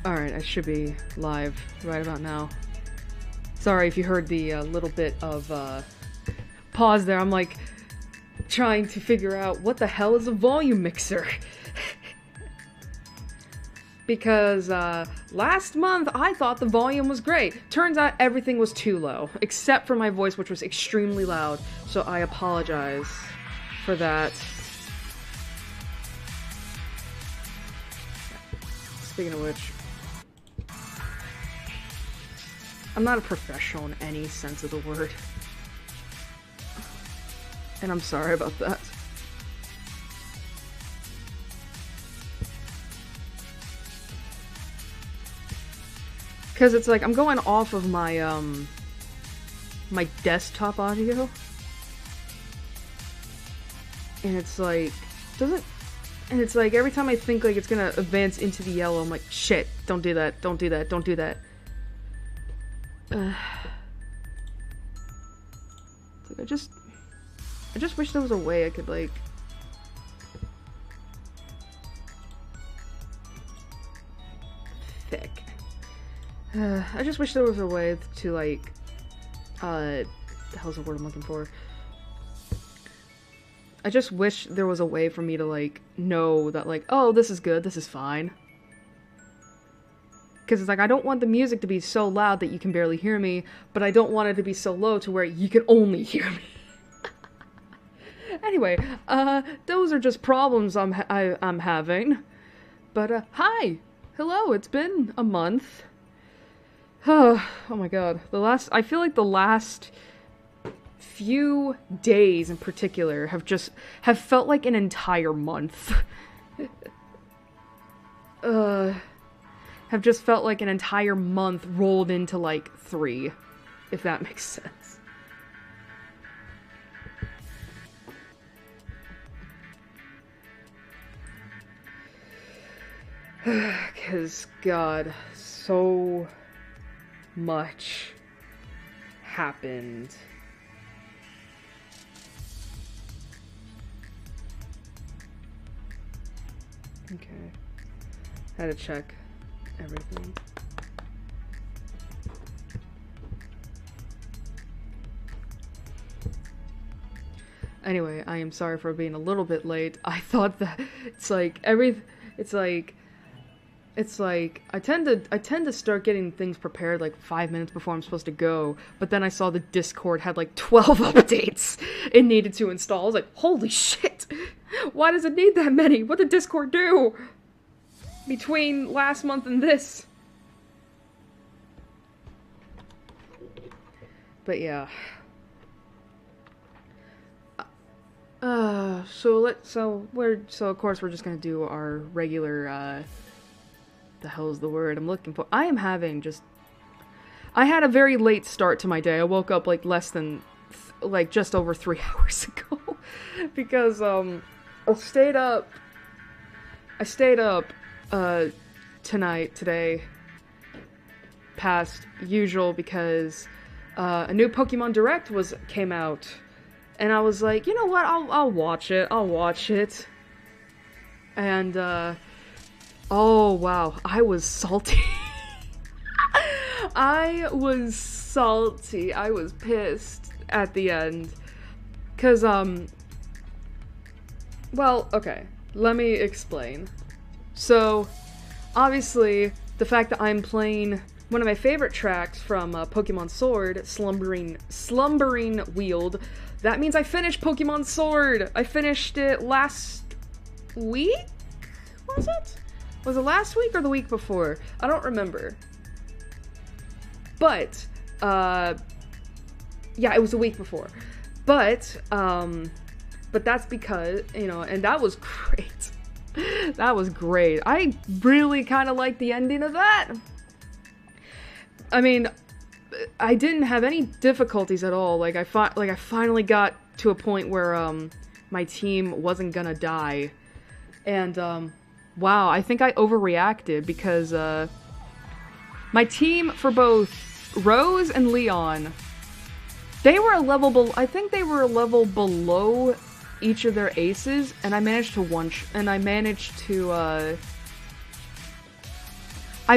Alright, I should be live right about now. Sorry if you heard the little bit of pause there. I'm like trying to figure out what the hell is a volume mixer. Because last month I thought the volume was great. Turns out everything was too low, except for my voice, which was extremely loud. So I apologize for that. Speaking of which, I'm not a professional in any sense of the word. And I'm sorry about that. Because it's like, I'm going off of my, my desktop audio. And it's like, and it's like, every time I think like it's gonna advance into the yellow, I'm like, shit, don't do that, don't do that, don't do that. It's like, I just wish there was a way I could like... Thick. I just wish there was a way to like, the hell's the word I'm looking for? I just wish there was a way for me to like, know that like, oh, this is good, this is fine. Because it's like, I don't want the music to be so loud that you can barely hear me, but I don't want it to be so low to where you can only hear me. Anyway, those are just problems I'm having. But, hi! Hello, it's been a month. Oh my god. I feel like the last few days in particular have felt like an entire month. Have just felt like an entire month rolled into like 3, if that makes sense. Because, God, so much happened. Okay. Had to check everything. Anyway, I am sorry for being a little bit late. I thought that it's like I tend to start getting things prepared like 5 minutes before I'm supposed to go, but then I saw the Discord had like 12 updates it needed to install. I was like, holy shit! Why does it need that many? What did Discord do between last month and this? But yeah. So of course we're just gonna do our regular, the hell is the word I'm looking for? I had a very late start to my day. I woke up like just over 3 hours ago. Because, I stayed up, today, past usual, because, a new Pokemon Direct came out. And I was like, you know what, I'll watch it, And, oh wow, I was salty. I was pissed at the end. Cause, well, okay, let me explain. So, obviously, the fact that I'm playing one of my favorite tracks from Pokemon Sword, Slumbering Weald, that means I finished Pokemon Sword! I finished it last week? Was it? Was it last week or the week before? I don't remember. But, yeah, it was the week before. But that's because, you know, and that was great. That was great. I really kind of liked the ending of that. I mean, I didn't have any difficulties at all. Like, I finally got to a point where, my team wasn't gonna die. And, wow, I think I overreacted because, my team for both Rose and Leon, they were a level I think they were a level below each of their aces, and I managed to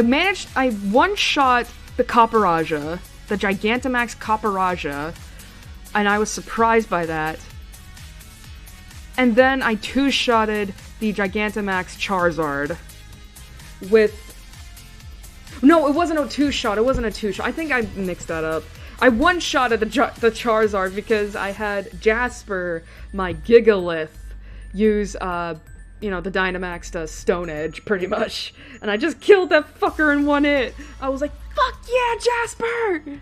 I one-shot the Copperaja, the Gigantamax Copperaja, and I was surprised by that. And then I two-shotted the Gigantamax Charizard with... No, it wasn't a two-shot. It wasn't a two-shot. I think I mixed that up. I one-shotted the Charizard because I had Jasper, my Gigalith, use, you know, the Dynamax Stone Edge, pretty much. And I just killed that fucker in one hit. I was like, fuck yeah, Jasper!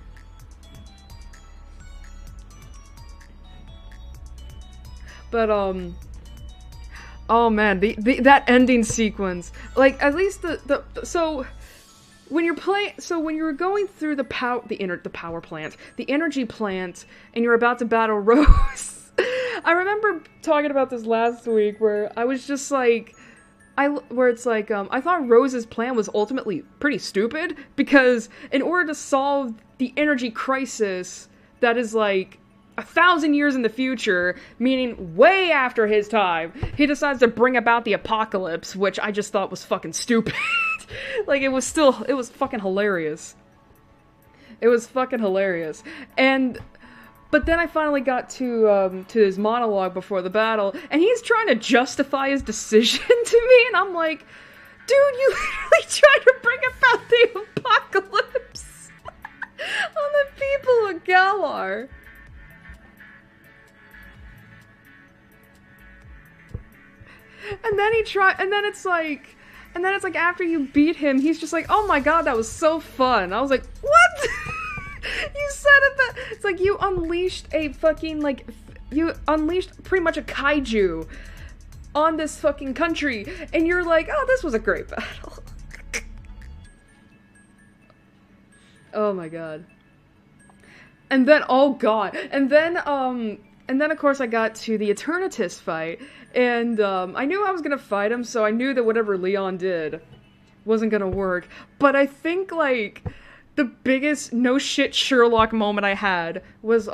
But, oh man, that ending sequence. Like, at least so... When you're when you're going through the power plant, the energy plant, and you're about to battle Rose, I remember talking about this last week where I was just like, I thought Rose's plan was ultimately pretty stupid because in order to solve the energy crisis that is like 1,000 years in the future, meaning way after his time, he decides to bring about the apocalypse, which I just thought was fucking stupid. Like, it was fucking hilarious. It was fucking hilarious. But then I finally got to his monologue before the battle, and he's trying to justify his decision to me, and I'm like, dude, you literally tried to bring about the apocalypse on the people of Galar. And then it's like after you beat him, he's just like, oh my god, that was so fun. I was like, what? You said it that it's like you unleashed a fucking, like, you unleashed pretty much a kaiju on this fucking country, and you're like, oh, this was a great battle. Oh my god. And then, oh god, and then of course I got to the Eternatus fight, and I knew I was gonna fight him, so I knew that whatever Leon did wasn't gonna work. But I think, like, the biggest no shit Sherlock moment I had was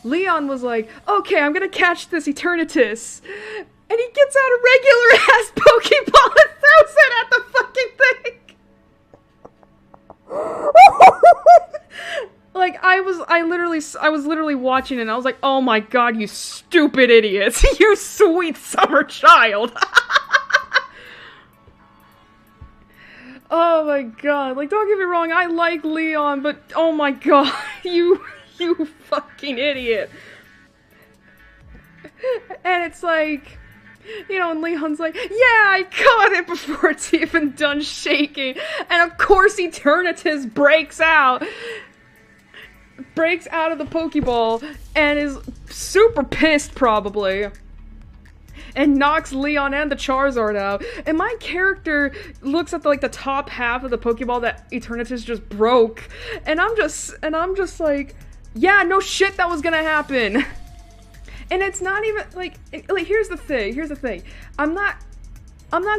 Leon was like, okay, I'm gonna catch this Eternatus, and he gets out a regular ass Pokeball and throws it at the fucking thing. Like, I was literally watching it, and I was like, oh my god, you stupid idiots. You sweet summer child. Oh my god, like, don't get me wrong, I like Leon, but oh my god, you fucking idiot. And it's like, you know, and Leon's like, yeah, I caught it before it's even done shaking. And of course Eternatus breaks out of the Pokeball and is super pissed, probably, and knocks Leon and the Charizard out. And my character looks at the top half of the Pokeball that Eternatus just broke, and I'm just like, yeah, no shit, that was gonna happen. And it's not even like here's the thing. I'm not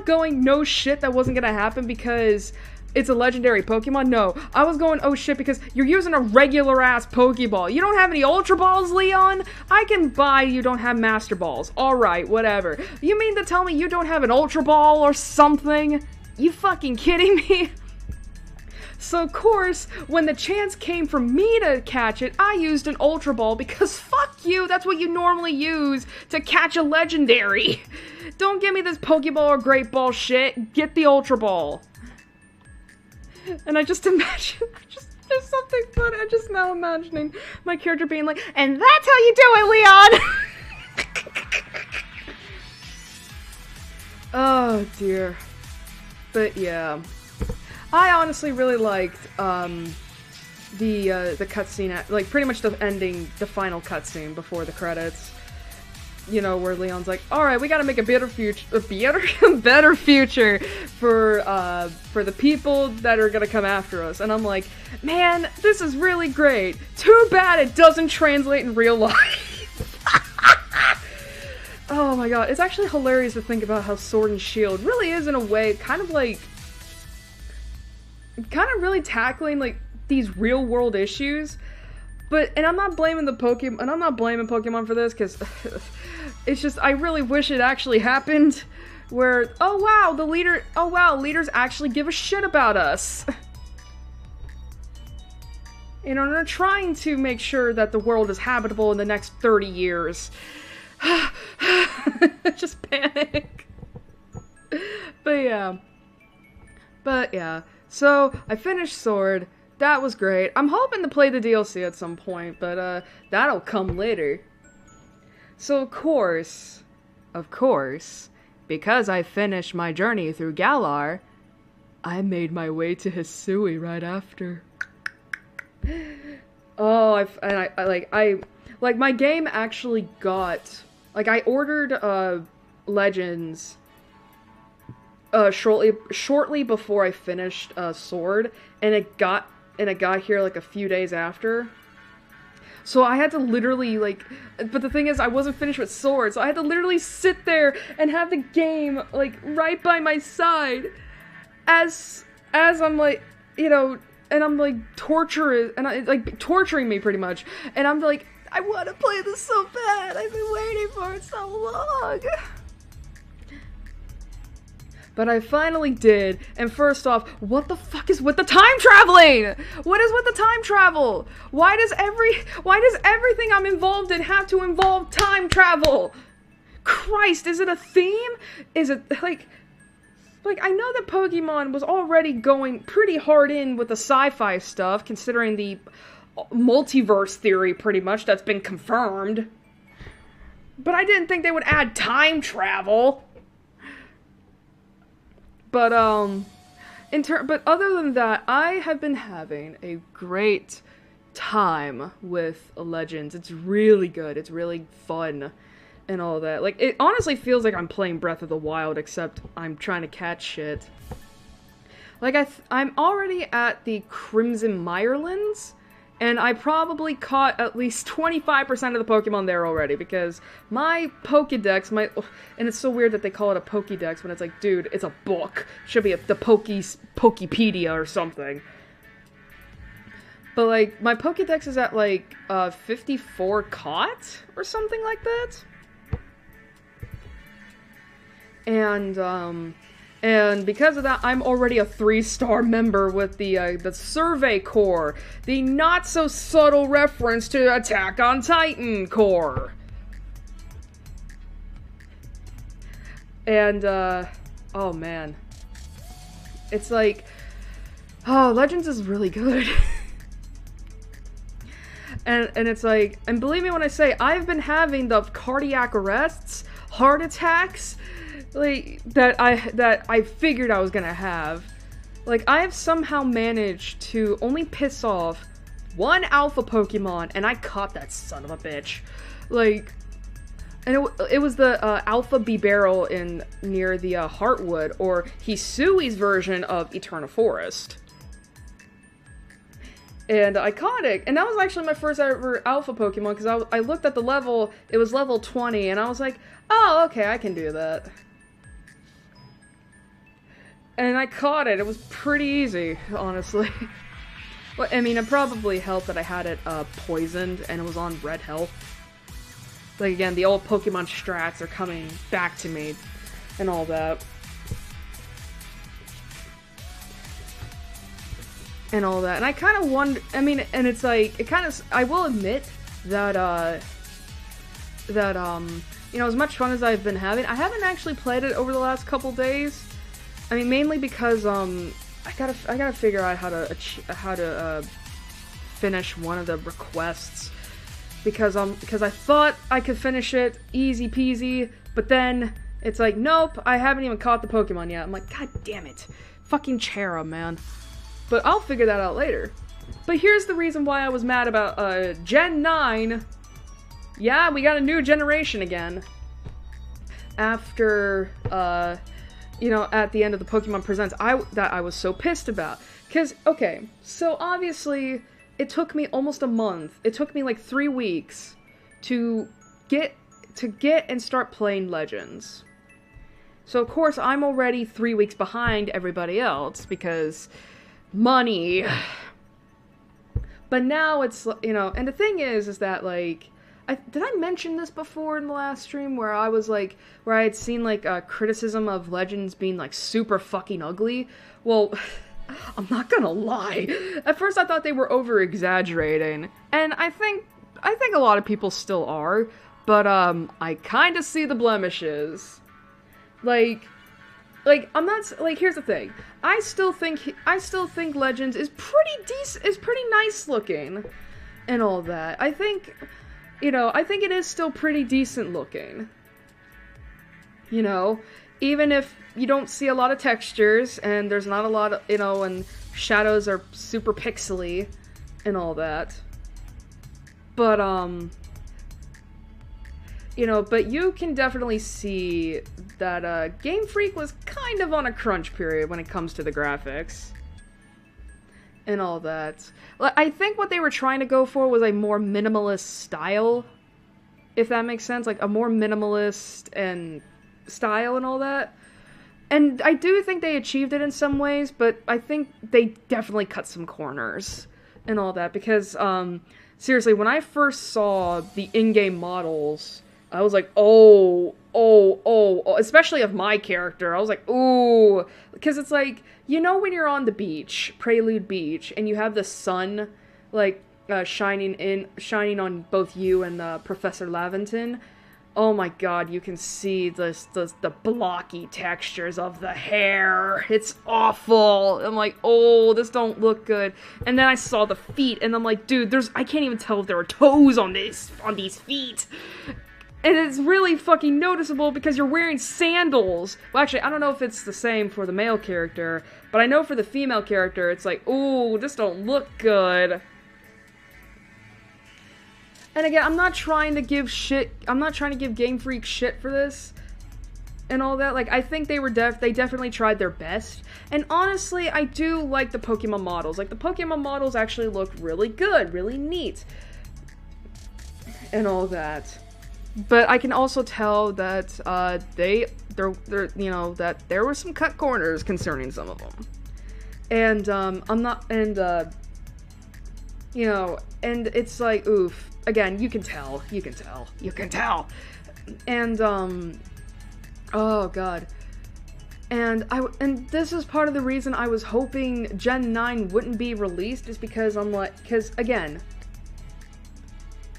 going no shit, that wasn't gonna happen because it's a legendary Pokemon. No, I was going, oh shit, because you're using a regular ass Pokeball. You don't have any Ultra Balls, Leon? I can buy you don't have Master Balls. Alright, whatever. You mean to tell me you don't have an Ultra Ball or something? You fucking kidding me? So of course, when the chance came for me to catch it, I used an Ultra Ball because fuck you, that's what you normally use to catch a legendary. Don't give me this Pokeball or Great Ball shit. Get the Ultra Ball. And I just imagine, there's something funny, I'm just now imagining my character being like, and that's how you do it, Leon! Oh, dear. But, yeah. I honestly really liked, the cutscene, like, pretty much the ending, the final cutscene before the credits. You know, where Leon's like, alright, we gotta make a better future for the people that are gonna come after us. And I'm like, man, this is really great. Too bad it doesn't translate in real life. Oh my god, it's actually hilarious to think about how Sword and Shield really is, in a way, kind of really tackling, like, these real world issues. But, and I'm not blaming Pokemon for this, because it's just, I really wish it actually happened, where, oh wow, leaders actually give a shit about us. You know, they're trying to make sure that the world is habitable in the next 30 years. Just panic. But yeah. So, I finished Sword. That was great. I'm hoping to play the DLC at some point, but that'll come later. So, of course, because I finished my journey through Galar, I made my way to Hisui right after. Oh, my game actually got, like, I ordered, Legends, shortly before I finished, Sword, and it got here, like, a few days after. So I had to literally, like, but the thing is, I wasn't finished with Sword, so I had to literally sit there and have the game, like, right by my side, as I'm, like, you know, and I'm, like, torturing me, pretty much, and I'm, like, I want to play this so bad, I've been waiting for it so long. But I finally did, and first off, what the fuck is with the time traveling? What is with the time travel? Why does everything I'm involved in have to involve time travel? Christ, is it a theme? Is it, like, I know that Pokemon was already going pretty hard in with the sci-fi stuff, considering the multiverse theory, pretty much, that's been confirmed. But I didn't think they would add time travel. But, but other than that, I have been having a great time with Legends. It's really good. It's really fun and all that. Like, it honestly feels like I'm playing Breath of the Wild, except I'm trying to catch shit. Like, I'm already at the Crimson Mirelands, and I probably caught at least 25% of the Pokemon there already, because my Pokédex, and it's so weird that they call it a Pokédex when it's like, dude, it's a book. It should be the Pokepedia or something. But, like, my Pokédex is at, like, 54 caught, or something like that. And because of that, I'm already a 3-star member with the Survey Corps, the not-so-subtle reference to Attack on Titan Corps. And, oh man. It's like, oh, Legends is really good. and it's like, and believe me when I say, I've been having the cardiac arrests, heart attacks, like, that I figured I was gonna have. Like, I have somehow managed to only piss off one alpha Pokemon, and I caught that son of a bitch. Like, and it was the Alpha Bibarel near the Heartwood, or Hisui's version of Eterna Forest. And I caught it, and that was actually my first ever alpha Pokemon, because I looked at the level, it was level 20, and I was like, oh, okay, I can do that. And I caught it. It was pretty easy, honestly. Well, I mean, it probably helped that I had it poisoned and it was on red health. Like, again, the old Pokemon strats are coming back to me and all that. And all that. And I kind of wonder, I mean, and it's like, it kind of, I will admit that, you know, as much fun as I've been having, I haven't actually played it over the last couple days. I mean, mainly because, I gotta figure out how to finish one of the requests, because I thought I could finish it easy peasy, but then it's like, nope, I haven't even caught the Pokemon yet. I'm like, god damn it, fucking Chera, man. But I'll figure that out later. But here's the reason why I was mad about Gen 9. Yeah, we got a new generation again. After you know, at the end of the Pokemon Presents, that I was so pissed about. Cause, okay, so obviously, it took me almost a month. It took me like 3 weeks to get and start playing Legends. So of course, I'm already 3 weeks behind everybody else, because money. But now it's, you know, and the thing is that, like, did I mention this before in the last stream where I was like, where I had seen like a criticism of Legends being like super fucking ugly? Well, I'm not gonna lie. At first I thought they were over exaggerating, and I think a lot of people still are, but I kind of see the blemishes. Like I'm not like, here's the thing. I still think Legends is pretty decent, is pretty nice looking and all that. I think it is still pretty decent looking. You know, even if you don't see a lot of textures and there's not a lot of, and shadows are super pixely and all that. But but you can definitely see that Game Freak was kind of on a crunch period when it comes to the graphics and all that. I think what they were trying to go for was a more minimalist style, if that makes sense, like a more minimalist and style and all that. And I do think they achieved it in some ways, but I think they definitely cut some corners and all that, because seriously, when I first saw the in-game models, I was like, oh, especially of my character. I was like, ooh, because it's like, when you're on the beach, Prelude Beach, and you have the sun, like, shining on both you and Professor Laventon. Oh my god, you can see the blocky textures of the hair. It's awful. I'm like, oh, this don't look good. And then I saw the feet, and I'm like, dude, I can't even tell if there are toes on these feet. And it's really fucking noticeable because you're wearing sandals. Well, actually, I don't know if it's the same for the male character, but I know for the female character, it's like, ooh, this don't look good. And again, I'm not trying to give Game Freak shit for this and all that. Like, I think they definitely tried their best. And honestly, I do like the Pokemon models. Like, the Pokemon models actually look really good, really neat, and all that. But I can also tell that that there were some cut corners concerning some of them. And and it's like, oof. Again, you can tell. And oh god. And this is part of the reason I was hoping Gen 9 wouldn't be released, is because because again,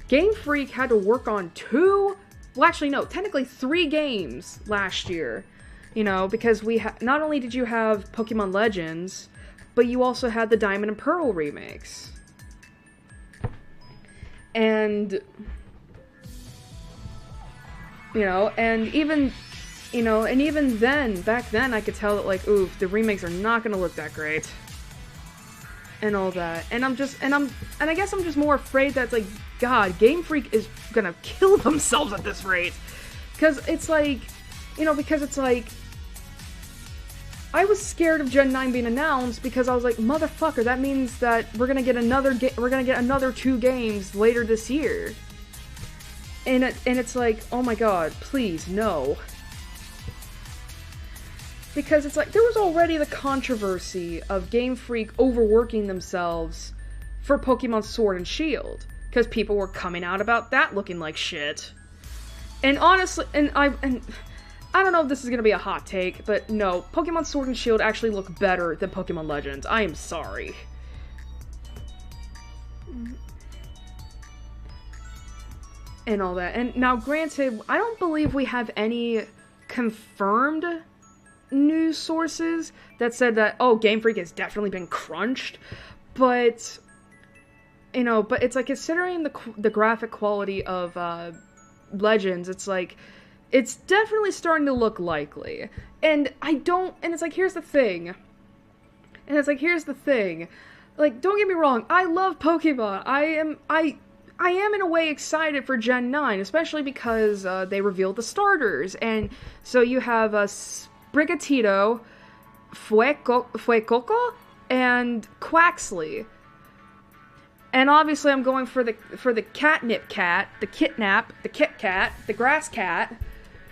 Game Freak had to work on technically 3 games last year. Because not only did you have Pokemon Legends, but you also had the Diamond and Pearl remakes. And even then, back then, I could tell that, like, oof, the remakes are not gonna look that great. And all that. And I guess I'm just more afraid that, like, God, Game Freak is gonna kill themselves at this rate. Because it's like, I was scared of Gen 9 being announced because I was like, motherfucker, that means that we're gonna get another 2 games later this year. And it's like, oh my god, please, no. Because it's like, there was already the controversy of Game Freak overworking themselves for Pokemon Sword and Shield. Because people were coming out about that looking like shit. And honestly, I don't know if this is gonna be a hot take, but no, Pokemon Sword and Shield actually look better than Pokemon Legends. I am sorry. And all that. And now, granted, I don't believe we have any confirmed news sources that said that, oh, Game Freak has definitely been crunched, but but it's like, considering the graphic quality of Legends, it's like, it's definitely starting to look likely. And it's like, here's the thing. Like, don't get me wrong, I love Pokemon. I am in a way excited for Gen 9, especially because they revealed the starters. And so you have Sprigatito, Fuecoco, and Quaxley. And obviously I'm going for the catnip cat, the kitnap, the Kit Kat, the grass cat,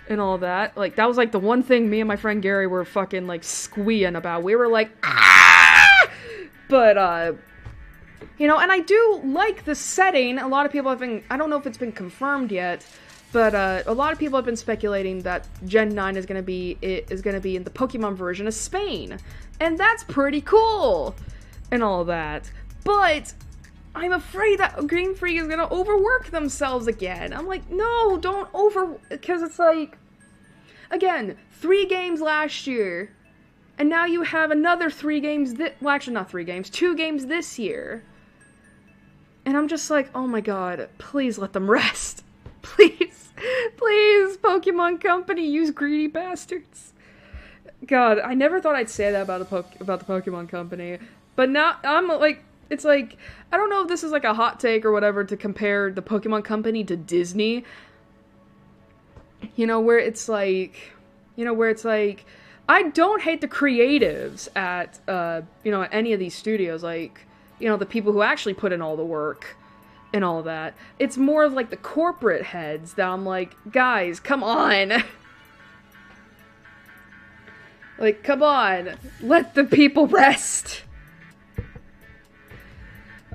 and all that. Like, that was like the one thing me and my friend Gary were fucking like squeeing about. We were like, ah! But And I do like the setting. A lot of people have been, I don't know if it's been confirmed yet, but a lot of people have been speculating that Gen 9 is going to be in the Pokemon version of Spain. And that's pretty cool and all that. But I'm afraid that Game Freak is going to overwork themselves again. I'm like, no, don't because it's like, again, 3 games last year, and now you have another 3 games, well, actually not 3 games, 2 games this year. And I'm just like, oh my god, please let them rest. Please, please, Pokemon Company, you greedy bastards. God, I never thought I'd say that about the Pokemon Company, but now I'm like, it's like, I don't know if this is like a hot take or whatever to compare the Pokemon Company to Disney. Where it's like, I don't hate the creatives at, any of these studios, like, the people who actually put in all the work and all that. It's more of like the corporate heads that I'm like, guys, come on. Like, come on. Let the people rest.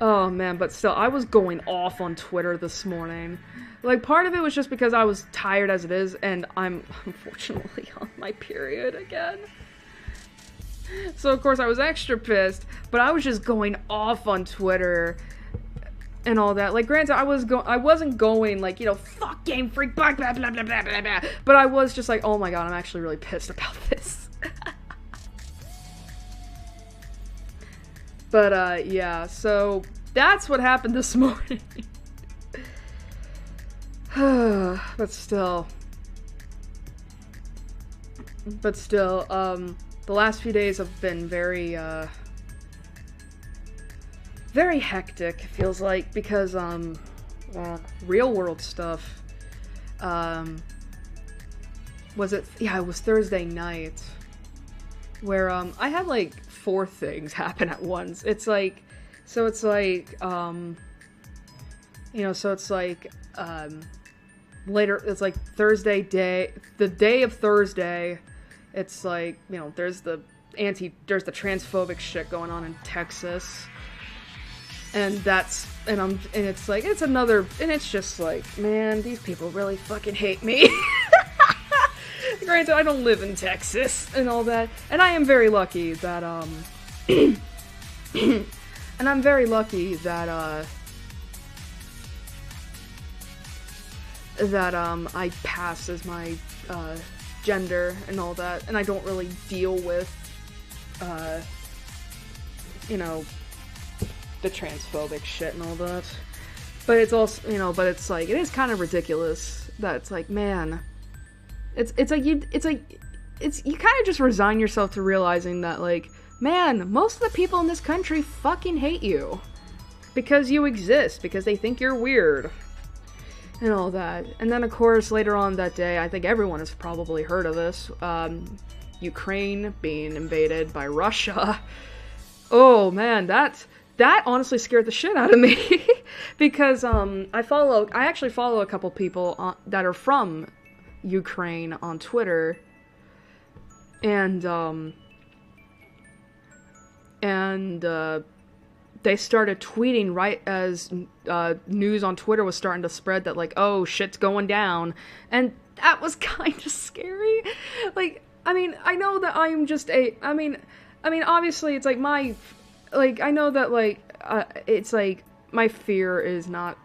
Oh man, but still, I was going off on Twitter this morning. Like, part of it was just because I was tired as it is, and I'm unfortunately on my period again. So, of course, I was extra pissed, but I was just going off on Twitter and all that. Like, granted, I wasn't going, like, fuck Game Freak, blah, blah, blah, blah, blah, blah, blah. But I was just like, oh my god, I'm actually really pissed about this. But, yeah, so that's what happened this morning. But still, the last few days have been very, very hectic, it feels like, because, real world stuff, it was Thursday night, where, I had, like, 4 things happen at once. Later, it's like the day of Thursday, it's like, there's the transphobic shit going on in Texas, and it's just like, man, these people really fucking hate me. Granted, I don't live in Texas and all that, and I am very lucky that, I pass as my, gender and all that, and I don't really deal with, the transphobic shit and all that. But it's also, but it's like, it is kind of ridiculous that it's like, man, you kind of just resign yourself to realizing that, like, man, most of the people in this country fucking hate you. Because you exist, because they think you're weird. And all that. And then, of course, later on that day, I think everyone has probably heard of this, Ukraine being invaded by Russia. Oh, man, that honestly scared the shit out of me. Because, I actually follow a couple people that are from Ukraine on Twitter. And they started tweeting right as news on Twitter was starting to spread that, like, oh, shit's going down. And that was kind of scary. Like, I mean, I know that I'm just obviously, it's like I know that, like, it's like, my fear is not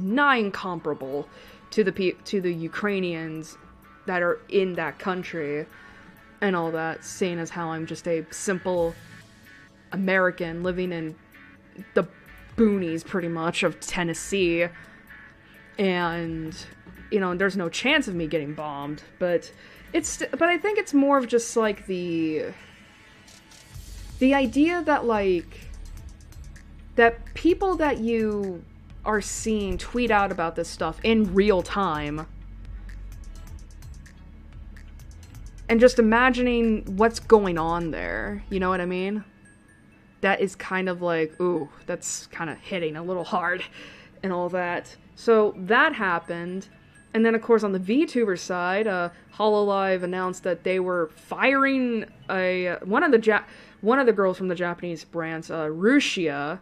nigh incomparable to the Ukrainians that are in that country and all that, seeing as how I'm just a simple American living in the boonies, pretty much, of Tennessee, and there's no chance of me getting bombed, but I think it's more of just like the idea that, like, that people that you are seeing tweet out about this stuff in real time, and just imagining what's going on there, you know what I mean? That is kind of like, ooh, that's kind of hitting a little hard and all that. So that happened, And then, of course, on the VTuber side, Hololive announced that they were firing one of the girls from the Japanese brands, Rushia,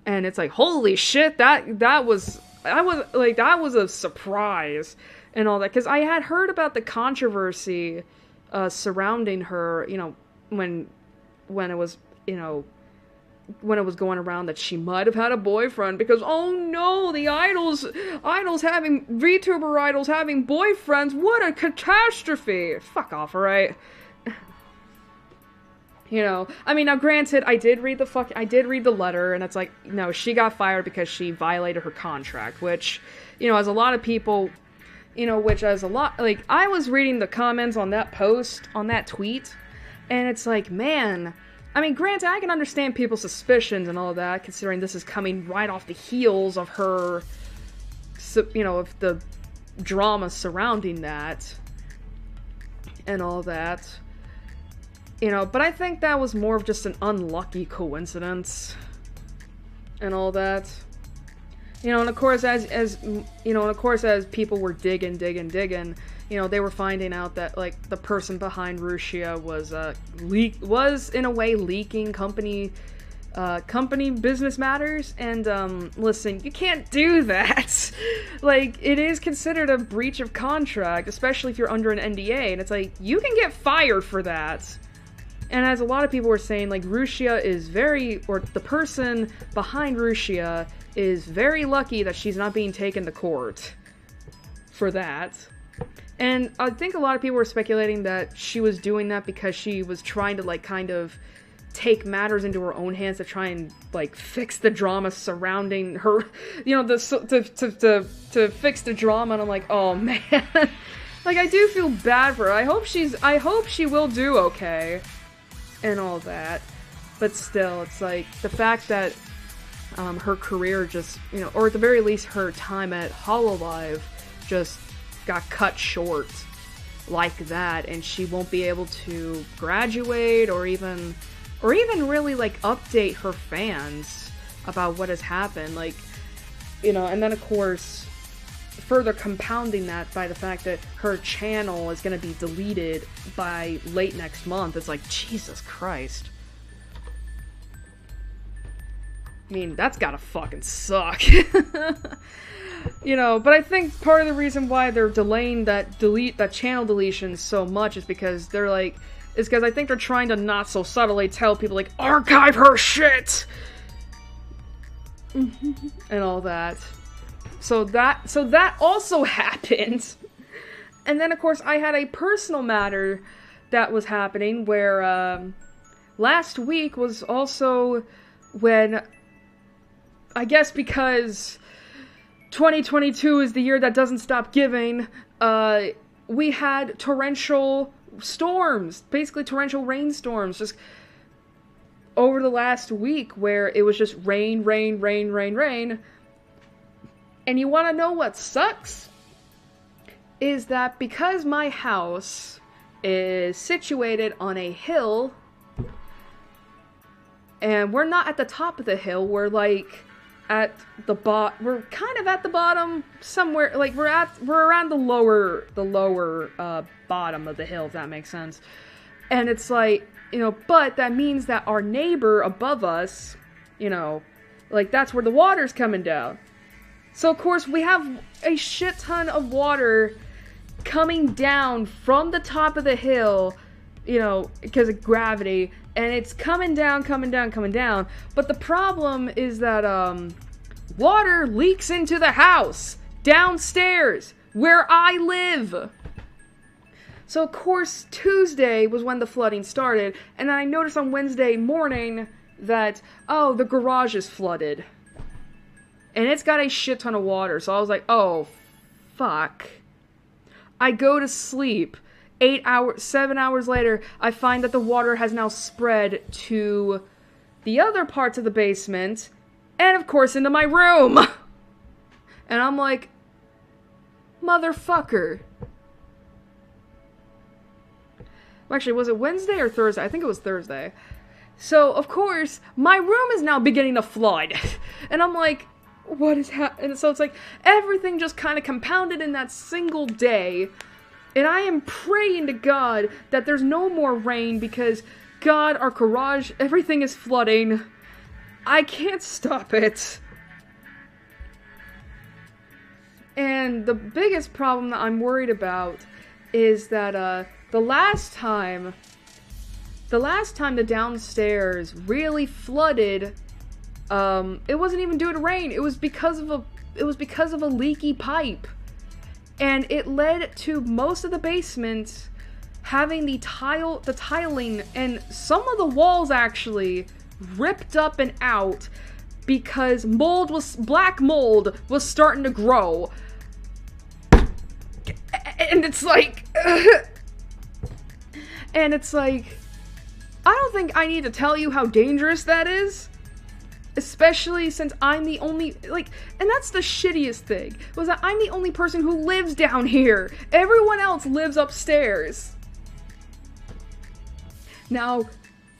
and it's like, holy shit, that was a surprise and all that, because I had heard about the controversy surrounding her, when it was, when it was going around that she might have had a boyfriend, because, oh no, the VTuber idols having boyfriends, what a catastrophe! Fuck off, alright? I mean, now granted, I did read the letter, and it's like, no, she got fired because she violated her contract, which, as a lot of people, like, I was reading the comments on that post, on that tweet, and it's like, man, I mean, granted, I can understand people's suspicions and all that, considering this is coming right off the heels of her, of the drama surrounding that, and all that. But I think that was more of just an unlucky coincidence, and all that. And of course, as people were digging, they were finding out that, like, the person behind Rushia was in a way leaking company business matters, and listen, you can't do that. Like, it is considered a breach of contract, especially if you're under an NDA, and it's like, you can get fired for that. And as a lot of people were saying, like, the person behind Rushia is very lucky that she's not being taken to court for that. And I think a lot of people were speculating that she was doing that because she was trying to, like, kind of take matters into her own hands to try and, like, fix the drama surrounding her, to fix the drama, and I'm like, oh man. Like, I do feel bad for her. I hope she will do okay, and all that. But still, it's like, the fact that her career just, or at the very least her time at Hololive just got cut short like that, and she won't be able to graduate or even really, like, update her fans about what has happened, like, and then of course further compounding that by the fact that her channel is going to be deleted by late next month. It's like, Jesus Christ. I mean, that's gotta fucking suck. But I think part of the reason why they're delaying that channel deletion so much is because I think they're trying to not so subtly tell people, like, archive her shit! And all that. So that also happened. And then, of course, I had a personal matter that was happening where, last week was also when, I guess because 2022 is the year that doesn't stop giving, we had torrential storms, basically torrential rainstorms, just over the last week, where it was just rain. And you want to know what sucks? Is that because my house is situated on a hill, and we're not at the top of the hill, we're like at the we're kind of at the bottom somewhere, like we're around the lower bottom of the hill, if that makes sense. And it's like, but that means that our neighbor above us, like, that's where the water's coming down. So, of course, we have a shit ton of water coming down from the top of the hill, because of gravity, and it's coming down. But the problem is that, water leaks into the house, downstairs, where I live. So, of course, Tuesday was when the flooding started, and then I noticed on Wednesday morning that, oh, the garage is flooded. And it's got a shit ton of water, so I was like, oh, fuck. I go to sleep. 7 hours later, I find that the water has now spread to the other parts of the basement, and of course into my room. And I'm like, motherfucker. Actually, was it Wednesday or Thursday? I think it was Thursday. So, of course, my room is now beginning to flood. And I'm like, what is happening? So it's like, everything just kind of compounded in that single day. And I am praying to God that there's no more rain because, God, our garage, everything is flooding. I can't stop it. And the biggest problem that I'm worried about is that, the last time the downstairs really flooded, it wasn't even due to rain. It was because of a leaky pipe. And it led to most of the basement having the tiling and some of the walls actually ripped up and out because black mold was starting to grow. And it's like, I don't think I need to tell you how dangerous that is. Especially since I'm the only, and that's the shittiest thing, was that I'm the only person who lives down here. Everyone else lives upstairs. Now,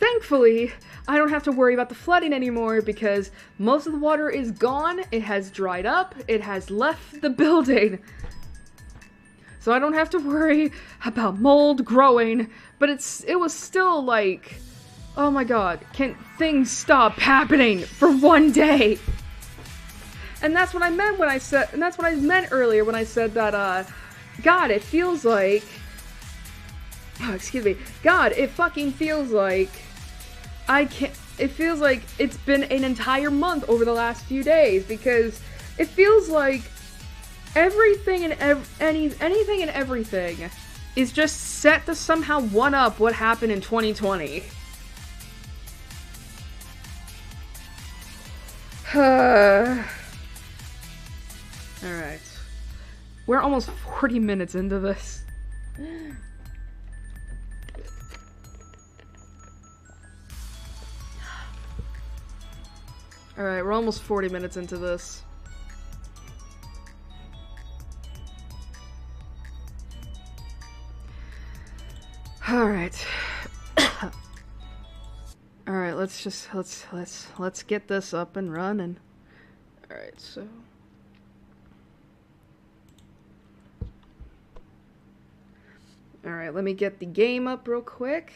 thankfully, I don't have to worry about the flooding anymore because most of the water is gone, it has dried up, it has left the building. So I don't have to worry about mold growing, but it was still like, oh my god, can things stop happening for one day? And that's what I meant when I said, and that's what I meant earlier when I said that, God, it feels like, oh, excuse me, God, it fucking feels like, it feels like it's been an entire month over the last few days, because it feels like everything and anything and everything is just set to somehow one-up what happened in 2020. Alright. We're almost 40 minutes into this. Alright, we're almost 40 minutes into this. Alright. Alright, let's get this up and running. Alright, so. Alright, let me get the game up real quick.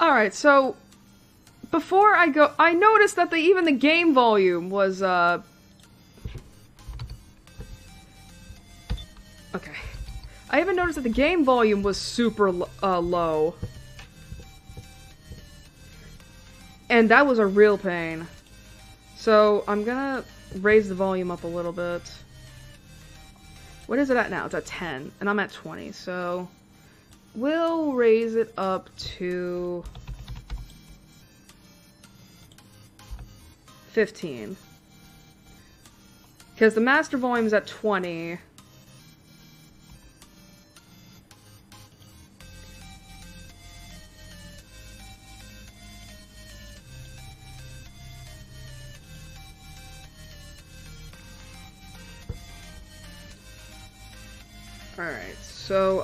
Alright, so before I go, I noticed that even the game volume was, okay. I even noticed that the game volume was super low. And that was a real pain. So, I'm gonna raise the volume up a little bit. What is it at now? It's at 10, and I'm at 20, so we'll raise it up to 15. Because the master volume is at 20. Alright, so,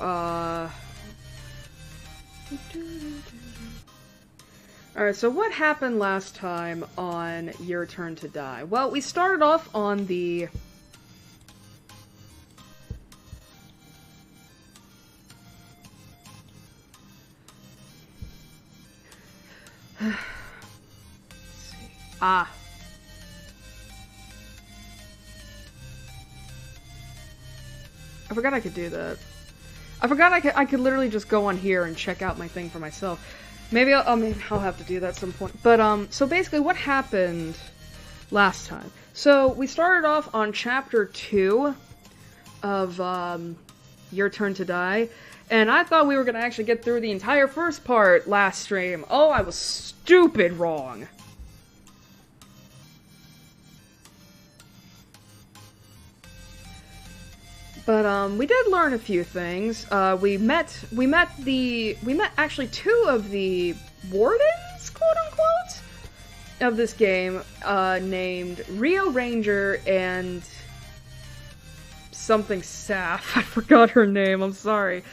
Alright, so what happened last time on Your Turn to Die? Well, we started off on the... Ah. I forgot I could do that. I forgot I could literally just go on here and check out my thing for myself. Maybe I'll have to do that at some point. But, so basically what happened last time? So, we started off on Chapter 2 of, Your Turn to Die, and I thought we were gonna actually get through the entire first part last stream. Oh, I was stupid wrong. But, we did learn a few things. We met actually 2 of the wardens, quote-unquote, of this game, named Rio Ranger and something Saf. I forgot her name, I'm sorry.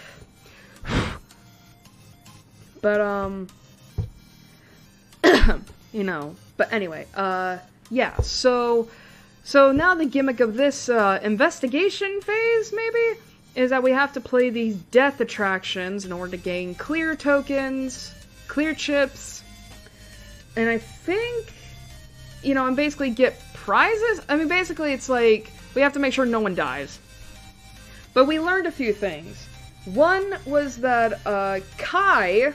But, you know, but anyway, yeah, so now the gimmick of this, investigation phase, maybe, is that we have to play these death attractions in order to gain clear tokens, clear chips, and I think, you know, and basically get prizes? I mean, basically it's like, we have to make sure no one dies. But we learned a few things. One was that, Kai,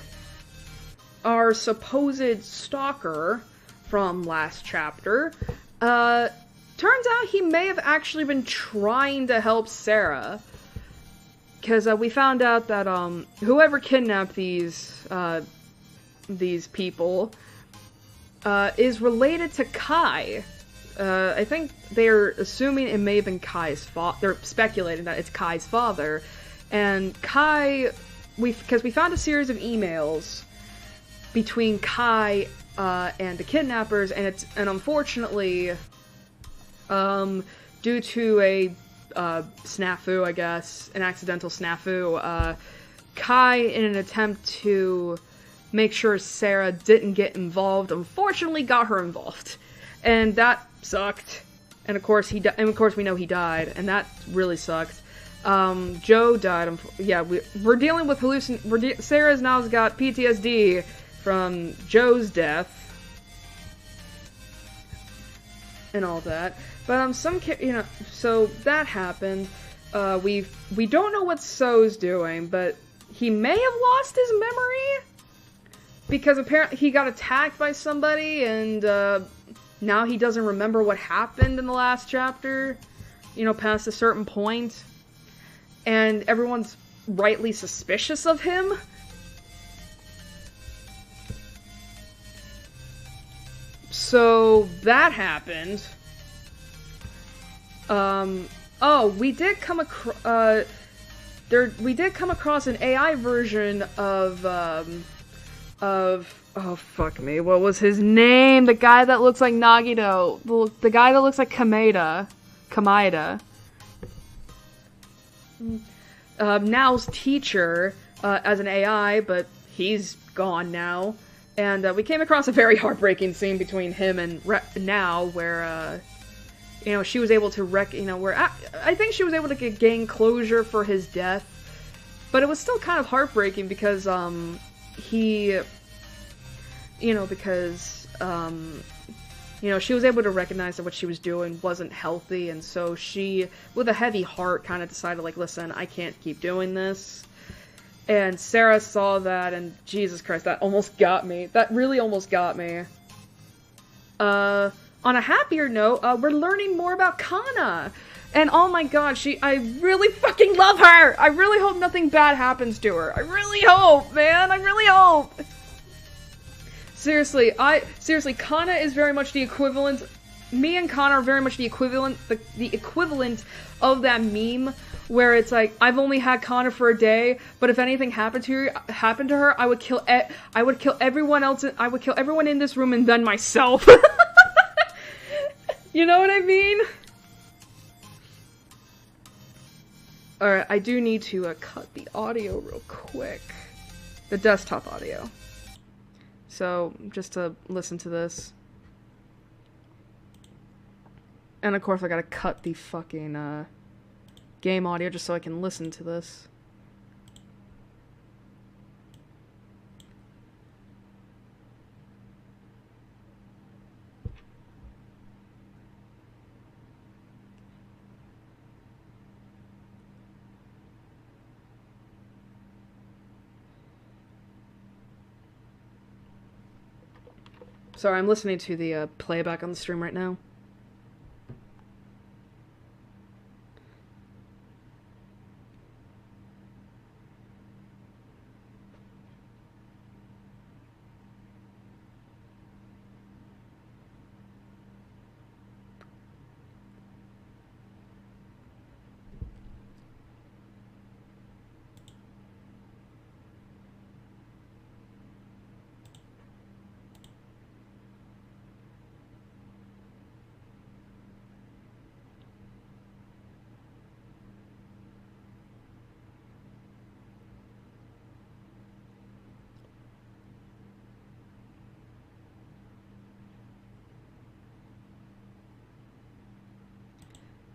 our supposed stalker from last chapter, turns out he may have actually been trying to help Sarah. Because we found out that whoever kidnapped these people is related to Kai. I think they're assuming it may have been Kai's father. They're speculating that it's Kai's father. And Kai, because we found a series of emails between Kai and the kidnappers, and unfortunately, due to a snafu, I guess, an accidental snafu, Kai, in an attempt to make sure Sarah didn't get involved, unfortunately got her involved. And that sucked. And of course we know he died, and that really sucked. Joe died. Yeah, we're dealing with Sarah's now got PTSD from Joe's death. And all that. But, so that happened. We don't know what So's doing, but he may have lost his memory? Because apparently he got attacked by somebody, and, now he doesn't remember what happened in the last chapter, you know, past a certain point. And everyone's rightly suspicious of him. So, that happened. Oh, we did come across, we did come across an AI version of, oh, fuck me, what was his name? The guy that looks like Nagito. The guy that looks like Kameda. Nao's teacher, as an AI, but he's gone now. And, we came across a very heartbreaking scene between him and Nao, where, you know, she was able to I think she was able to gain closure for his death. But it was still kind of heartbreaking because, she was able to recognize that what she was doing wasn't healthy, and so she, with a heavy heart, kind of decided, like, listen, I can't keep doing this. And Sarah saw that, and Jesus Christ, that almost got me. That really almost got me. On a happier note, we're learning more about Kana. And oh my god, I really fucking love her! I really hope nothing bad happens to her. I really hope, man! I really hope! Seriously, Kana is very much the equivalent. Me and Kana are very much the equivalent of that meme where it's like, I've only had Kana for a day, but if anything happened to her, I would kill everyone else. I would kill everyone in this room and then myself. You know what I mean? Alright, I do need to cut the audio real quick. The desktop audio. So, just to listen to this. And of course I gotta cut the fucking, game audio just so I can listen to this. Sorry, I'm listening to the playback on the stream right now.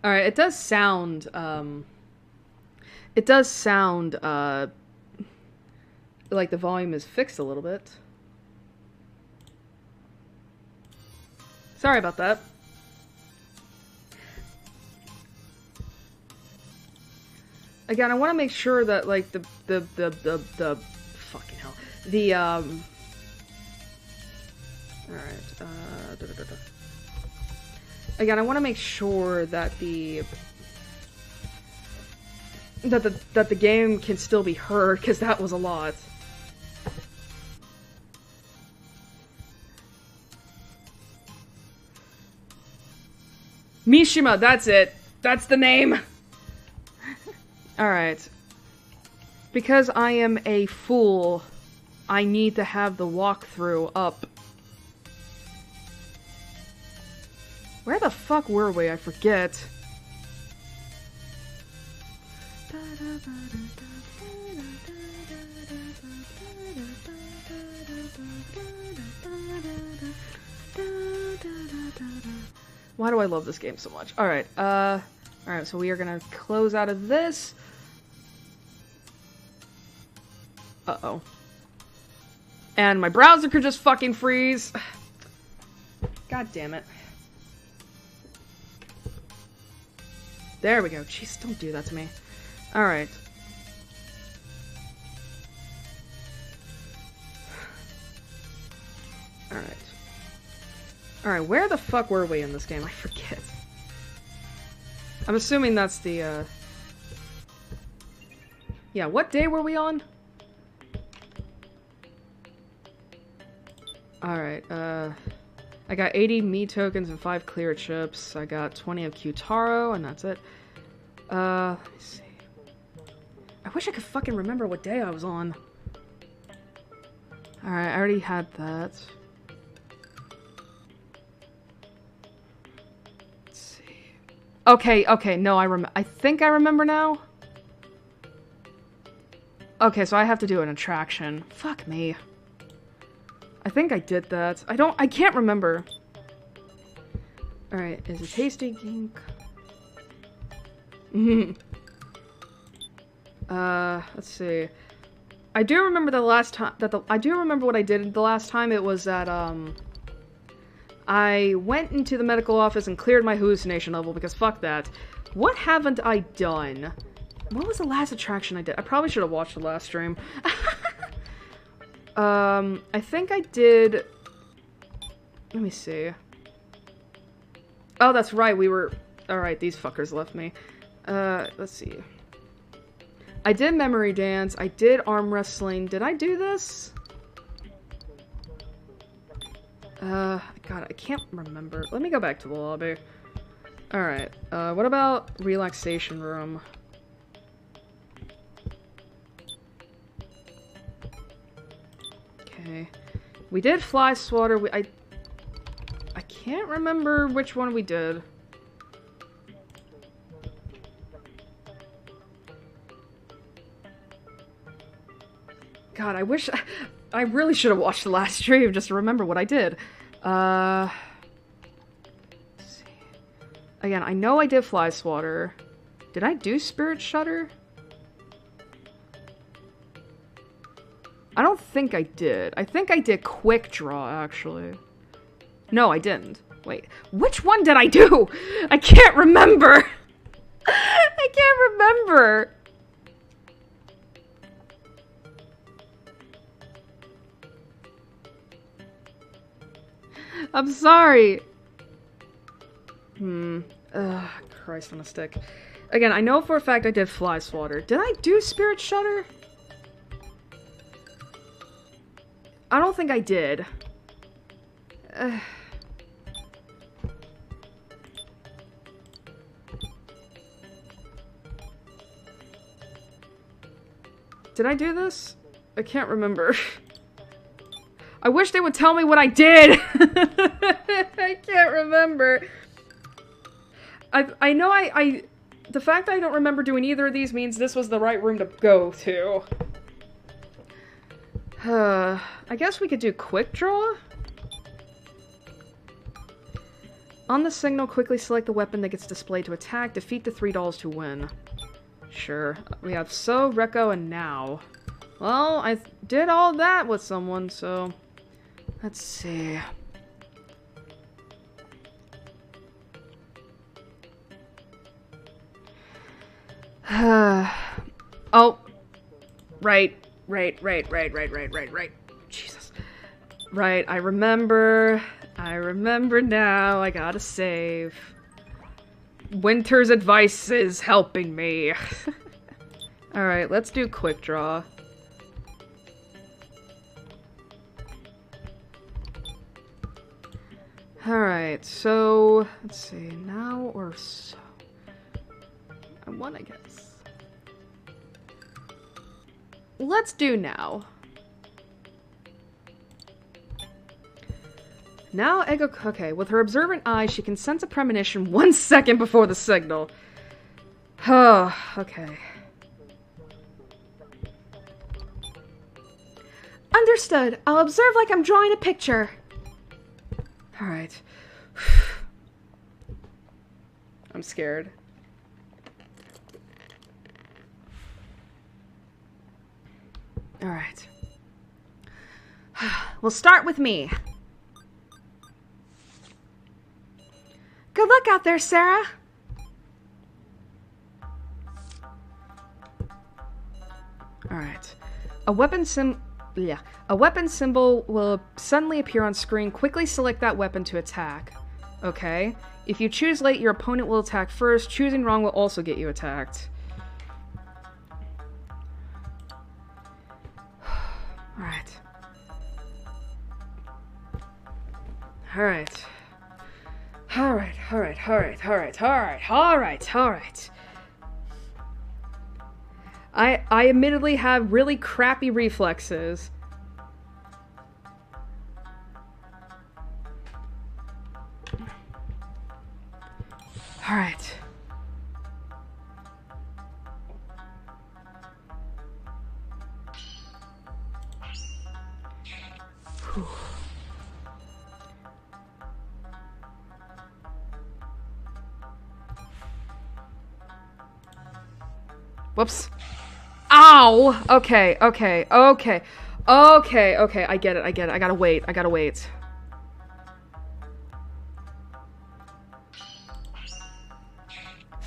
Alright, it does sound, it does sound, like the volume is fixed a little bit. Sorry about that. Again, I want to make sure that, like, the fucking hell. The, alright, Again, I want to make sure that that the game can still be heard, because that was a lot. Mishima, that's it. That's the name. Alright. Because I am a fool, I need to have the walkthrough up. Where the fuck were we? I forget. Why do I love this game so much? Alright, alright, so we are gonna close out of this. Uh-oh. And my browser could just fucking freeze. God damn it. There we go. Jeez, don't do that to me. Alright. Alright. Alright, where the fuck were we in this game? I forget. I'm assuming that's the, Yeah, what day were we on? Alright, I got 80 me tokens and 5 clear chips. I got 20 of Q-Taro, and that's it. Let me see. I wish I could fucking remember what day I was on. Alright, I already had that. Let's see. Okay, no, I think I remember now. Okay, so I have to do an attraction. Fuck me. I think I did that. I can't remember. Alright, is it tasty ink? Let's see. I do remember the last time I do remember what I did the last time. It was that I went into the medical office and cleared my hallucination level because fuck that. What haven't I done? What was the last attraction I did? I probably should have watched the last stream. I think I did... Let me see. Oh, that's right, we were... Alright, these fuckers left me. Let's see. I did memory dance, I did arm wrestling. Did I do this? God, I can't remember. Let me go back to the lobby. Alright, what about relaxation room? Okay. We did fly swatter. I can't remember which one we did. God, I wish... I really should have watched the last stream just to remember what I did. Let's see. Again, I know I did fly swatter. Did I do spirit shutter? I don't think I did. I think I did quick draw, actually. No, I didn't. Wait, which one did I do? I can't remember! I can't remember! I'm sorry! Ugh, Christ on a stick. Again, I know for a fact I did fly swatter. Did I do spirit shutter? I don't think I did. Did I do this? I can't remember. I wish they would tell me what I did! I can't remember. I know the fact that I don't remember doing either of these means this was the right room to go to. I guess we could do quick draw? On the signal, quickly select the weapon that gets displayed to attack. Defeat the $3 to win. Sure. We have So, Rekko, and Now. Well, I did all that with someone, so... Let's see... Oh. Right. Jesus. Right, I remember now. I gotta save. Winter's advice is helping me. Alright, let's do quick draw. Alright, so... Let's see, Now or So? I wanna guess. Let's do Now. Now, okay, with her observant eye, she can sense a premonition 1 second before the signal. Oh, okay. Understood. I'll observe like I'm drawing a picture. Alright. I'm scared. Alright. We'll start with me. Good luck out there, Sarah. Alright. A weapon symbol will suddenly appear on screen. Quickly select that weapon to attack. Okay. If you choose late, your opponent will attack first. Choosing wrong will also get you attacked. Alright. Alright. Alright. I admittedly have really crappy reflexes. Alright. Whoops. Ow! Okay. I get it. I gotta wait.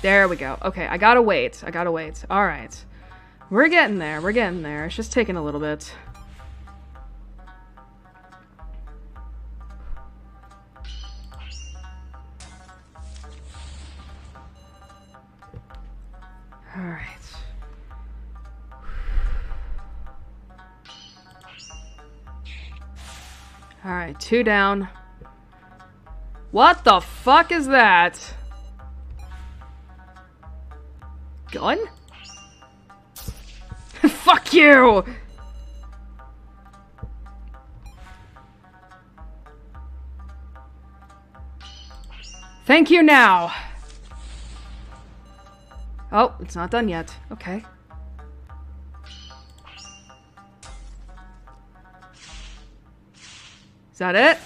There we go. Okay, I gotta wait. Alright. We're getting there. It's just taking a little bit. Alright. Alright, 2 down. What the fuck is that? Gun? Fuck you! Thank you now! Oh, it's not done yet. Okay. Is that it?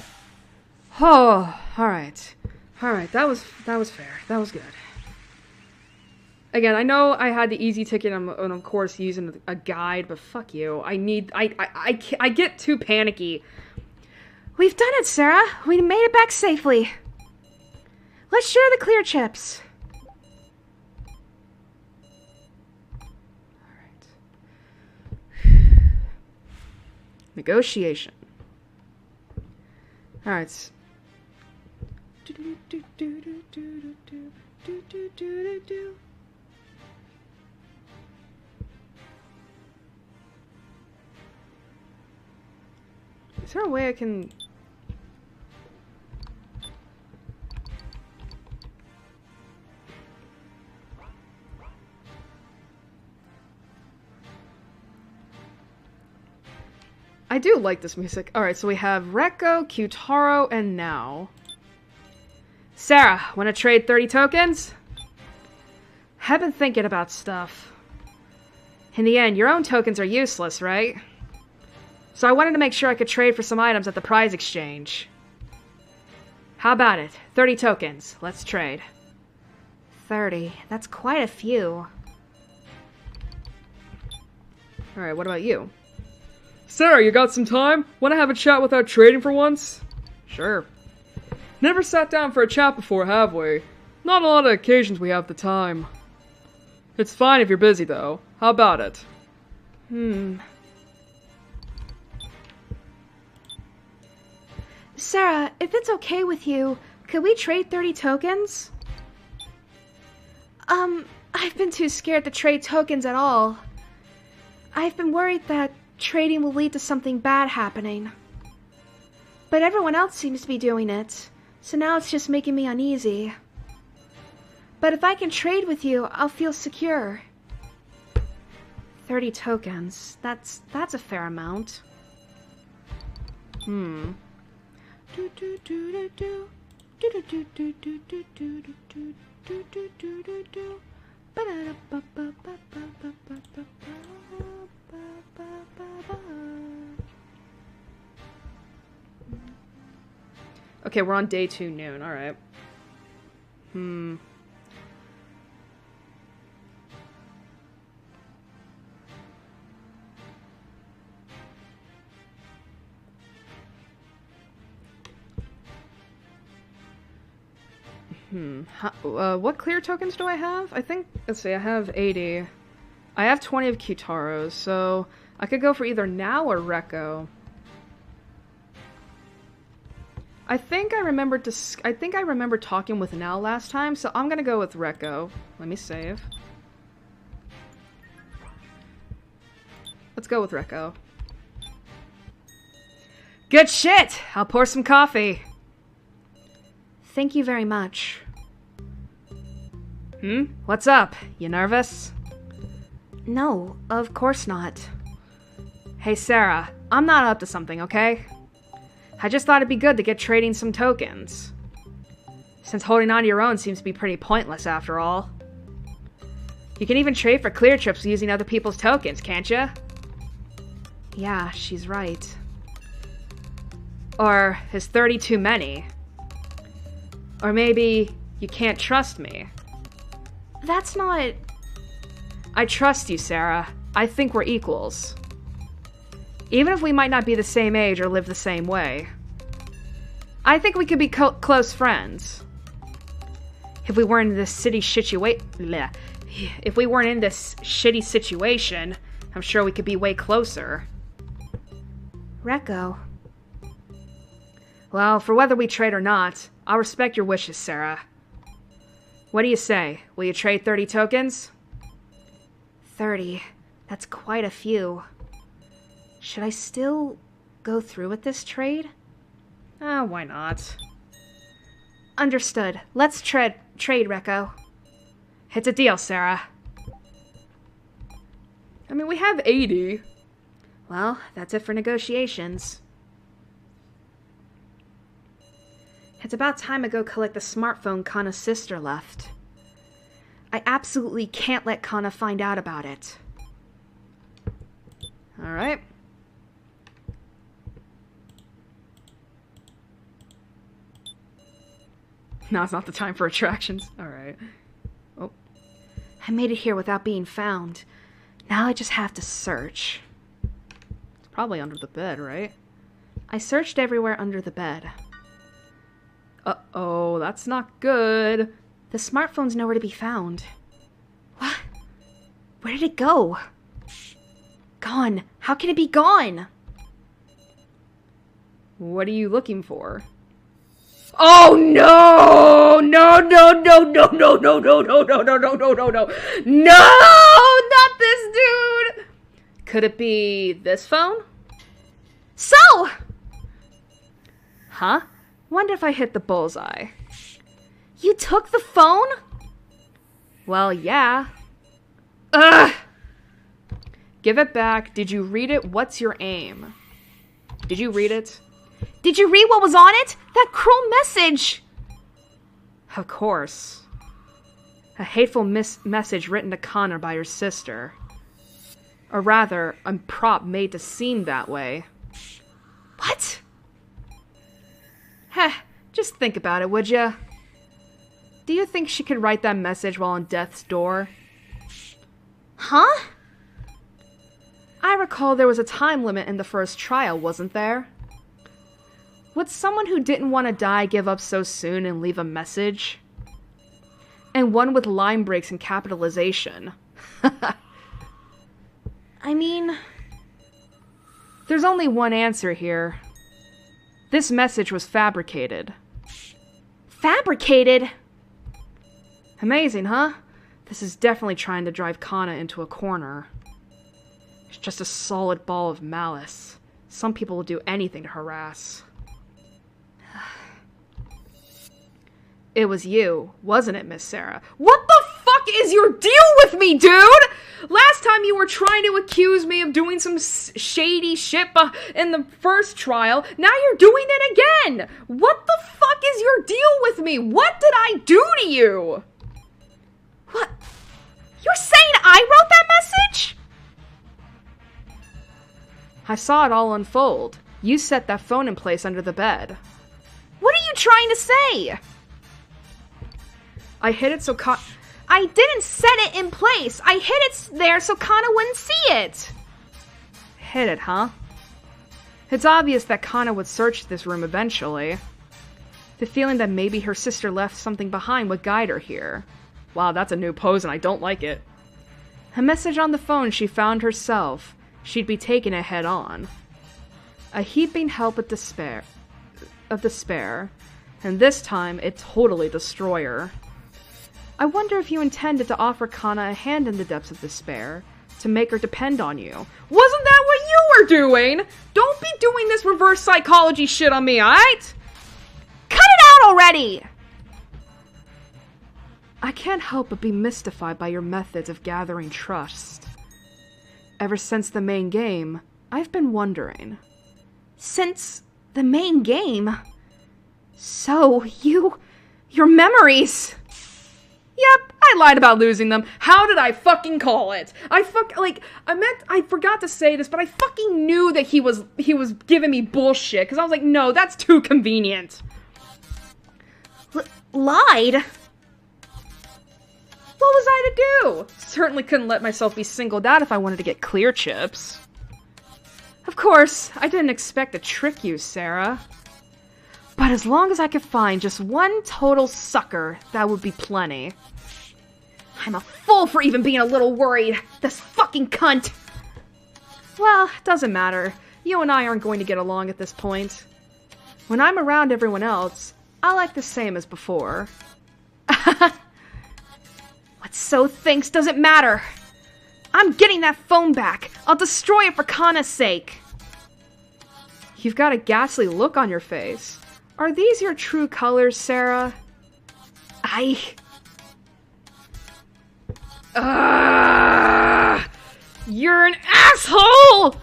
Oh, alright. Alright, that was fair. That was good. Again, I know I had the easy ticket and of course using a guide, but fuck you. I get too panicky. We've done it, Sarah. We made it back safely. Let's share the clear chips. Negotiation. Alright. Is there a way I can... I do like this music. Alright, so we have Rekko, Kyutaro, and Now. Sarah, wanna trade 30 tokens? Have been thinking about stuff. In the end, your own tokens are useless, right? So I wanted to make sure I could trade for some items at the prize exchange. How about it? 30 tokens. Let's trade. 30. That's quite a few. Alright, what about you? Sarah, you got some time? Wanna have a chat without trading for once? Sure. Never sat down for a chat before, have we? Not a lot of occasions we have the time. It's fine if you're busy, though. How about it? Sarah, if it's okay with you, could we trade 30 tokens? I've been too scared to trade tokens at all. I've been worried that trading will lead to something bad happening. But everyone else seems to be doing it, so now it's just making me uneasy. But if I can trade with you, I'll feel secure. 30 tokens. That's a fair amount. Okay, we're on day 2 noon, alright. What clear tokens do I have? I think, let's see, I have 80. I have 20 of Kitaros, so I could go for either Now or Rekko. I think I remember talking with Now last time, so I'm gonna go with Rekko. Let me save. Let's go with Rekko. Good shit! I'll pour some coffee. Thank you very much. What's up? You nervous? No, of course not. Hey Sarah, I'm not up to something, okay? I just thought it'd be good to get trading some tokens. Since holding on to your own seems to be pretty pointless after all. You can even trade for clear trips using other people's tokens, can't you? Yeah, she's right. Or is 30 too many? Or maybe you can't trust me. That's not... I trust you, Sarah. I think we're equals. Even if we might not be the same age or live the same way. I think we could be close friends. If we weren't in this if we weren't in this shitty situation, I'm sure we could be way closer. Rekko. Well, for whether we trade or not, I'll respect your wishes, Sarah. What do you say? Will you trade 30 tokens? 30. That's quite a few. Should I still go through with this trade? Why not? Understood. Let's trade, Rekko. It's a deal, Sarah. I mean, we have 80. Well, that's it for negotiations. It's about time I go collect the smartphone Kana's sister left. I absolutely can't let Kana find out about it. Alright. Now's not the time for attractions. Alright. Oh. I made it here without being found. Now I just have to search. It's probably under the bed, right? I searched everywhere under the bed. Uh-oh, that's not good. The smartphone's nowhere to be found. What? Where did it go? Gone. How can it be gone? What are you looking for? Oh no! No, no, no, no, no, no, no, no, no, no, no, no, no, no. No! Not this dude! Could it be this phone? So! Huh? Wonder if I hit the bullseye. You took the phone? Well, yeah. Ugh! Give it back. Did you read it? What's your aim? Did you read it? Did you read what was on it? That cruel message! Of course. A hateful message written to Connor by your sister. Or rather, a prop made to seem that way. What? Heh, Just think about it, would ya? Do you think she could write that message while on death's door? Huh? I recall there was a time limit in the first trial, wasn't there? Would someone who didn't want to die give up so soon and leave a message? And one with line breaks and capitalization. I mean... There's only one answer here. This message was fabricated. Fabricated? Amazing, huh? This is definitely trying to drive Kana into a corner. It's just a solid ball of malice. Some people will do anything to harass. It was you, wasn't it, Miss Sarah? What the fuck is your deal with me, dude? Last time you were trying to accuse me of doing some shady shit in the first trial. Now you're doing it again. What the fuck is your deal with me? What did I do to you? What? You're saying I wrote that message? I saw it all unfold. You set that phone in place under the bed. What are you trying to say? I hid it so I didn't set it in place. I hid it there so Kana wouldn't see it. Hid it, huh? It's obvious that Kana would search this room eventually. The feeling that maybe her sister left something behind would guide her here. Wow, that's a new pose and I don't like it. A message on the phone she found herself. She'd be taking it head on. A heaping help of despair. And this time, it totally destroyed her. I wonder if you intended to offer Kana a hand in the depths of despair, to make her depend on you. Wasn't that what you were doing? Don't be doing this reverse psychology shit on me, alright? Cut it out already! I can't help but be mystified by your methods of gathering trust. Ever since the main game, I've been wondering. Since the main game? So, your memories... Yep, I lied about losing them. How did I fucking call it? I forgot to say this, but I fucking knew that he was giving me bullshit, because I was like, no, that's too convenient. Lied? What was I to do? Certainly couldn't let myself be singled out if I wanted to get clear chips. Of course, I didn't expect to trick you, Sarah. But as long as I could find just one total sucker, that would be plenty. I'm a fool for even being a little worried. This fucking cunt! Well, doesn't matter. You and I aren't going to get along at this point. When I'm around everyone else, I like the same as before. What So thinks doesn't matter. I'm getting that phone back. I'll destroy it for Kana's sake. You've got a ghastly look on your face. Are these your true colors, Sarah? You're an asshole!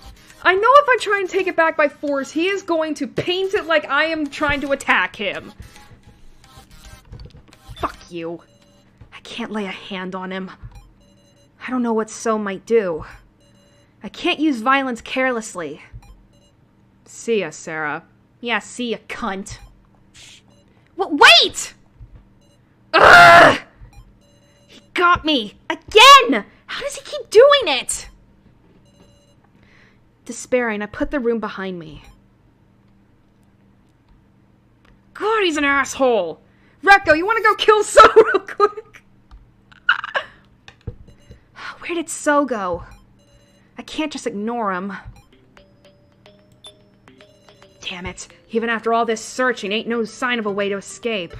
I know if I try and take it back by force, he is going to paint it like I am trying to attack him. Fuck you. I can't lay a hand on him. I don't know what So might do. I can't use violence carelessly. See ya, Sarah. Yeah, see ya, cunt. Wait! Ugh! He got me! Again! How does he keep doing it? Despairing, I put the room behind me. God, he's an asshole! Rekko, you wanna go kill So real quick? Where did So go? I can't just ignore him. Damn it. Even after all this searching, ain't no sign of a way to escape.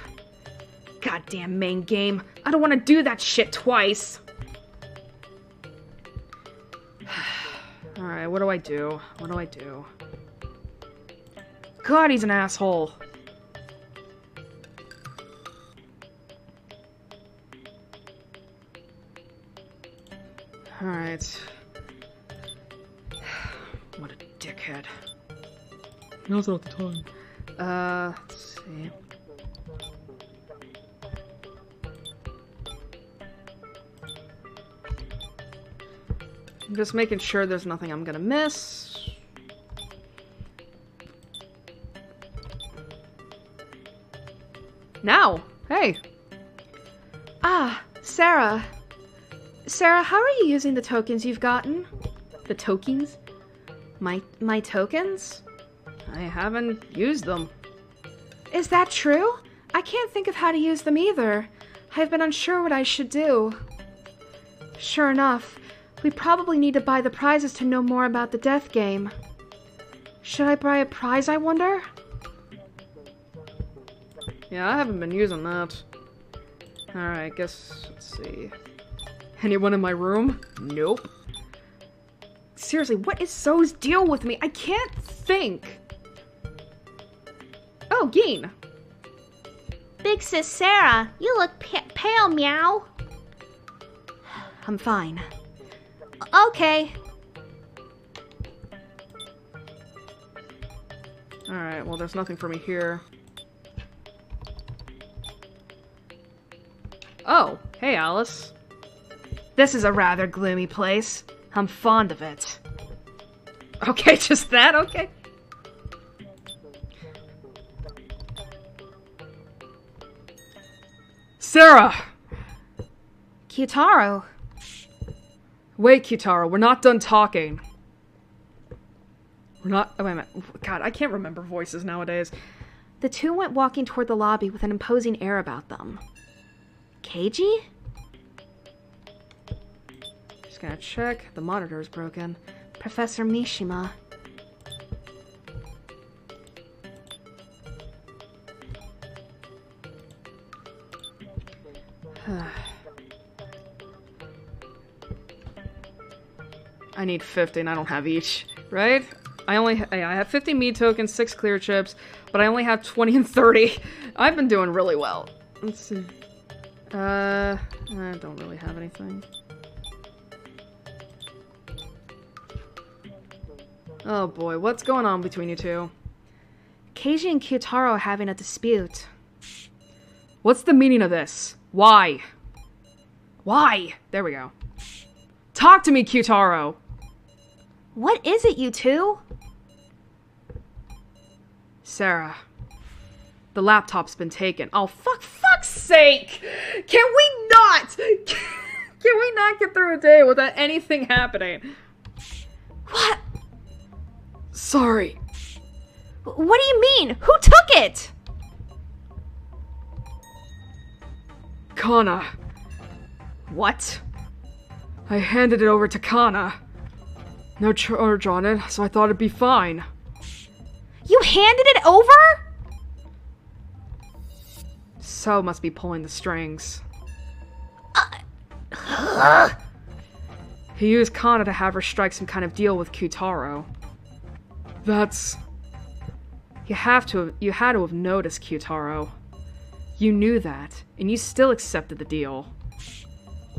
Goddamn main game. I don't want to do that shit twice. Alright, what do I do? What do I do? God, he's an asshole. Alright. What a dickhead. Now's not the time. Let's see. I'm just making sure there's nothing I'm gonna miss. Now! Hey! Ah, Sarah. Sarah, how are you using the tokens you've gotten? The tokens? My tokens? I haven't used them. Is that true? I can't think of how to use them either. I've been unsure what I should do. Sure enough, we probably need to buy the prizes to know more about the death game. Should I buy a prize, I wonder? Yeah, I haven't been using that. Alright, guess, let's see. Anyone in my room? Nope. Seriously, what is So's deal with me? I can't think. Oh, Geen. Big Sis Sarah, you look pale, meow. I'm fine. Okay. Alright, well, there's nothing for me here. Oh, hey, Alice. This is a rather gloomy place. I'm fond of it. Okay, just that? Okay. Sarah! Kyutaro. Wait, Kyutaro, we're not done talking. We're not- oh, wait a minute. God, I can't remember voices nowadays. The two went walking toward the lobby with an imposing air about them. Keiji? Just gonna check. The monitor is broken. Professor Mishima. I need 50 and I don't have each, right? I have 50 meat tokens, 6 clear chips, but I only have 20 and 30. I've been doing really well. Let's see. I don't really have anything. Oh boy, what's going on between you two? Keiji and Kyutaro are having a dispute. What's the meaning of this? Why? Why? There we go. Talk to me, Kyutaro! What is it, you two? Sarah. The laptop's been taken. Oh, fuck's sake! Can we not? Can we not get through a day without anything happening? What? Sorry. What do you mean? Who took it? Kana. What? I handed it over to Kana. No charge on it, so I thought it'd be fine. You handed it over? So must be pulling the strings. He used Kana to have her strike some kind of deal with Kyutaro. That's... You had to have noticed, Kyutaro. You knew that, and you still accepted the deal.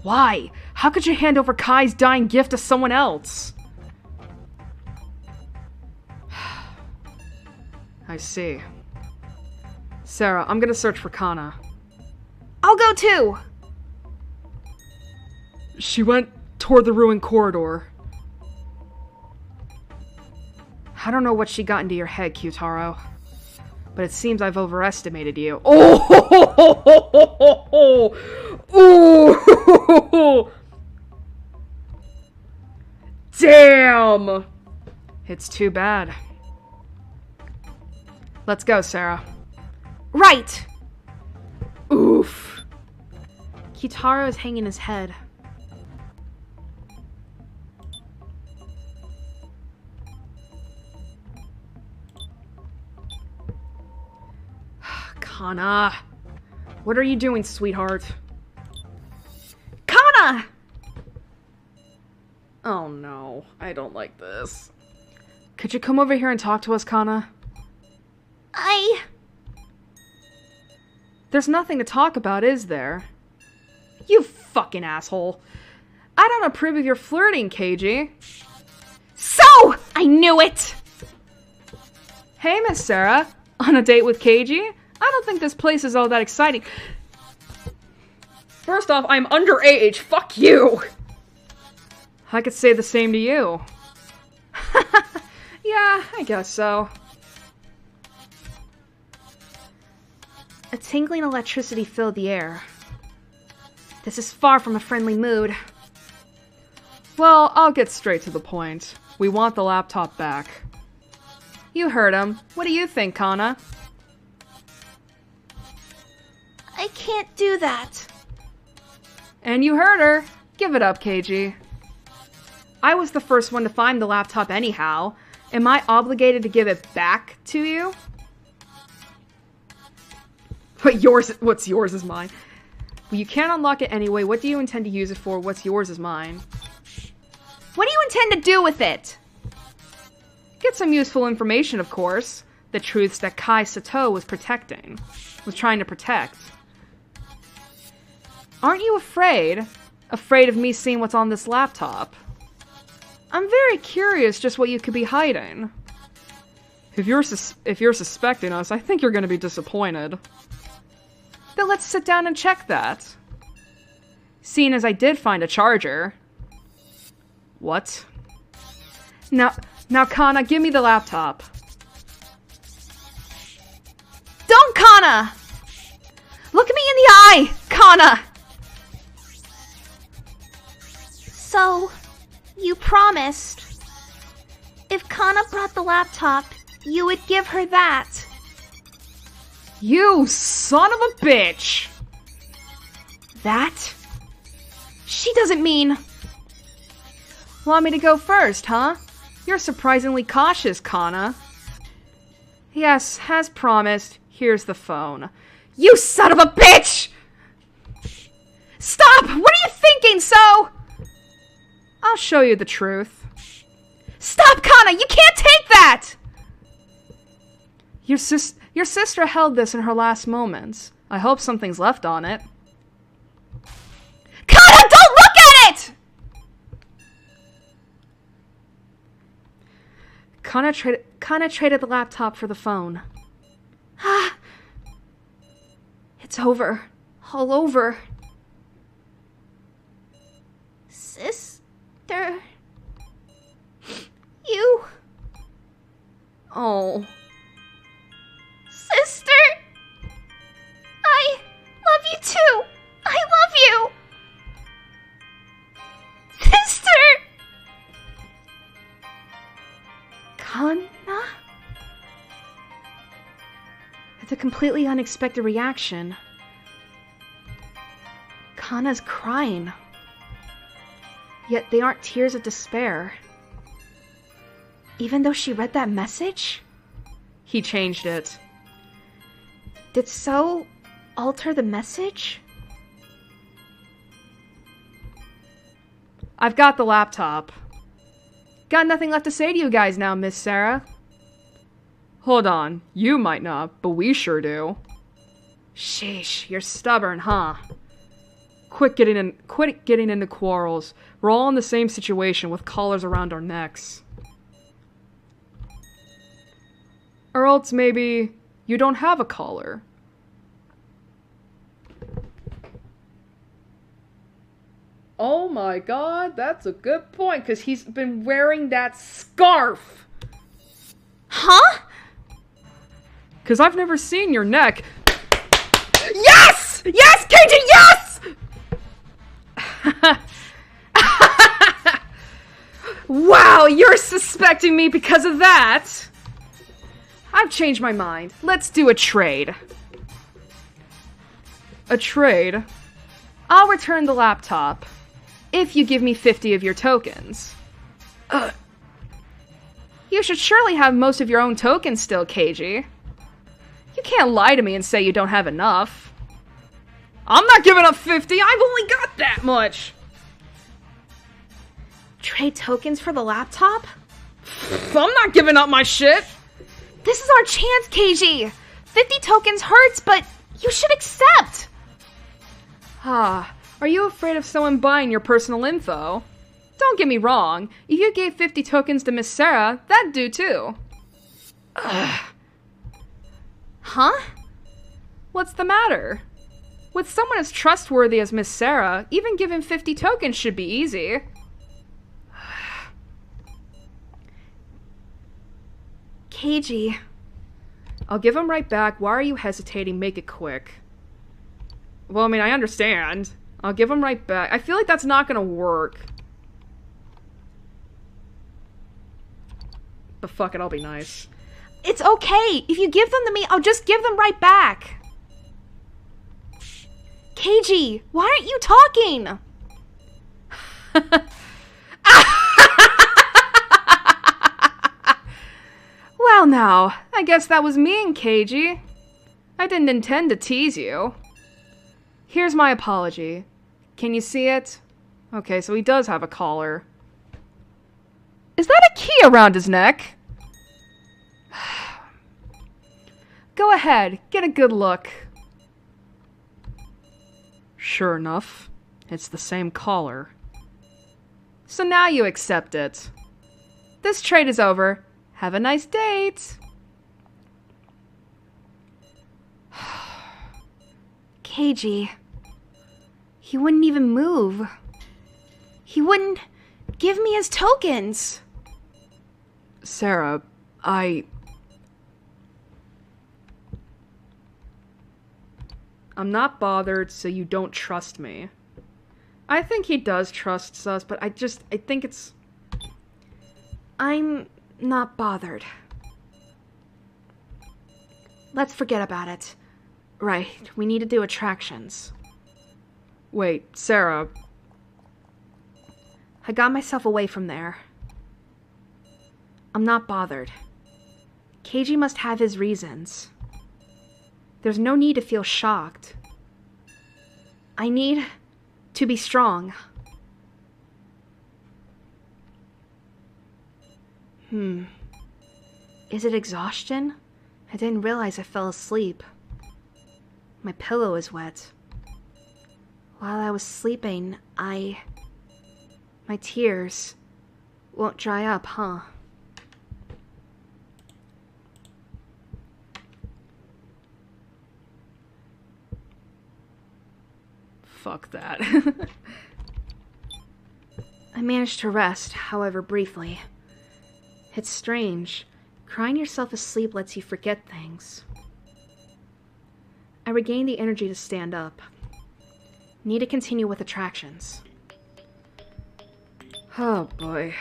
Why? How could you hand over Kai's dying gift to someone else? I see. Sarah, I'm gonna search for Kana. I'll go too! She went toward the ruined corridor. I don't know what she got into your head, Kyutaro, but it seems I've overestimated you. Oh! Ooh! Damn! It's too bad. Let's go, Sarah. Right! Oof. Kyutaro is hanging his head. Kana. What are you doing, sweetheart? Kana! Oh no, I don't like this. Could you come over here and talk to us, Kana? There's nothing to talk about, is there? You fucking asshole. I don't approve of your flirting, Keiji. So! I knew it! Hey, Miss Sarah. On a date with Keiji? I don't think this place is all that exciting. First off, I'm underage. Fuck you! I could say the same to you. Yeah, I guess so. A tingling electricity filled the air. This is far from a friendly mood. Well, I'll get straight to the point. We want the laptop back. You heard him. What do you think, Kana? I can't do that. And you heard her. Give it up, KG. I was the first one to find the laptop anyhow. Am I obligated to give it back to you? But what's yours is mine. Well, you can't unlock it anyway. What do you intend to use it for? What's yours is mine. What do you intend to do with it? Get some useful information, of course. The truths that Kai Sato was trying to protect. Aren't you afraid? Afraid of me seeing what's on this laptop? I'm very curious just what you could be hiding. If you're suspecting us, I think you're going to be disappointed. Then let's sit down and check that. Seeing as I did find a charger. What? Now, Kana, give me the laptop. Don't, Kana! Look at me in the eye, Kana! So, you promised. If Kana brought the laptop, you would give her that. You son of a bitch! That? She doesn't mean... Want me to go first, huh? You're surprisingly cautious, Kana. Yes, as promised, here's the phone. You son of a bitch! Stop! What are you thinking, So? I'll show you the truth. Stop, Kana! You can't take that! Your sister held this in her last moments. I hope something's left on it. Kana, don't look at it! Kana traded the laptop for the phone. It's over. All over. Sister... You... Oh. Sister... I love you too. I love you. Sister... Kana? It's a completely unexpected reaction. Kana's crying. Yet they aren't tears of despair. Even though she read that message? He changed it. Did So alter the message? I've got the laptop. Got nothing left to say to you guys now, Miss Sarah. Hold on, you might not, but we sure do. Sheesh, you're stubborn, huh? Quit getting into quarrels. We're all in the same situation with collars around our necks. Or else maybe you don't have a collar. Oh my god, that's a good point, because he's been wearing that scarf! Huh? Because I've never seen your neck. Yes! Yes, KG, yes! Wow, you're suspecting me because of that? I've changed my mind. Let's do a trade. A trade? I'll return the laptop if you give me 50 of your tokens. You should surely have most of your own tokens still, KG. You can't lie to me and say you don't have enough. I'm not giving up 50, I've only got that much! Trade tokens for the laptop? I'm not giving up my shit! This is our chance, KG! 50 tokens hurts, but you should accept! Ah, are you afraid of someone buying your personal info? Don't get me wrong, if you gave 50 tokens to Miss Sarah, that'd do too. Ugh. Huh? What's the matter? With someone as trustworthy as Miss Sarah, even giving 50 tokens should be easy. KG. I'll give them right back. Why are you hesitating? Make it quick. Well, I mean, I understand. I'll give them right back. I feel like that's not gonna work. But fuck it, I'll be nice. It's okay. If you give them to me, I'll just give them right back. Keiji, why aren't you talking? Well now, I guess that was mean, Keiji. I didn't intend to tease you. Here's my apology. Can you see it? Okay, so he does have a collar. Is that a key around his neck? Go ahead, get a good look. Sure enough, it's the same collar. So now you accept it. This trade is over. Have a nice date. Keiji, he wouldn't even move. He wouldn't give me his tokens. Sarah, I'm not bothered, so you don't trust me. I think he does trust us, but I think it's... I'm not bothered. Let's forget about it. Right, we need to do attractions. Wait, Sarah. I got myself away from there. I'm not bothered. Keiji must have his reasons. There's no need to feel shocked. I need to be strong. Is it exhaustion? I didn't realize I fell asleep. My pillow is wet. While I was sleeping, my tears won't dry up, huh? Fuck that. I managed to rest, however briefly. It's strange. Crying yourself asleep lets you forget things. I regained the energy to stand up. Need to continue with attractions. Oh boy.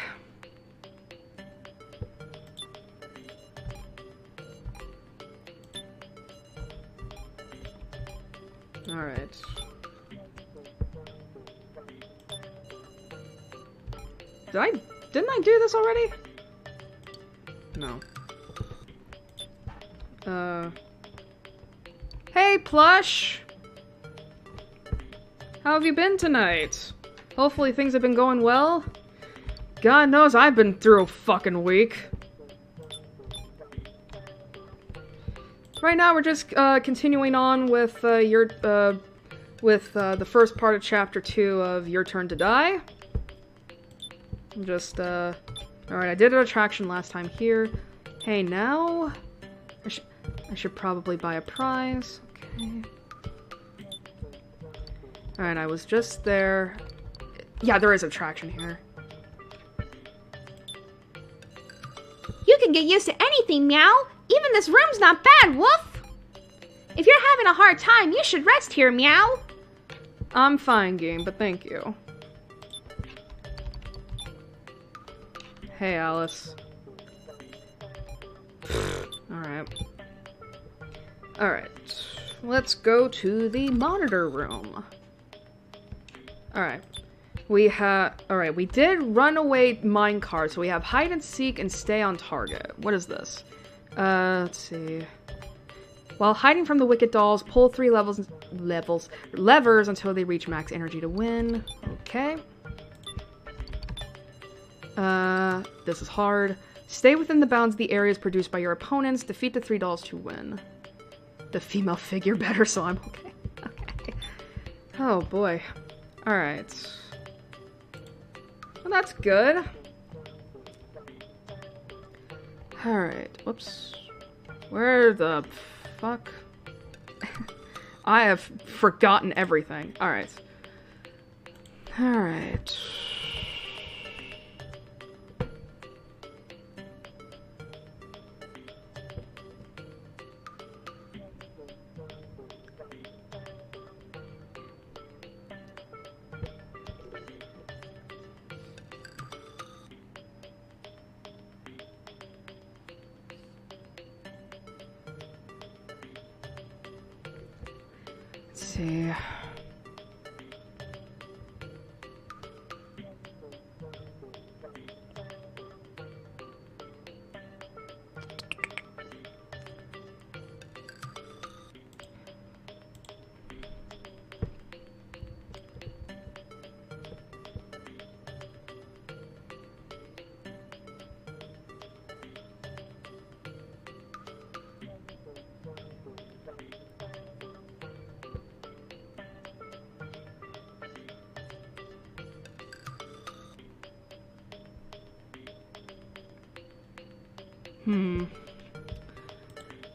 Alright. Didn't I do this already? No. Hey, Plush! How have you been tonight? Hopefully things have been going well. God knows I've been through a fucking week. Right now we're just continuing on with the first part of chapter 2 of Your Turn to Die. Just alright, I did an attraction last time here. Hey, now I should probably buy a prize. Okay. Alright, I was just there. Yeah, there is an attraction here. You can get used to anything, Meow. Even this room's not bad, Woof. If you're having a hard time, you should rest here, Meow. I'm fine, game, but thank you. Hey, Alice. Alright. Alright. Let's go to the monitor room. Alright. Alright, we did runaway minecart, so we have hide and seek and stay on target. What is this? Let's see. While hiding from the wicked dolls, pull 3 levers until they reach max energy to win. Okay. This is hard. Stay within the bounds of the areas produced by your opponents. Defeat the 3 dolls to win. The female figure better, so I'm okay. Okay. Oh boy. Alright. Well, that's good. Alright. Whoops. Where the fuck? I have forgotten everything. Alright. Alright. see.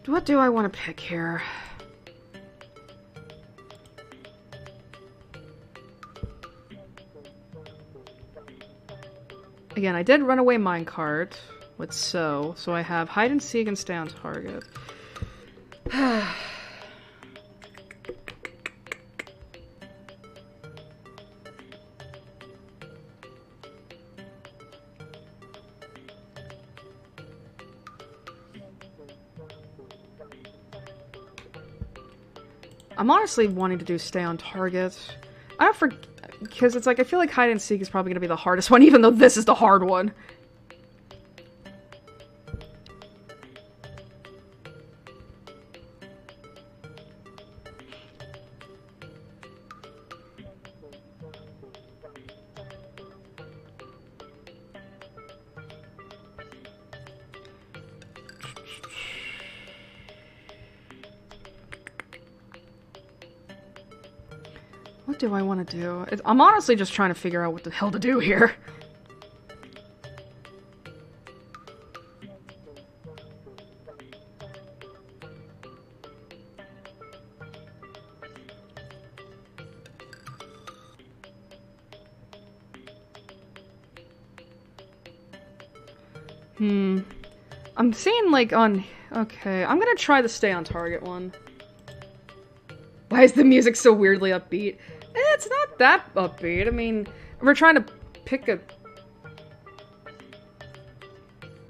What do I want to pick here? Again, I did run away minecart with so I have hide and seek and stay on target. I'm honestly wanting to do stay on target. I don't because it's like I feel like hide and seek is probably going to be the hardest one, even though this is the hard one. What do I want to do? I'm honestly just trying to figure out what the hell to do here. I'm seeing like on... Okay, I'm gonna try the stay on target one. Why is the music so weirdly upbeat? It's not that upbeat. I mean, we're trying to pick a...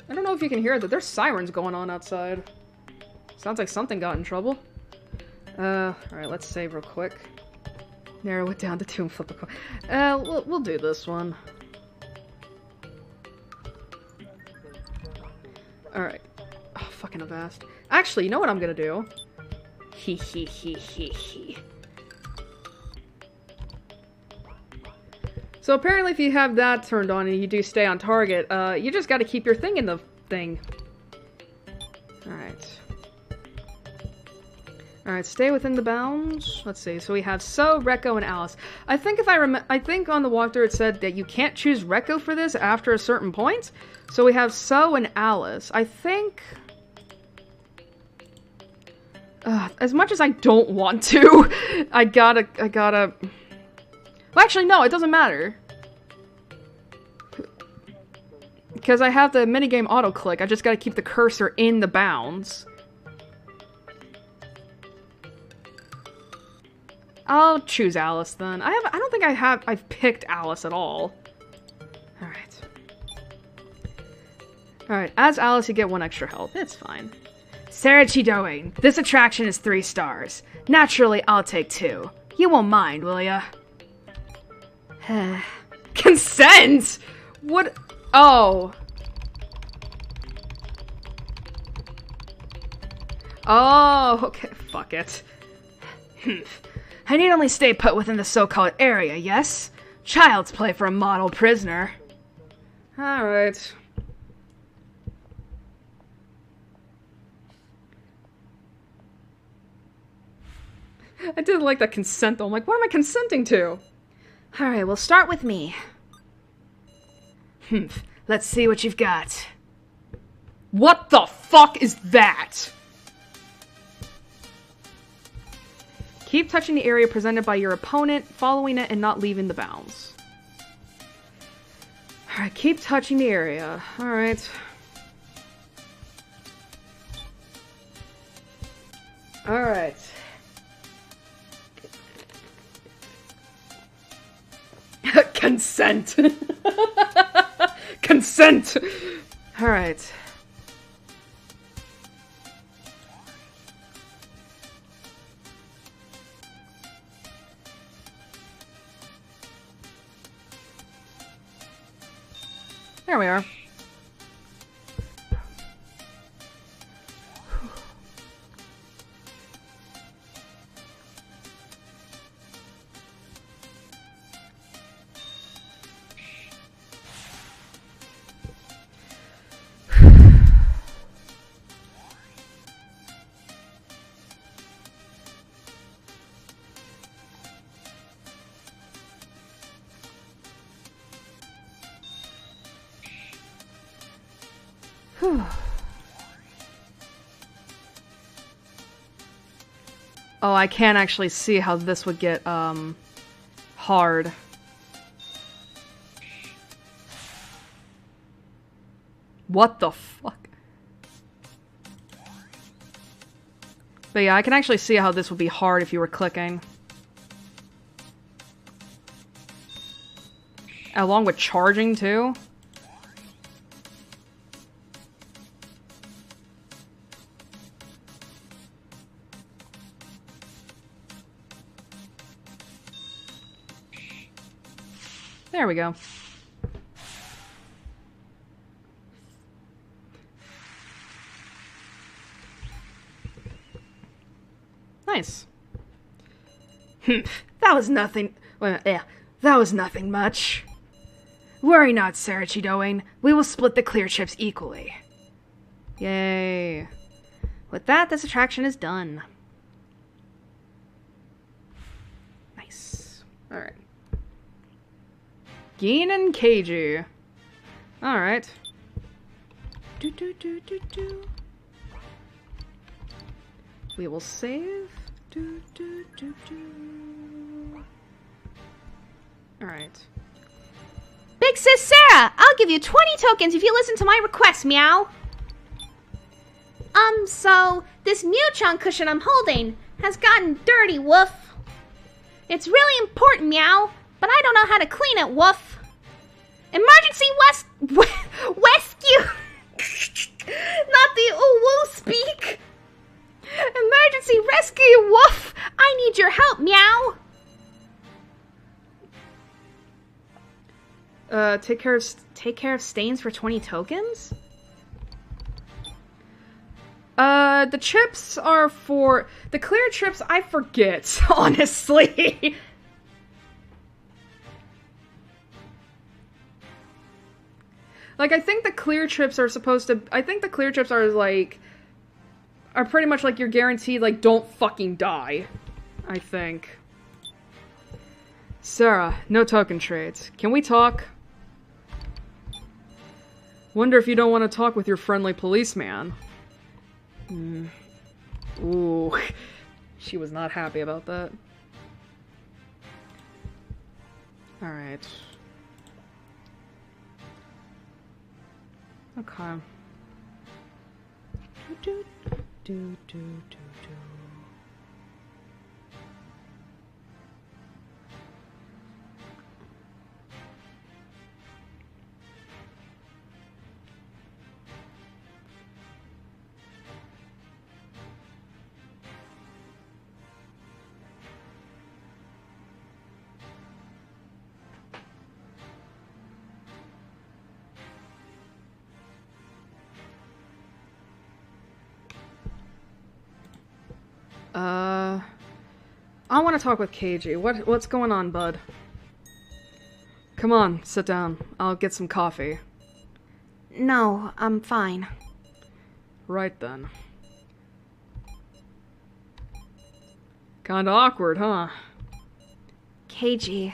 I don't know if you can hear it, but there's sirens going on outside. Sounds like something got in trouble. Alright, let's save real quick. Narrow it down to 2 and flip a coin. We'll do this one. Alright. Oh, fucking Avast. Actually, you know what I'm gonna do? Hee hee hee hee hee. So apparently if you have that turned on and you do stay on target, you just gotta keep your thing in the thing. Alright. Alright, stay within the bounds. Let's see, so we have So, Rekko, and Alice. I think if I think on the walkthrough it said that you can't choose Rekko for this after a certain point. So we have So and Alice. I think... as much as I don't want to, I gotta... Well, actually, no, it doesn't matter. Because I have the minigame auto-click, I just gotta keep the cursor in the bounds. I'll choose Alice, then. I don't think I've picked Alice at all. Alright. Alright, as Alice, you get 1 extra health. It's fine. Sarah Chidoing, this attraction is 3 stars. Naturally, I'll take 2. You won't mind, will ya? Consent?! What? Oh. Oh, okay, fuck it. I need only stay put within the so-called area, yes? Child's play for a model prisoner. Alright. I didn't like that consent though. I'm like, what am I consenting to? Alright, we'll start with me. Let's see what you've got. What the fuck is that? Keep touching the area presented by your opponent, following it, and not leaving the bounds. Alright, keep touching the area. Alright. Alright. Consent! Consent! Alright. There we are. Oh, I can't actually see how this would get, hard. What the fuck? But yeah, I can actually see how this would be hard if you were clicking. Along with charging, too? There we go. Nice. That was nothing. Well, yeah, that was nothing much. Worry not, Sarachidoane. We will split the clear chips equally. Yay. With that, this attraction is done. Nice. Alright. Gin and Keiji. Alright. We will save. Alright. Big Sis Sarah, I'll give you 20 tokens if you listen to my request, meow. So, this Mewchon cushion I'm holding has gotten dirty, woof. It's really important, meow, but I don't know how to clean it, woof. Emergency rescue! Not the ooh-woo speak. Emergency rescue, woof! I need your help, meow. Take care of stains for 20 tokens? The chips are for... The clear chips, I forget, honestly. Like, I think the clear chips are supposed to... I think the clear chips are, like... Are pretty much like you're guaranteed, like, don't fucking die. I think. Sarah, no token trades. Can we talk? Wonder if you don't want to talk with your friendly policeman. Ooh. She was not happy about that. Alright. Okay. I want to talk with Keiji. What's going on, bud? Come on, sit down. I'll get some coffee. No, I'm fine. Right then. Kinda awkward, huh? Keiji.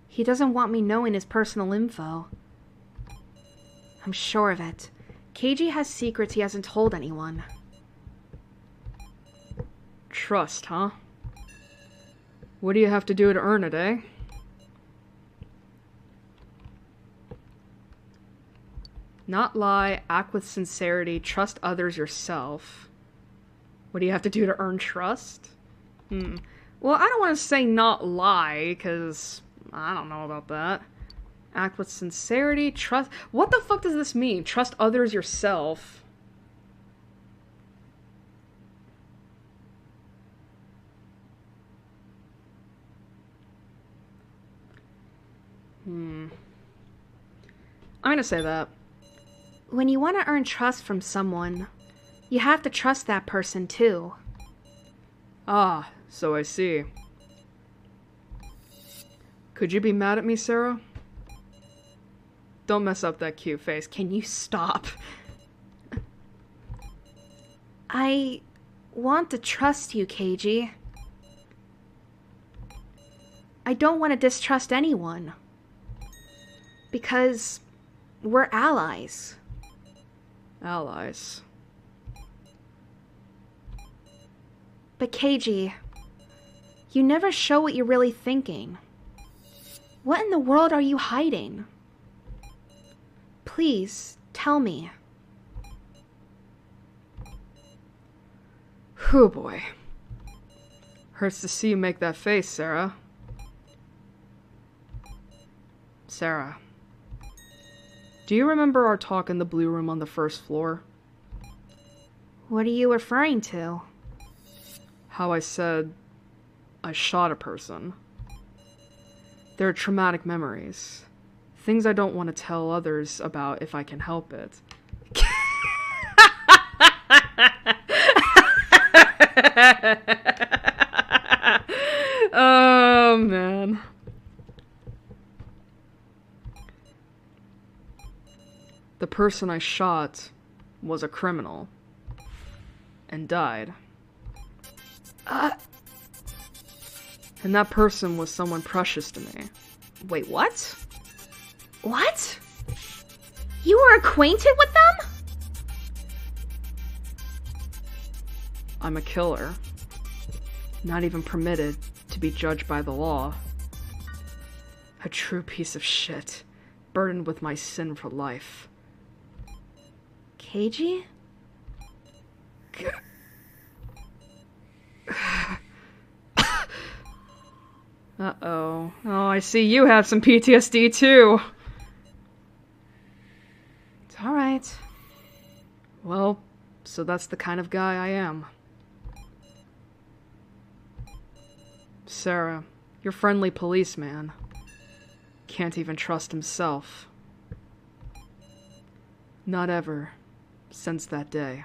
He doesn't want me knowing his personal info. I'm sure of it. Keiji has secrets he hasn't told anyone. Trust, huh? What do you have to do to earn it, eh? Not lie, act with sincerity, trust others yourself. What do you have to do to earn trust? Well, I don't want to say not lie, because I don't know about that. Act with sincerity, trust... What the fuck does this mean? Trust others yourself. I'm gonna say that. When you want to earn trust from someone, you have to trust that person too. Ah, so I see. Could you be mad at me, Sarah? Don't mess up that cute face. Can you stop? I want to trust you, Keiji. I don't want to distrust anyone. Because we're allies. Allies. But Keiji, you never show what you're really thinking. What in the world are you hiding? Please, tell me. Whew, boy. Hurts to see you make that face, Sarah. Sarah. Do you remember our talk in the blue room on the first floor? What are you referring to? How I said I shot a person. They're traumatic memories. Things I don't want to tell others about if I can help it. Oh, man. The person I shot was a criminal. And died. And that person was someone precious to me. Wait, what? What? You were acquainted with them? I'm a killer. Not even permitted to be judged by the law. A true piece of shit, burdened with my sin for life. Keiji? Uh-oh. Oh, I see you have some PTSD too. It's alright. Well, so that's the kind of guy I am. Sarah, your friendly policeman can't even trust himself. Not ever since that day.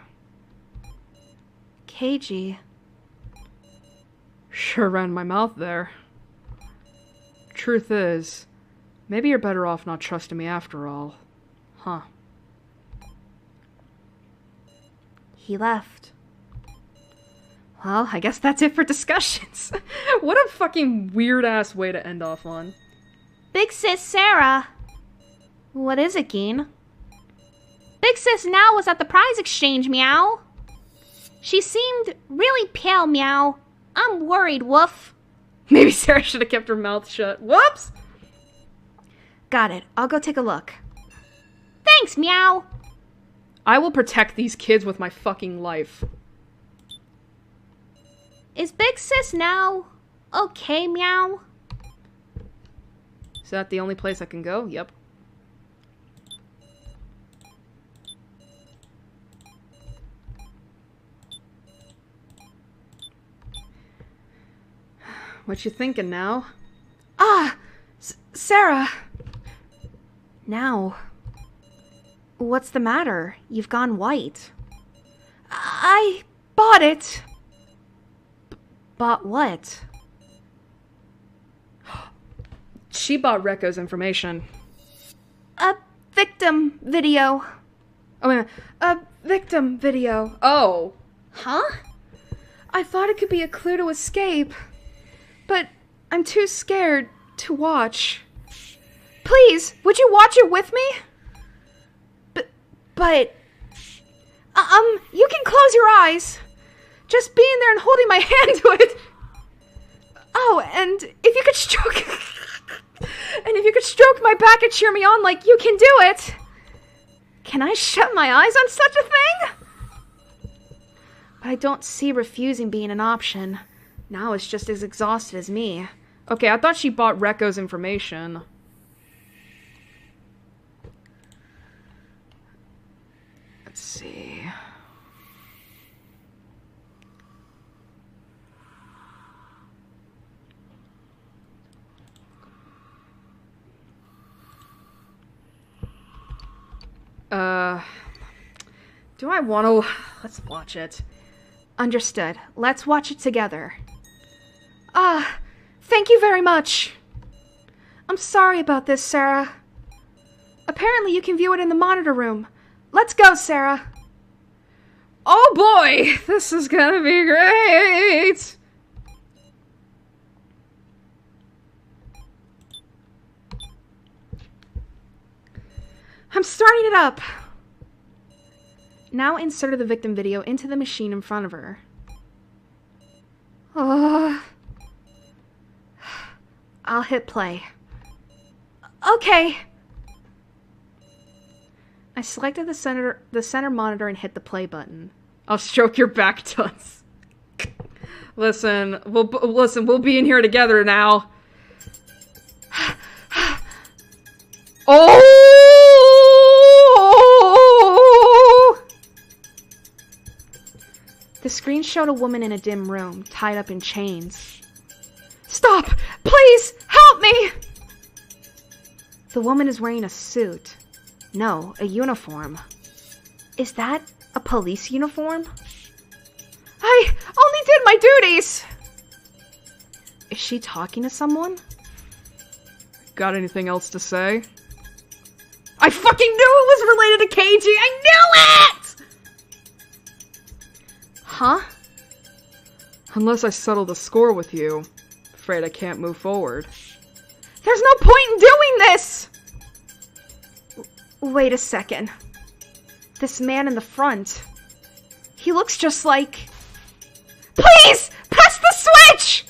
Keiji. Sure ran my mouth there. Truth is, maybe you're better off not trusting me after all. Huh. He left. Well, I guess that's it for discussions. What a fucking weird-ass way to end off on. Big Sis Sarah. What is it, Geen? Big Sis now was at the prize exchange, meow. She seemed really pale, meow. I'm worried, woof. Maybe Sarah should have kept her mouth shut. Whoops! Got it. I'll go take a look. Thanks, meow. I will protect these kids with my fucking life. Is Big Sis now okay, meow? Is that the only place I can go? Yep. What you thinking now? Ah! Sarah! Now. What's the matter? You've gone white. I bought it. Bought what? She bought Reko's information. A victim video. Oh, wait a minute. A victim video. Oh. Huh? I thought it could be a clue to escape, but I'm too scared to watch. Please, would you watch it with me? But, you can close your eyes. Just being there and holding my hand to it. Oh, and if you could stroke my back and cheer me on like you can do it. Can I shut my eyes on such a thing? But I don't see refusing being an option. Now it's just as exhausted as me. Okay, I thought she bought Reko's information. Let's see. Do I want to... Let's watch it. Understood. Let's watch it together. Thank you very much. I'm sorry about this, Sarah. Apparently you can view it in the monitor room. Let's go, Sarah. Oh boy, this is gonna be great! I'm starting it up. Now insert the victim video into the machine in front of her. I'll hit play. Okay. I selected the center monitor and hit the play button. I'll stroke your back tuts. Listen, we'll be in here together now. Oh! The screen showed a woman in a dim room, tied up in chains. Stop! Please! Help me! The woman is wearing a suit. No, a uniform. Is that a police uniform? I only did my duties! Is she talking to someone? Got anything else to say? I fucking knew it was related to KG! I knew it! Huh? Unless I settle the score with you, afraid I can't move forward. There's no point in doing this! Wait a second. This man in the front. He looks just like... Please! Press the switch!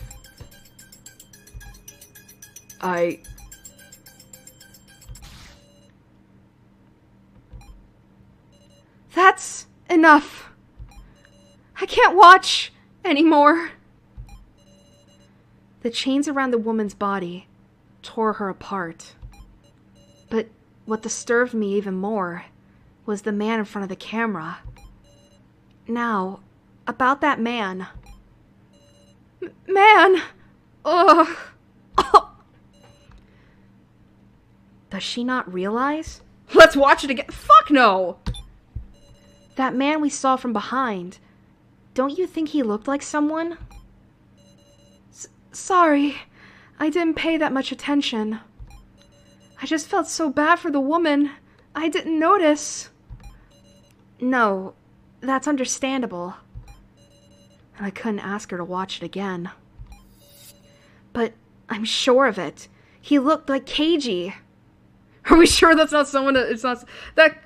That's enough. I can't watch anymore. The chains around the woman's body tore her apart. But what disturbed me even more was the man in front of the camera. Now, about that man. Man! Ugh. Oh. Does she not realize? Let's watch it again. Fuck no! That man we saw from behind. Don't you think he looked like someone? Sorry, I didn't pay that much attention. I just felt so bad for the woman. I didn't notice. No, that's understandable. And I couldn't ask her to watch it again. But I'm sure of it. He looked like Keiji. Are we sure that's not someone that... It's not... That...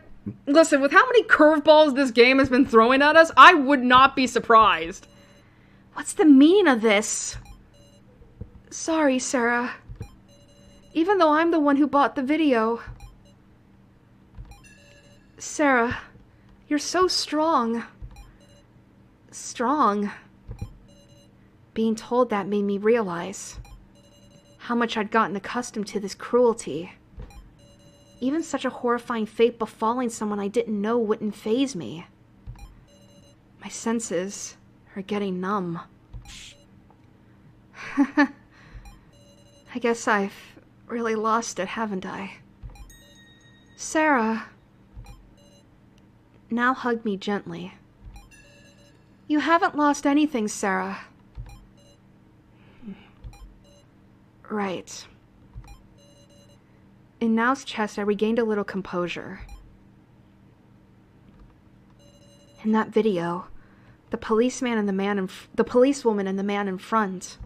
Listen, with how many curveballs this game has been throwing at us, I would not be surprised. What's the meaning of this? Sorry, Sarah. Even though I'm the one who bought the video. Sarah, you're so strong. Strong. Being told that made me realize how much I'd gotten accustomed to this cruelty. Even such a horrifying fate befalling someone I didn't know wouldn't faze me. My senses are getting numb. I guess I've really lost it, haven't I? Sarah. Now hug me gently. You haven't lost anything, Sarah. Right. In Nao's chest, I regained a little composure. In that video, the policewoman and the man in front,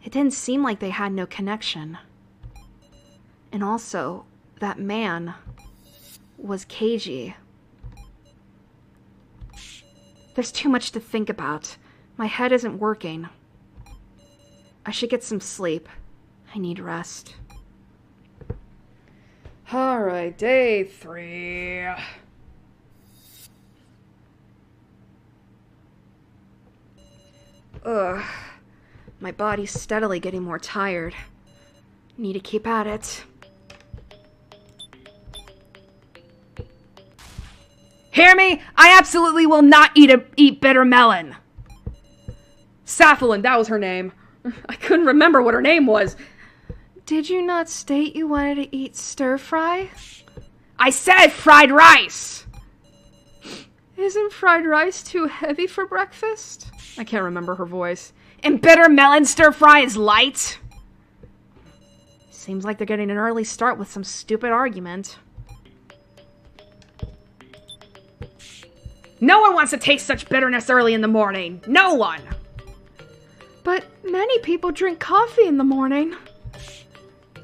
it didn't seem like they had no connection. And also, that man was Keiji. There's too much to think about. My head isn't working. I should get some sleep. I need rest. Alright, day 3. Ugh. My body's steadily getting more tired. Need to keep at it. Hear me? I absolutely will not eat bitter melon. Safalin, that was her name. I couldn't remember what her name was. Did you not state you wanted to eat stir-fry? I said fried rice! Isn't fried rice too heavy for breakfast? I can't remember her voice. And bitter melon stir fry is light? Seems like they're getting an early start with some stupid argument. No one wants to taste such bitterness early in the morning. No one! But many people drink coffee in the morning.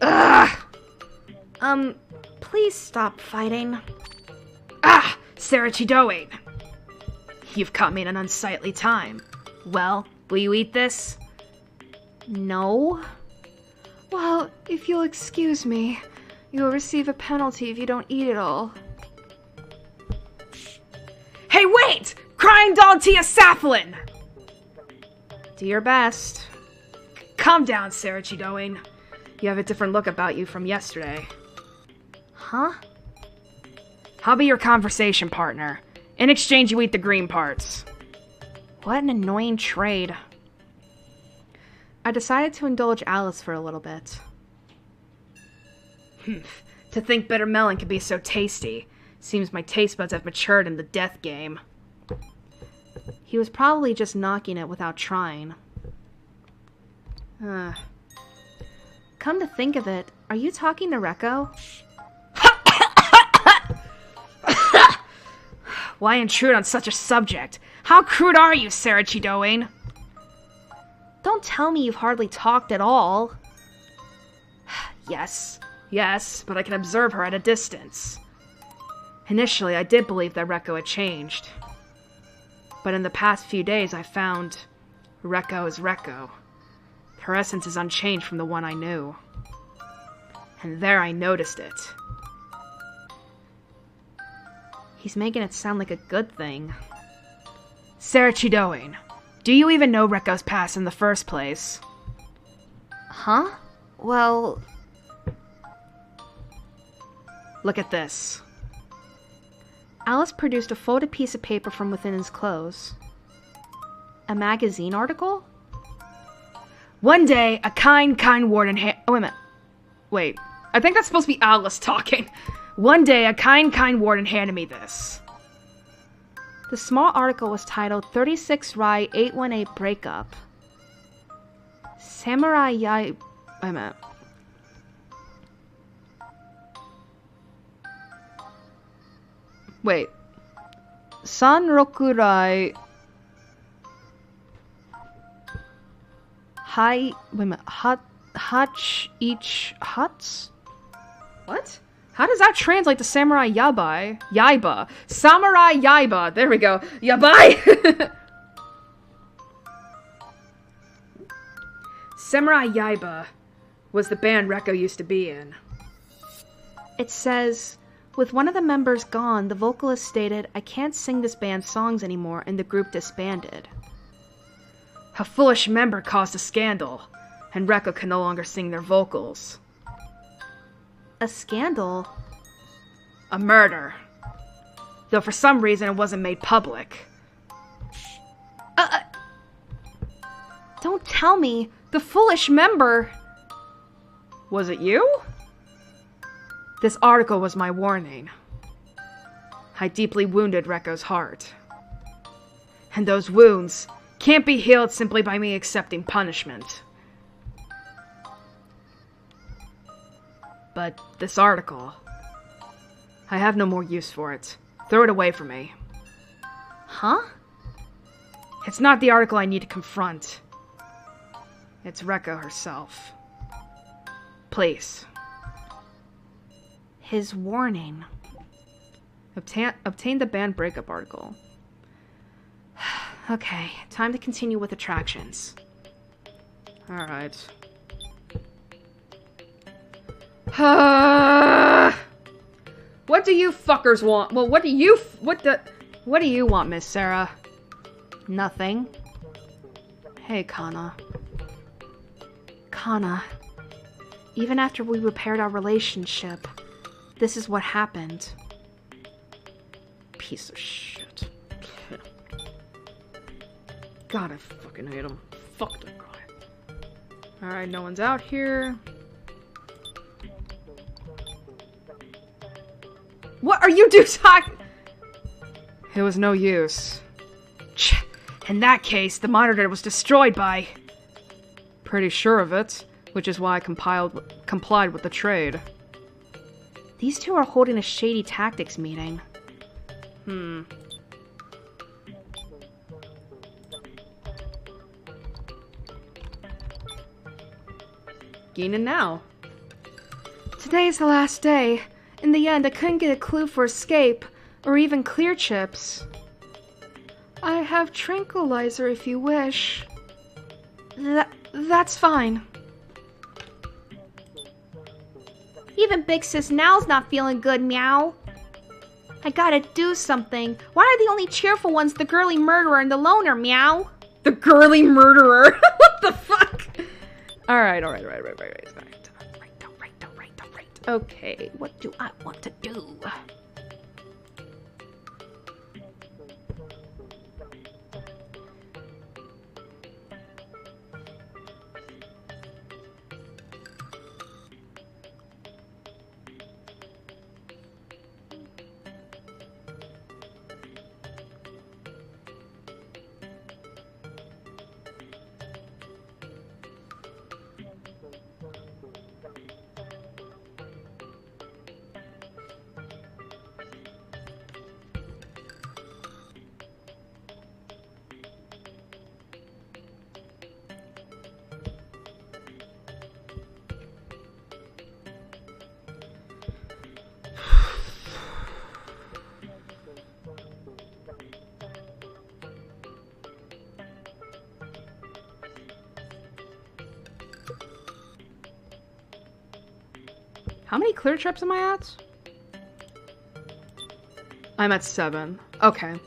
Ugh! Please stop fighting. Ah! Sarah Chidoe! You've caught me in an unsightly time. Well, will you eat this? No. Well, if you'll excuse me, you'll receive a penalty if you don't eat it all. Hey, wait! Crying dog Tia Saflin! Do your best. Calm down, Sarah Chidoe. You have a different look about you from yesterday. Huh? I'll be your conversation partner. In exchange, you eat the green parts. What an annoying trade. I decided to indulge Alice for a little bit. To think bitter melon could be so tasty. Seems my taste buds have matured in the death game. He was probably just knocking it without trying. Come to think of it, are you talking to Rekko? Why intrude on such a subject? How crude are you, Sarah Chidoe? Don't tell me you've hardly talked at all. Yes, but I can observe her at a distance. Initially, I did believe that Rekko had changed. But in the past few days, I found Rekko is Rekko. Her essence is unchanged from the one I knew. And there I noticed it. He's making it sound like a good thing. Sarah Chidoe, do you even know Rekko's past in the first place? Huh? Well... Look at this. Alice produced a folded piece of paper from within his clothes. A magazine article? One day, a kind warden oh, wait a minute. Wait, I think that's supposed to be Alice talking. One day, a kind warden handed me this. The small article was titled 36 Rai 818 Breakup. Samurai Yai... Wait a minute. Wait. Sanrokurai... Wait a minute. Huts? What? How does that translate to Samurai Yaiba? Samurai Yaiba. There we go. Yabai! Samurai Yaiba was the band Rekko used to be in. It says, with one of the members gone, the vocalist stated, I can't sing this band's songs anymore, and the group disbanded. A foolish member caused a scandal, and Rekko can no longer sing their vocals. A scandal? A murder. Though for some reason it wasn't made public. Don't tell me! The foolish member! Was it you? This article was my warning. I deeply wounded Rekko's heart. And those wounds can't be healed simply by me accepting punishment. But this article... I have no more use for it. Throw it away from me. Huh? It's not the article I need to confront. It's Rekko herself. Please. His warning. Obtain the band breakup article. Okay, time to continue with attractions. Alright. What do you fuckers want? Well, what do you want, Miss Sarah? Nothing. Hey, Kana. Kana, even after we repaired our relationship, this is what happened. Piece of shit. God, I fucking hate him. Fuck that guy. Alright, no one's out here. What are you talking? It was no use. In that case, the monitor was destroyed by... Pretty sure of it, which is why I complied with the trade. These two are holding a shady tactics meeting. Gaining now. Today's the last day. In the end, I couldn't get a clue for escape, or even clear chips. I have tranquilizer if you wish. That's fine. Even Big Sis Now's not feeling good, meow. I gotta do something. Why are the only cheerful ones the girly murderer and the loner, meow? The girly murderer. What the fuck? Alright. Okay, what do I want to do? How many clear trips am I at? I'm at 7. Okay.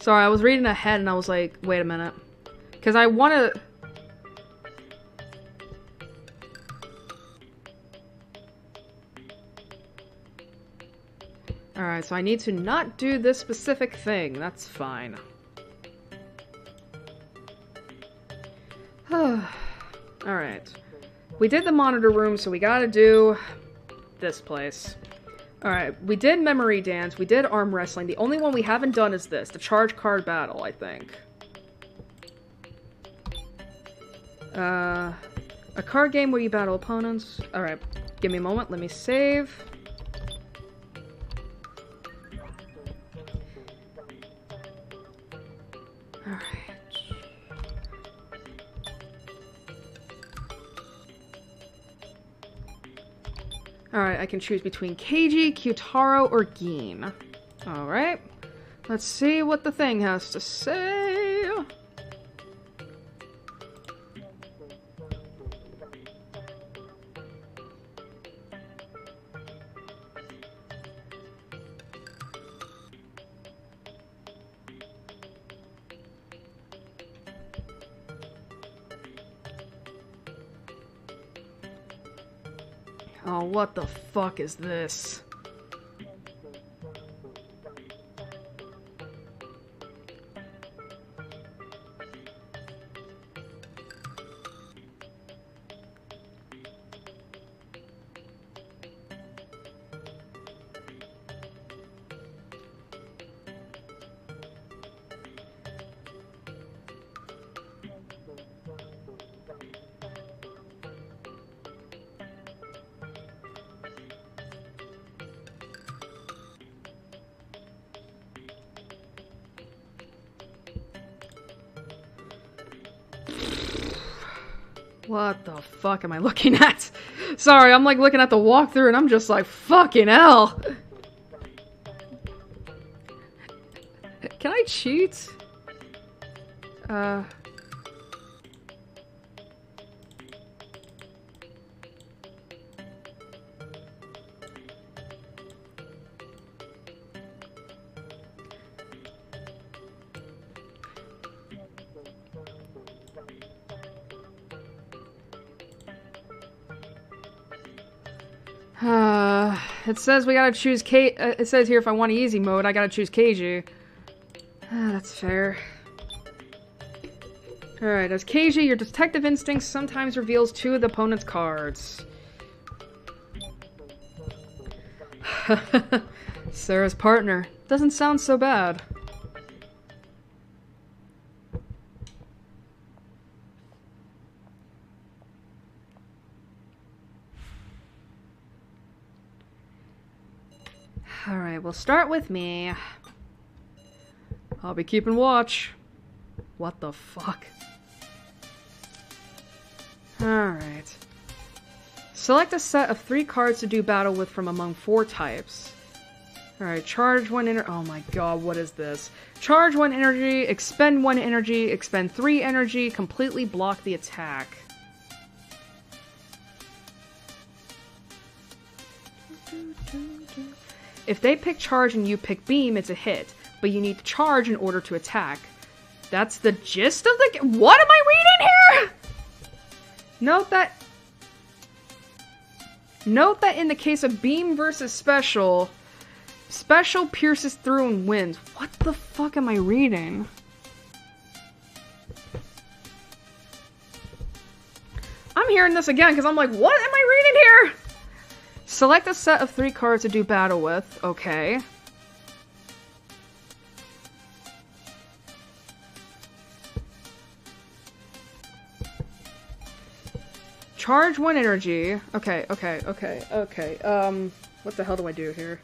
Sorry, I was reading ahead and I was like, wait a minute. Because I want to... Alright, so I need to not do this specific thing. That's fine. Alright. We did the monitor room, so we gotta do this place. Alright, we did memory dance, we did arm wrestling. The only one we haven't done is this, the charge card battle, I think. A card game where you battle opponents. Alright, give me a moment, let me save. Alright. Alright, I can choose between Keiji, Kyutaro, or Gin. Alright. Let's see what the thing has to say. Oh, what the fuck is this? What the fuck am I looking at? Sorry, I'm like looking at the walkthrough and I'm just like, fucking hell! Can I cheat? It says we gotta choose it says here if I want easy mode, I gotta choose Keiji. That's fair. Alright, as Keiji, your detective instinct sometimes reveals 2 of the opponent's cards. Sarah's partner. Doesn't sound so bad. Alright, we'll start with me. I'll be keeping watch. What the fuck? Alright. Select a set of 3 cards to do battle with from among 4 types. Alright, charge 1 energy. Oh my god, what is this? Charge 1 energy, expend 1 energy, expend 3 energy, completely block the attack. If they pick charge and you pick beam, it's a hit, but you need to charge in order to attack. That's the gist of the game. What am I reading here? Note that in the case of beam versus special, special pierces through and wins. What the fuck am I reading? I'm hearing this again because I'm like, what am I reading here? Select a set of 3 cards to do battle with. Okay. Charge 1 energy. Okay. What the hell do I do here?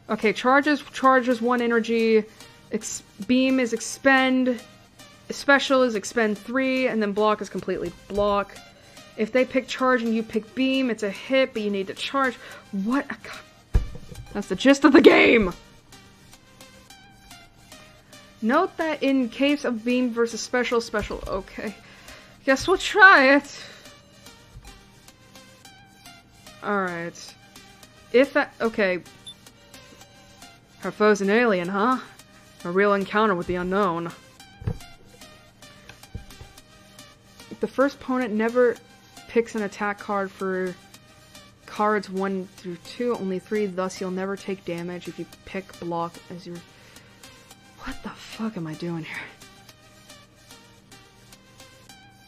Okay, charges 1 energy. Beam is expend. Special is expend 3, and then block is completely block. If they pick charge and you pick beam, it's a hit, but you need to charge. What? God. That's the gist of the game! Note that in case of beam versus special, okay. Guess we'll try it. Alright. If that- okay. Her foe's an alien, huh? A real encounter with the unknown. The first opponent never picks an attack card for cards 1 through 2, only 3, thus you'll never take damage if you pick block as your... What the fuck am I doing here?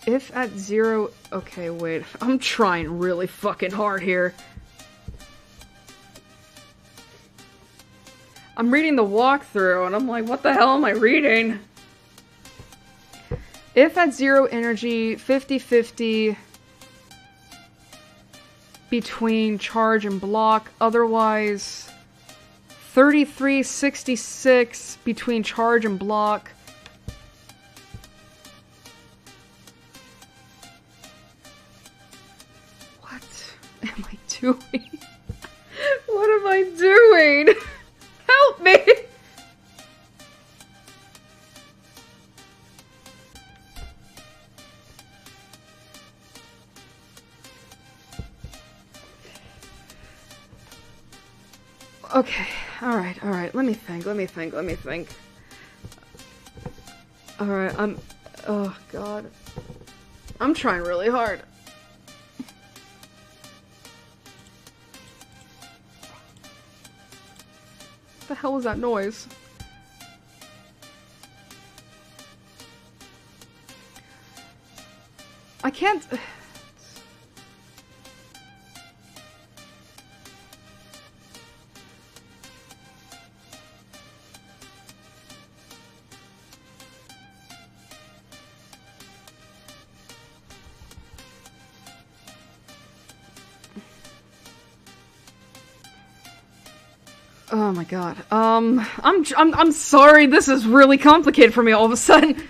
If at 0... Okay, wait. I'm trying really fucking hard here. I'm reading the walkthrough, and I'm like, what the hell am I reading? If at 0 energy, 50-50 between charge and block. Otherwise, 33-66 between charge and block. What am I doing? What am I doing? Help me! Okay, alright, let me think. Alright, oh god. I'm trying really hard. What the hell was that noise? I can't... Oh my god. I'm sorry, this is really complicated for me all of a sudden.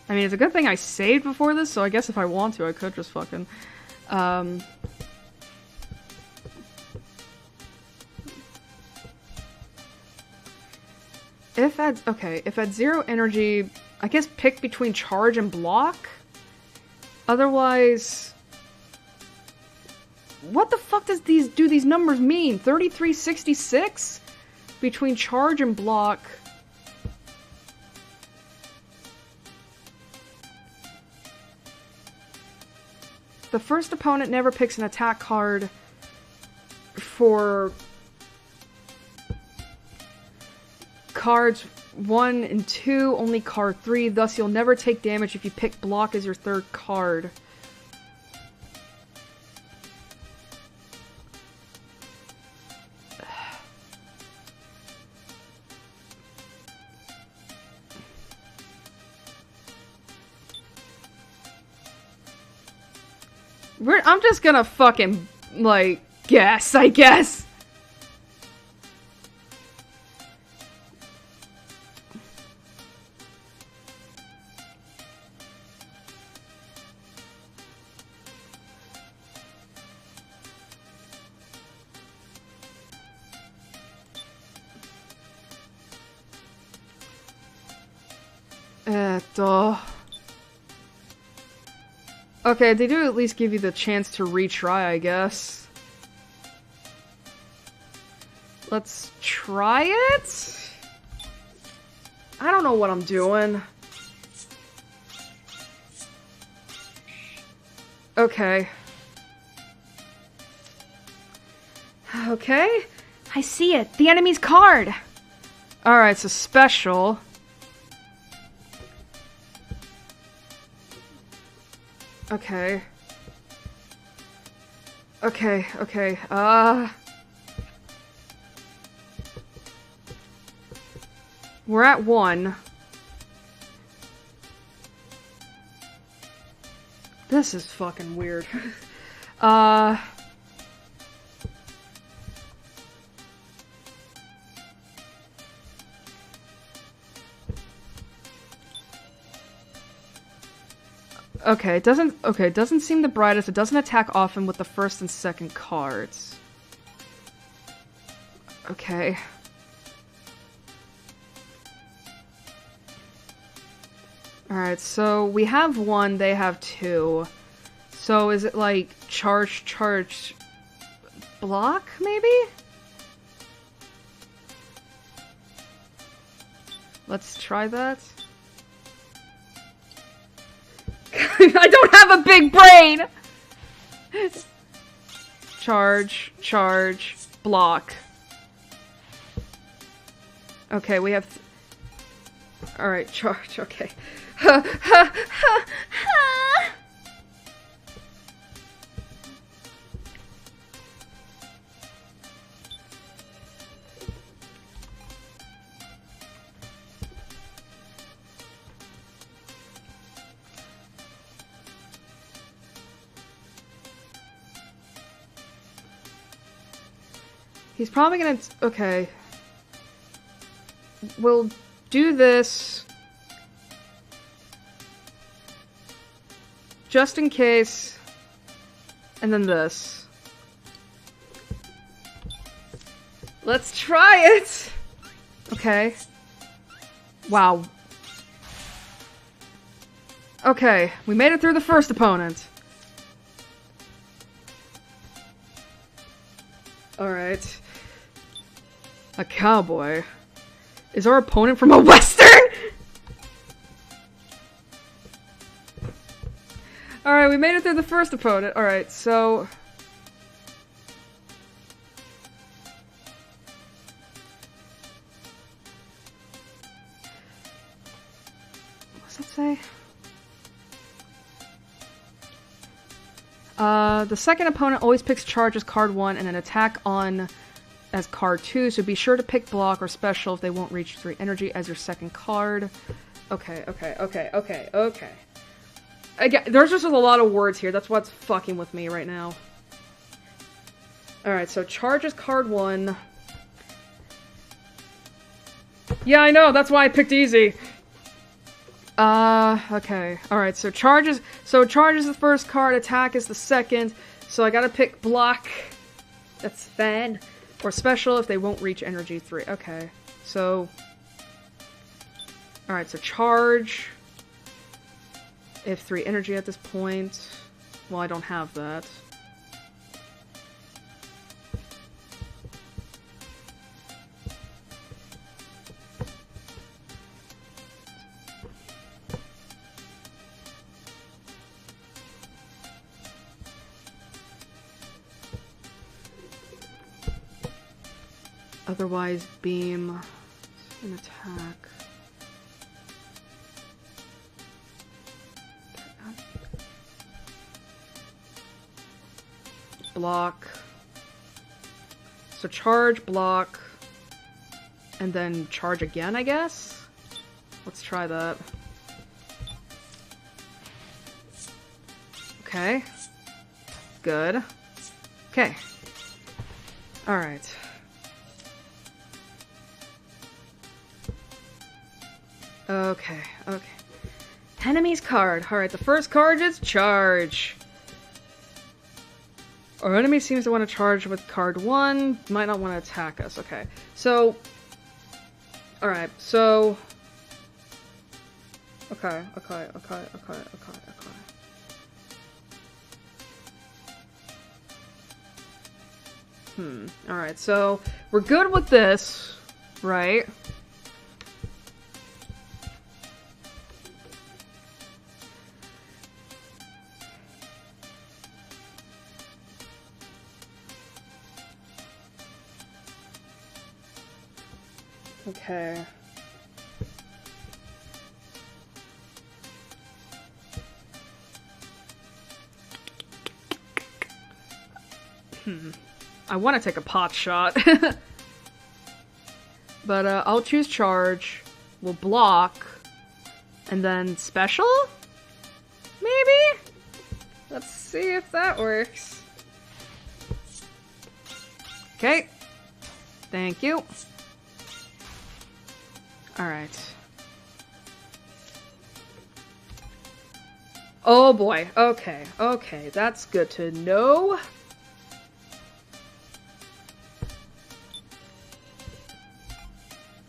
I mean, it's a good thing I saved before this, so I guess if I want to, I could just fucking... If at 0 energy, I guess pick between charge and block? Otherwise... What the fuck do these numbers mean? 33-66? Between charge and block... The first opponent never picks an attack card for cards 1 and 2, only card 3, thus you'll never take damage if you pick block as your third card. I'm just gonna fucking, like, guess, I guess. Okay, they do at least give you the chance to retry, I guess. Let's try it? I don't know what I'm doing. Okay. Okay. I see it. The enemy's card. Alright, so special. Okay. Okay. We're at 1. This is fucking weird. Okay, it doesn't seem the brightest. It doesn't attack often with the first and second cards. Okay. Alright, so we have 1, they have 2. So is it like charge, block, maybe? Let's try that. I don't have a big brain! Charge, block. Okay, we have... Alright, charge, okay. He's probably gonna... Okay. We'll do this. Just in case. And then this. Let's try it! Okay. Wow. Okay, we made it through the first opponent. Alright. A cowboy. Is our opponent from a western? Alright, we made it through the first opponent. Alright, so... What's that say? The second opponent always picks charge as card 1 and an attack on as card 2, so be sure to pick block or special if they won't reach 3 energy as your second card. Okay. Again, there's just a lot of words here. That's what's fucking with me right now. Alright, so charge is card 1. Yeah, I know, that's why I picked easy. Okay. Alright, so charge is the first card, attack is the second, so I gotta pick block. That's fine. Or special if they won't reach energy 3. Okay. So... Alright, so charge. If 3 energy at this point. Well, I don't have that. Otherwise, beam. An attack. Block. So charge, block, and then charge again, I guess? Let's try that. Okay. Good. Okay. Alright. Okay, okay. Enemy's card. Alright, the first card is charge. Our enemy seems to want to charge with card 1. Might not want to attack us. Okay. So. Alright, so. Okay. Alright, so we're good with this, right? Okay. I want to take a pot shot. But I'll choose charge. We'll block. And then special? Maybe? Let's see if that works. Okay. Thank you. Alright. Oh boy. Okay. Okay. That's good to know.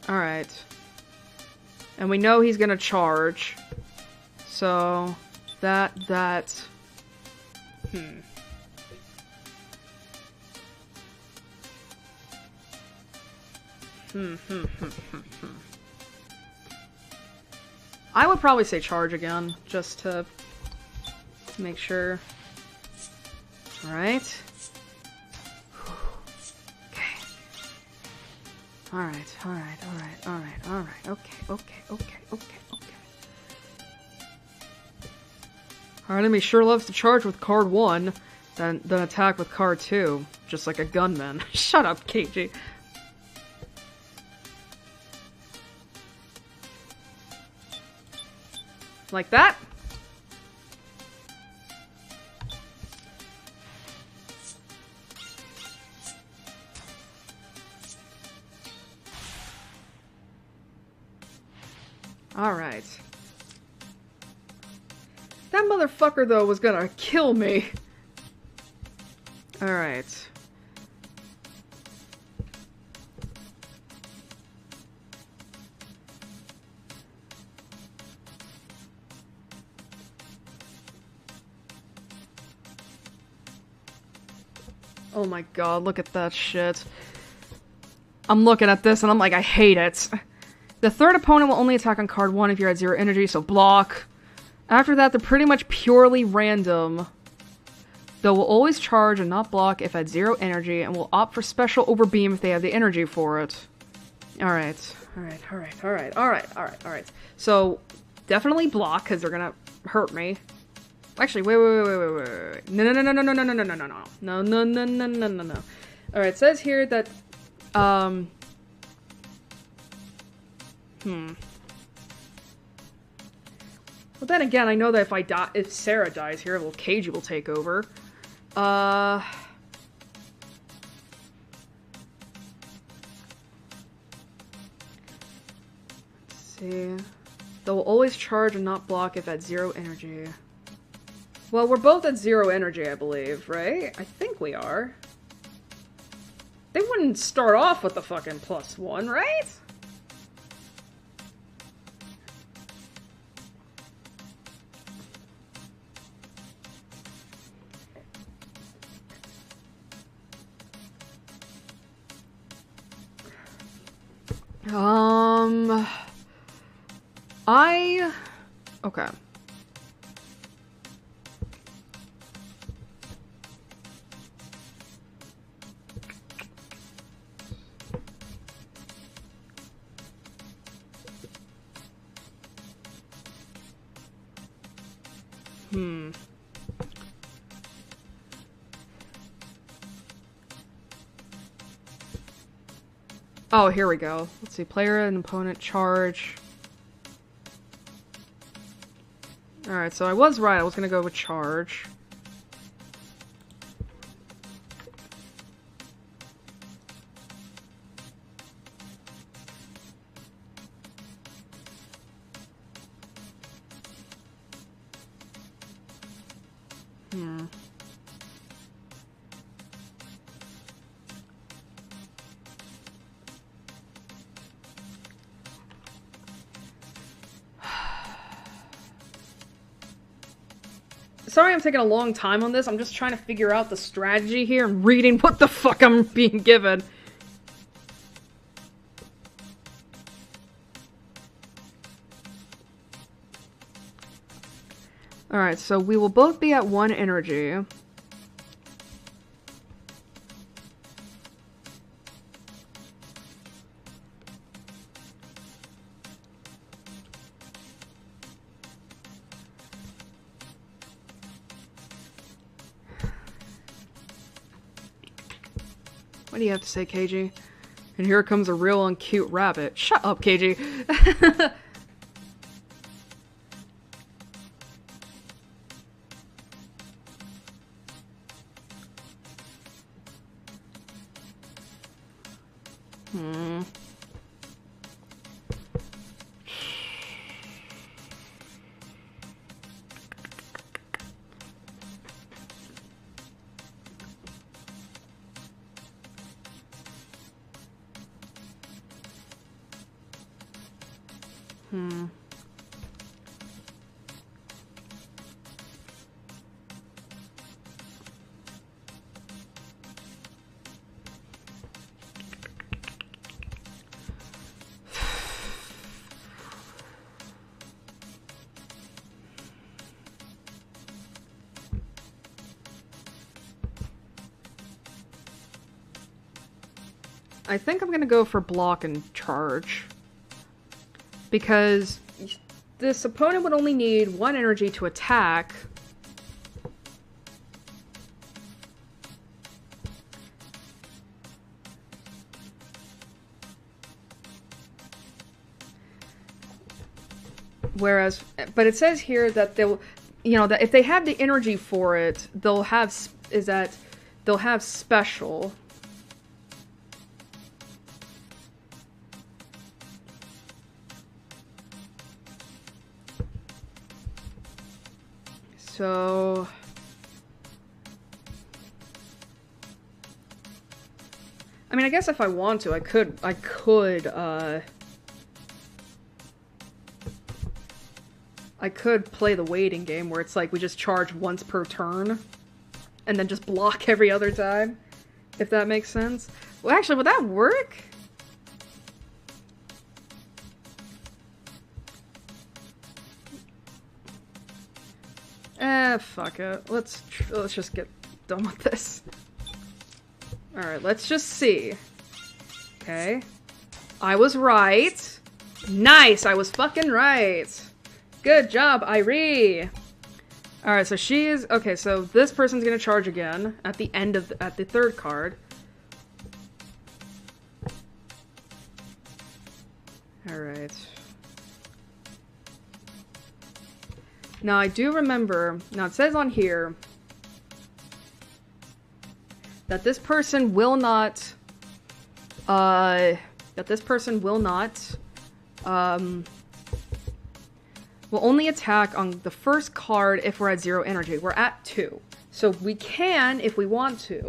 Alright. And we know he's gonna charge. So, that... I would probably say charge again, just to make sure. Alright. Okay. Alright. Okay. Our enemy sure loves to charge with card 1, then attack with card 2, just like a gunman. Shut up, KG. Like that? Alright. That motherfucker, though, was gonna kill me. Alright. Oh my god, look at that shit. I'm looking at this and I'm like, I hate it. The third opponent will only attack on card 1 if you're at 0 energy, so block. After that, they're pretty much purely random. They will always charge and not block if at 0 energy, and will opt for special over beam if they have the energy for it. Alright. So, definitely block, because they're gonna hurt me. Actually, wait. No. Alright, it says here that, Well, then again, I know that if Sarah dies here, little Keiji will take over. Let's see. They will always charge and not block if at 0 energy. Well, we're both at 0 energy, I believe, right? I think we are. They wouldn't start off with the fucking +1, right? Okay. Oh, here we go. Let's see. Player and opponent charge. Alright, so I was right. I was gonna go with charge. Sorry I'm taking a long time on this. I'm just trying to figure out the strategy here and reading what the fuck I'm being given. Alright, so we will both be at 1 energy. What do you have to say, KG? And here comes a real uncute rabbit. Shut up, KG. I think I'm gonna go for block and charge. Because this opponent would only need 1 energy to attack. Whereas, but it says here that they'll, you know, that if they have the energy for it, they'll have, they'll have special. So I mean, I guess if I want to, I could play the waiting game where it's like we just charge once per turn and then just block every other time, if that makes sense. Well, actually, would that work? Fuck it. Let's just get done with this. Alright, let's just see. Okay. I was right. Nice! I was fucking right. Good job, Airi. Alright, so she is... Okay, so this person's gonna charge again at the end of... at the 3rd card. Alright. Now, I do remember... Now, it says on here... that this person will not... will only attack on the first card if we're at 0 energy. We're at 2. So we can if we want to.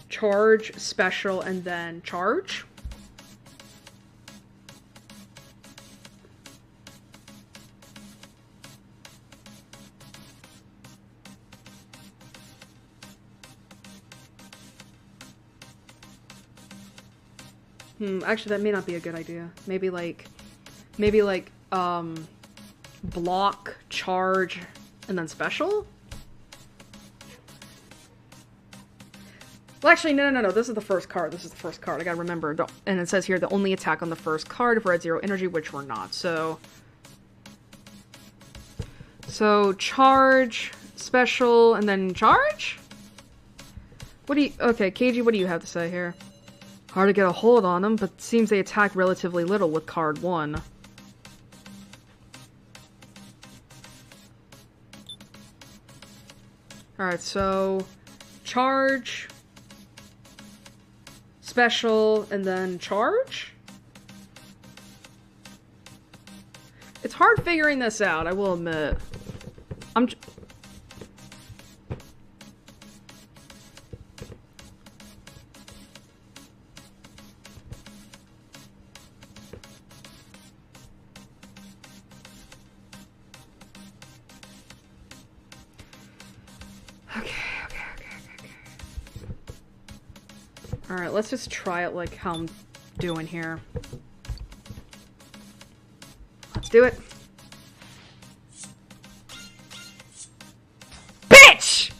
Charge, special, and then charge. Actually, that may not be a good idea. Maybe like, block, charge, and then special? Well, actually, no. This is the first card. This is the first card. I gotta remember. And it says here the only attack on the first card if we're at 0 energy, which we're not. So charge, special, and then charge? What do you... Okay, KG, what do you have to say here? Hard to get a hold on them, but seems they attack relatively little with card 1. Alright, so... charge... special, and then charge? It's hard figuring this out, I will admit. Okay. Alright, let's just try it like how I'm doing here. Let's do it. Bitch!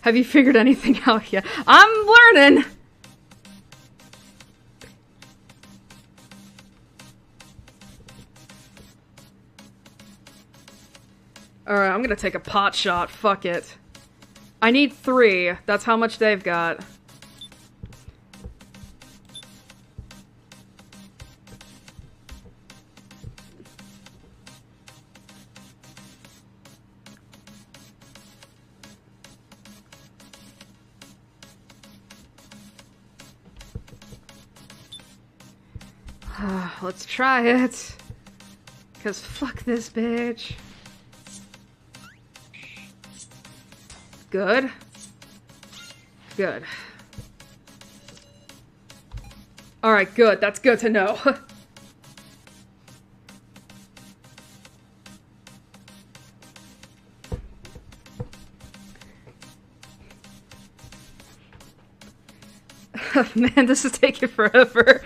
Have you figured anything out yet? I'm learning! Alright, I'm gonna take a pot shot. Fuck it. I need 3. That's how much they've got. Let's try it. 'Cause fuck this bitch. Good. Good. Alright, good. That's good to know. Man, this is taking forever.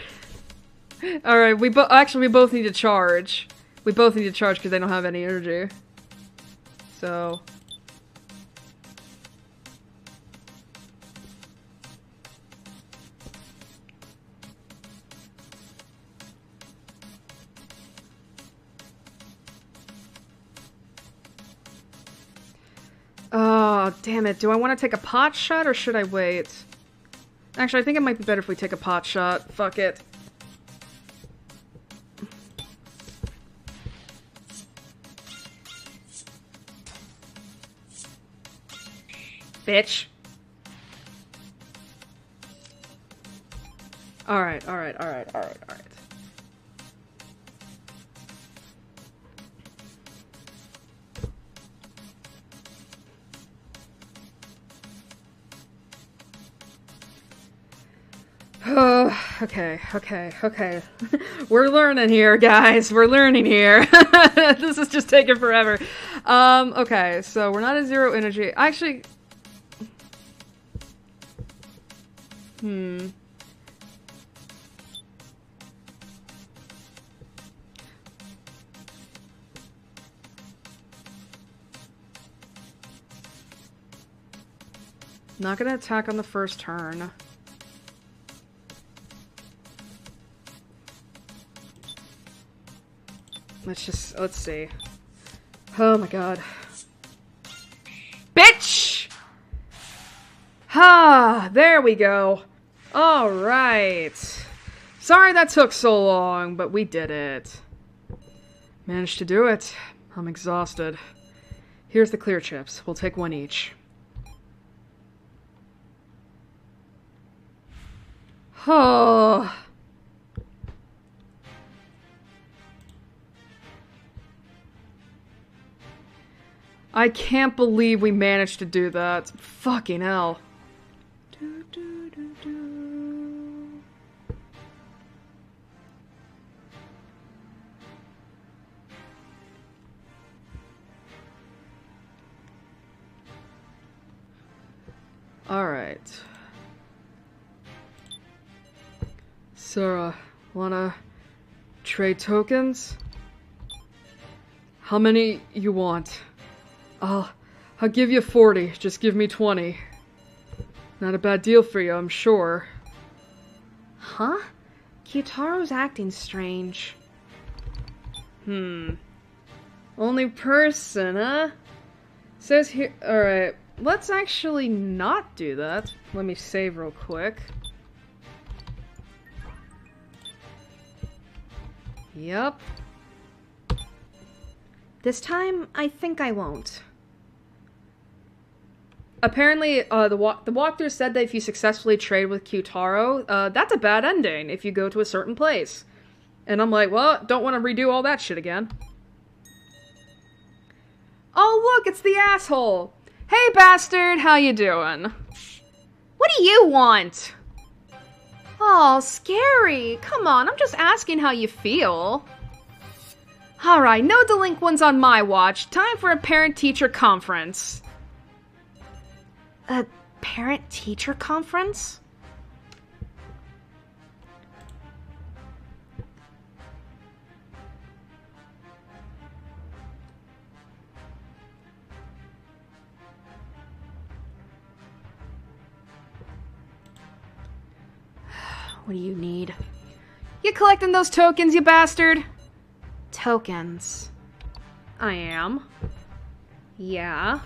Alright, we both need to charge. We both need to charge because they don't have any energy. So... Oh, damn it. Do I want to take a pot shot or should I wait? Actually, I think it might be better if we take a pot shot. Fuck it. Bitch. Alright. Oh, okay. We're learning here, guys. We're learning here. This is just taking forever. Okay, so we're not at 0 energy. Actually... Not gonna attack on the first turn. Let's see. Oh my god. Bitch! Ah, there we go. Alright. Sorry that took so long, but we did it. Managed to do it. I'm exhausted. Here's the clear chips. We'll take 1 each. Oh. I can't believe we managed to do that. Fucking hell. All right. Sarah, wanna trade tokens? How many you want? I'll give you 40. Just give me 20. Not a bad deal for you, I'm sure. Huh? Kyutaro's acting strange. Only person, huh? Says here. Alright, let's actually not do that. Let me save real quick. Yep. This time, I think I won't. Apparently, the walkthrough said that if you successfully trade with Kyutaro, that's a bad ending if you go to a certain place. And I'm like, well, don't want to redo all that shit again. Oh, look, it's the asshole. Hey, bastard, how you doing? What do you want? Oh, scary. Come on, I'm just asking how you feel. Alright, no delinquents on my watch. Time for a parent-teacher conference. A parent-teacher conference? What do you need? You collecting those tokens, you bastard? Tokens. I am. Yeah.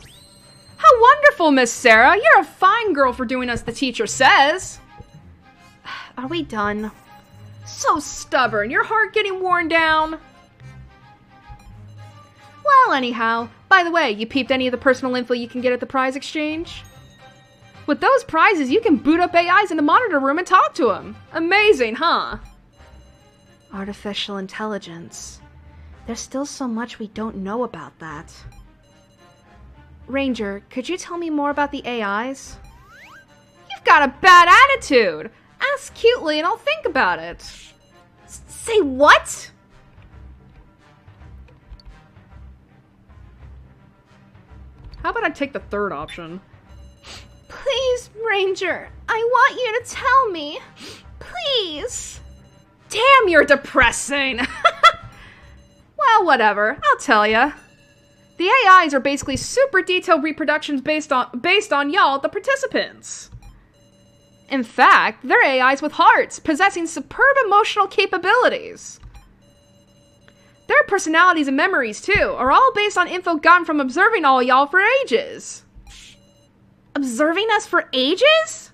How wonderful, Miss Sarah! You're a fine girl for doing as the teacher says! Are we done? So stubborn, your heart getting worn down? Well, anyhow, by the way, you peeped any of the personal info you can get at the prize exchange? With those prizes, you can boot up AIs in the monitor room and talk to them. Amazing, huh? Artificial intelligence. There's still so much we don't know about that. Ranger, could you tell me more about the AIs? You've got a bad attitude! Ask cutely and I'll think about it. Say what? How about I take the third option? Please, Ranger, I want you to tell me. Please. Damn, you're depressing! Well, whatever. I'll tell ya. The AIs are basically super detailed reproductions based on y'all, the participants. In fact, they're AIs with hearts, possessing superb emotional capabilities. Their personalities and memories, too, are all based on info gotten from observing all y'all for ages. Observing us for ages?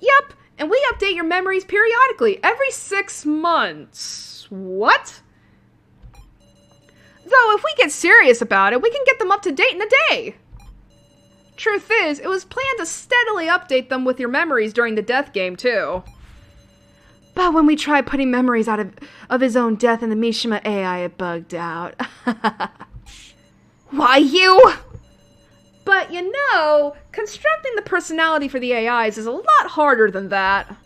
Yep, and we update your memories periodically, every 6 months. What? Though, if we get serious about it, we can get them up to date in a day. Truth is, it was planned to steadily update them with your memories during the death game, too. But when we tried putting memories out of his own death in the Mishima AI, it bugged out. Why, you? But you know, constructing the personality for the AIs is a lot harder than that.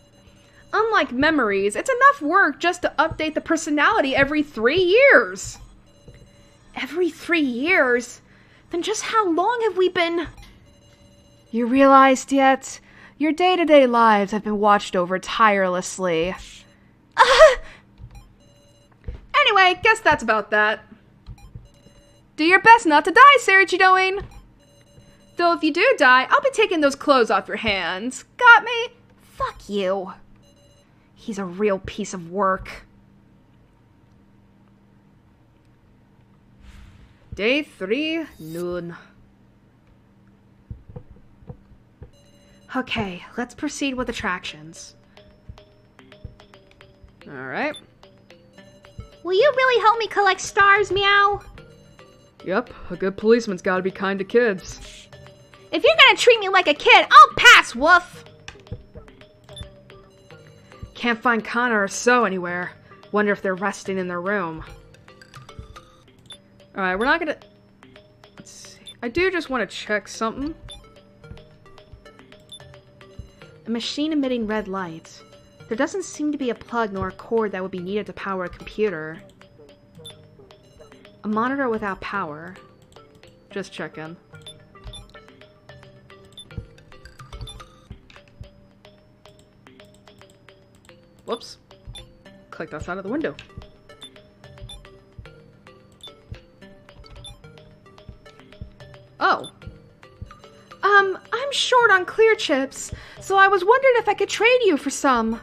Unlike memories, it's enough work just to update the personality every 3 years. Every 3 years? Then just how long have we been... You realized yet? Your day-to-day lives have been watched over tirelessly. Anyway, guess that's about that. Do your best not to die, Sarah Chidoing. Though if you do die, I'll be taking those clothes off your hands. Got me? Fuck you. He's a real piece of work. Day 3, noon. Okay, let's proceed with attractions. Alright. Will you really help me collect stars, Meow? Yep, a good policeman's gotta be kind to kids. If you're gonna treat me like a kid, I'll pass, Woof! Can't find Kana or So anywhere. Wonder if they're resting in their room. Alright, we're not gonna... Let's see. I do just want to check something. A machine emitting red light. There doesn't seem to be a plug nor a cord that would be needed to power a computer. A monitor without power. Just checking. Whoops. click that side of the window. Oh. I'm short on clear chips, so I was wondering if I could trade you for some.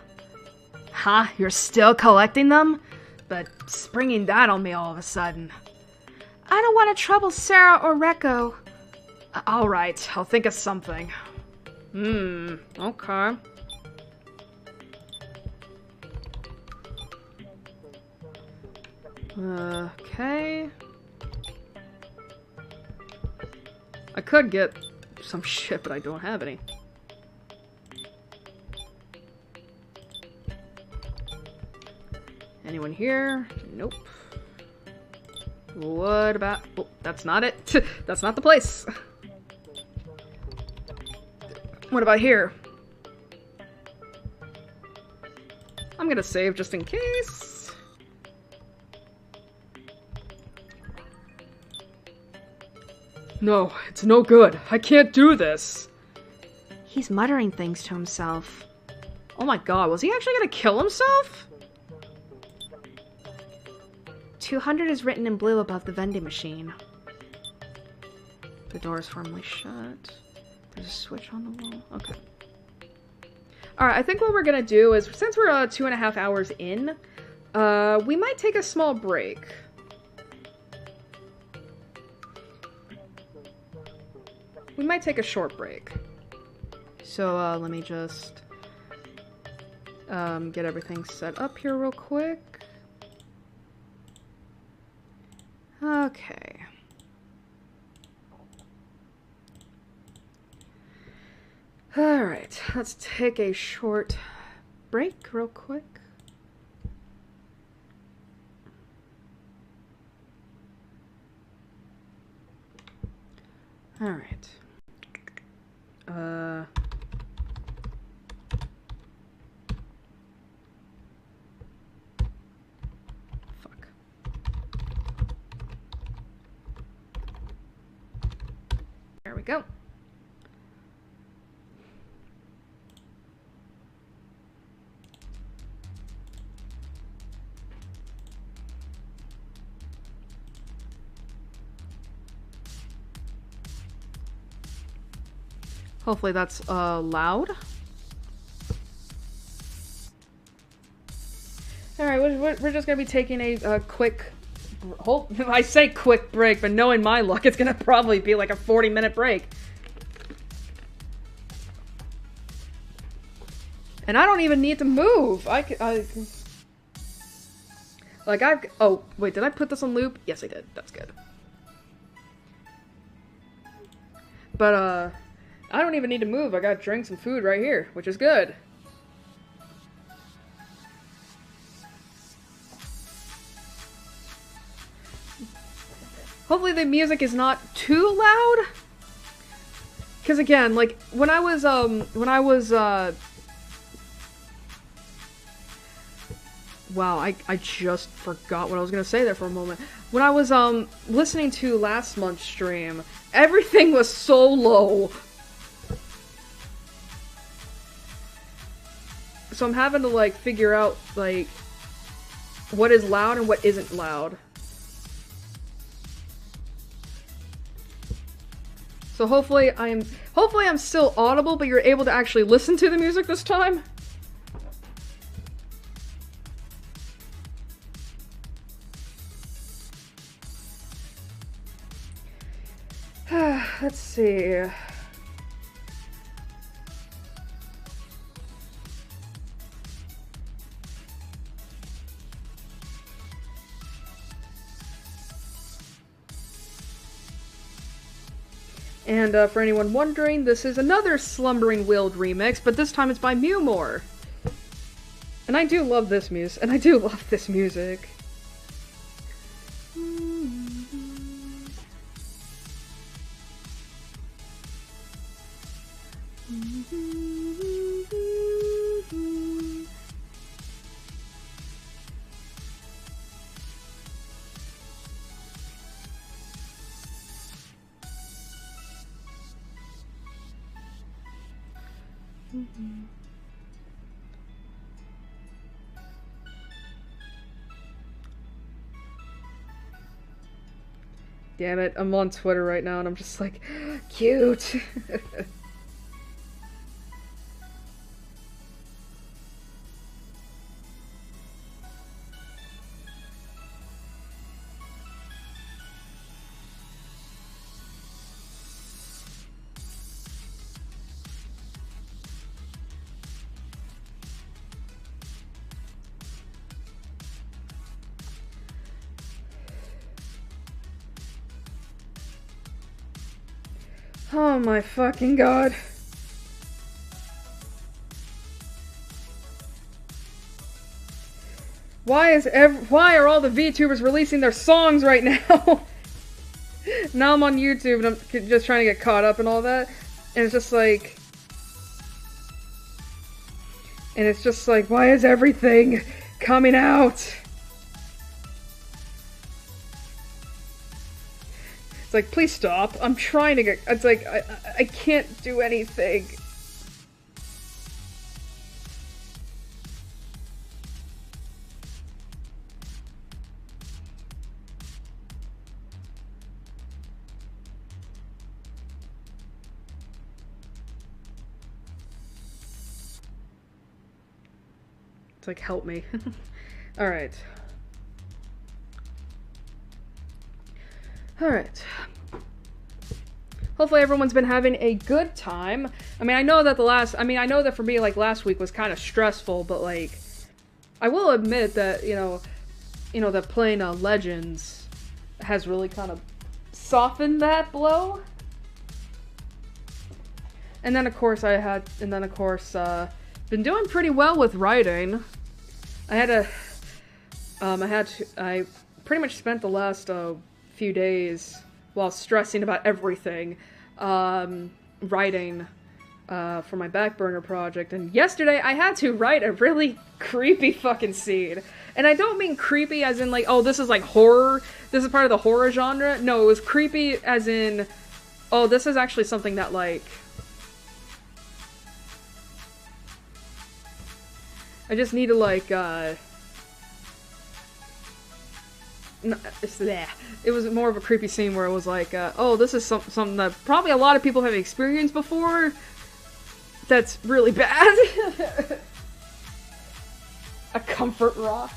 Huh? You're still collecting them? But springing that on me all of a sudden. I don't want to trouble Sarah or Rekko. Alright, I'll think of something. Okay. Okay. I could get some shit, but I don't have any. Anyone here? Nope. What about... Oh, that's not it. That's not the place. What about here? I'm gonna save just in case. No, it's no good. I can't do this. He's muttering things to himself. Oh my god, was he actually gonna kill himself? 200 is written in blue above the vending machine. The door is firmly shut. There's a switch on the wall. Okay. Alright, I think what we're gonna do is, since we're 2.5 hours in, we might take a small break. We might take a short break. So, let me just get everything set up here real quick. Okay. Alright, let's take a short break real quick. Alright. Fuck. There we go. Hopefully that's loud. Alright, we're just gonna be taking a quick... I say quick break, but knowing my luck, it's gonna probably be like a 40-minute break. And I don't even need to move. Oh, wait, did I put this on loop? Yes, I did. That's good. But, I don't even need to move. I got drinks and food right here, which is good. Hopefully the music is not too loud. Because again, like, when I was, wow, I just forgot what I was gonna say there for a moment. When I was, listening to last month's stream, everything was so low. So I'm having to, like, figure out, like, what is loud and what isn't loud. So hopefully I'm still audible, but you're able to actually listen to the music this time. Let's see. And for anyone wondering, this is another Slumbering Wild remix, but this time it's by Mewmore. And I do love this music, and I do love this music. Damn it, I'm on Twitter right now and I'm just like, cute. Oh my fucking god. Why are all the VTubers releasing their songs right now? Now I'm on YouTube and I'm just trying to get caught up and all that. And it's just like... And it's just like, why is everything coming out? It's like, please stop. I'm trying to get... It's like, I can't do anything. It's like, help me. Alright. Alright. Hopefully everyone's been having a good time. I mean, I know that I know that for me, like, last week was kind of stressful, but, like, I will admit that, that playing Legends has really kind of softened that blow. And then, of course, been doing pretty well with writing. I pretty much spent the last, few days while stressing about everything, writing for my back burner project, and yesterday I had to write a really creepy fucking scene. And I don't mean creepy as in like, oh, this is like horror, this is part of the horror genre. No, it was creepy as in, oh, this is actually something that like, I just need to like, it was more of a creepy scene where it was like, oh, this is something that probably a lot of people have experienced before. That's really bad. A comfort rock.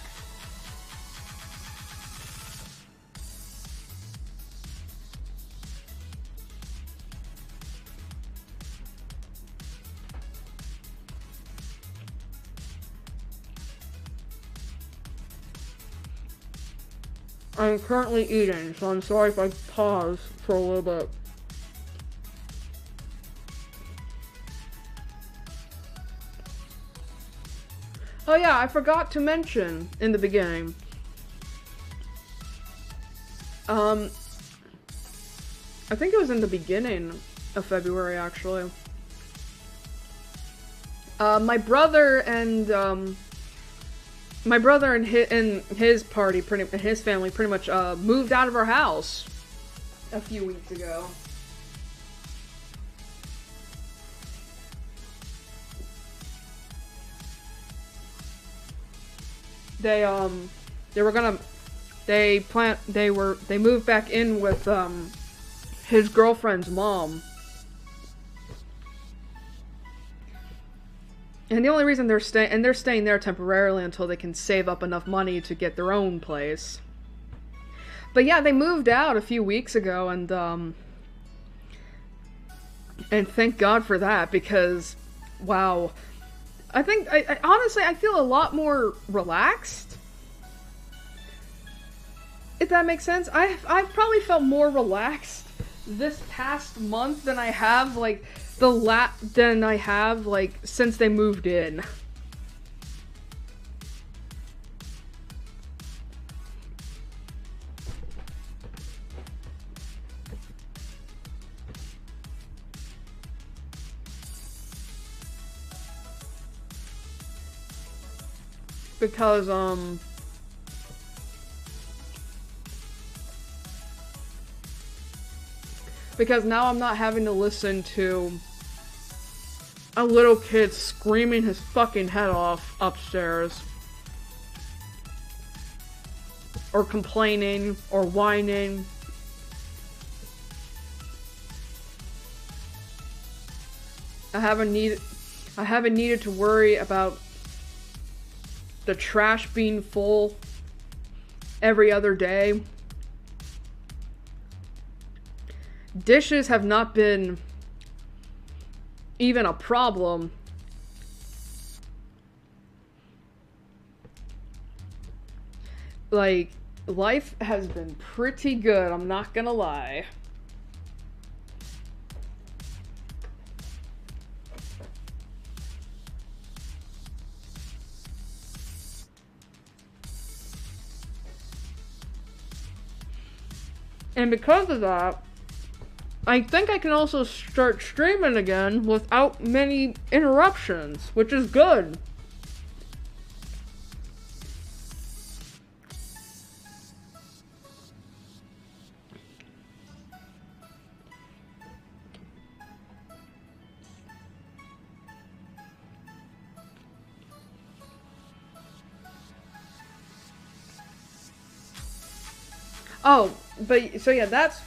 I'm currently eating, so I'm sorry if I pause for a little bit. Oh yeah, I forgot to mention in the beginning. I think it was in the beginning of February, actually. My brother and his family pretty much moved out of our house a few weeks ago. They moved back in with his girlfriend's mom. And the only reason they're staying there temporarily until they can save up enough money to get their own place. But yeah, they moved out a few weeks ago, and thank God for that, because wow. I think, I honestly, I feel a lot more relaxed. If that makes sense. I've probably felt more relaxed this past month than I have, like, since they moved in. Because now I'm not having to listen to a little kid screaming his fucking head off upstairs. Or complaining, or whining. I haven't needed to worry about the trash being full every other day. Dishes have not been even a problem. Like, life has been pretty good, I'm not gonna lie. And because of that, I think I can also start streaming again without many interruptions, which is good. Oh, but so yeah, that's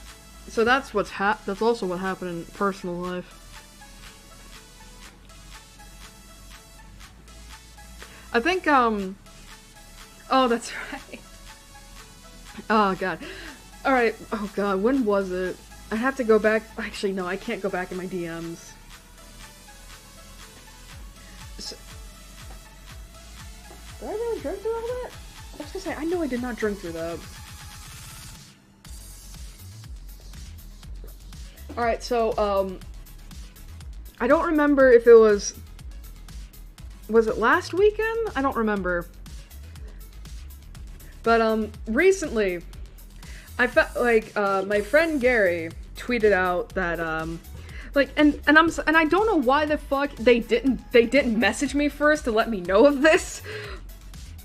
also what happened in personal life. I think oh, that's right. Oh god. All right. Oh god, when was it? I have to go back. Actually, no, I can't go back in my DMs. So, did I really drink through all that? I was gonna say, I know I did not drink through that. Alright, so, I don't remember if it was it last weekend? I don't remember. But, recently, I felt like, my friend Gary tweeted out that, like, and I don't know why the fuck they didn't message me first to let me know of this.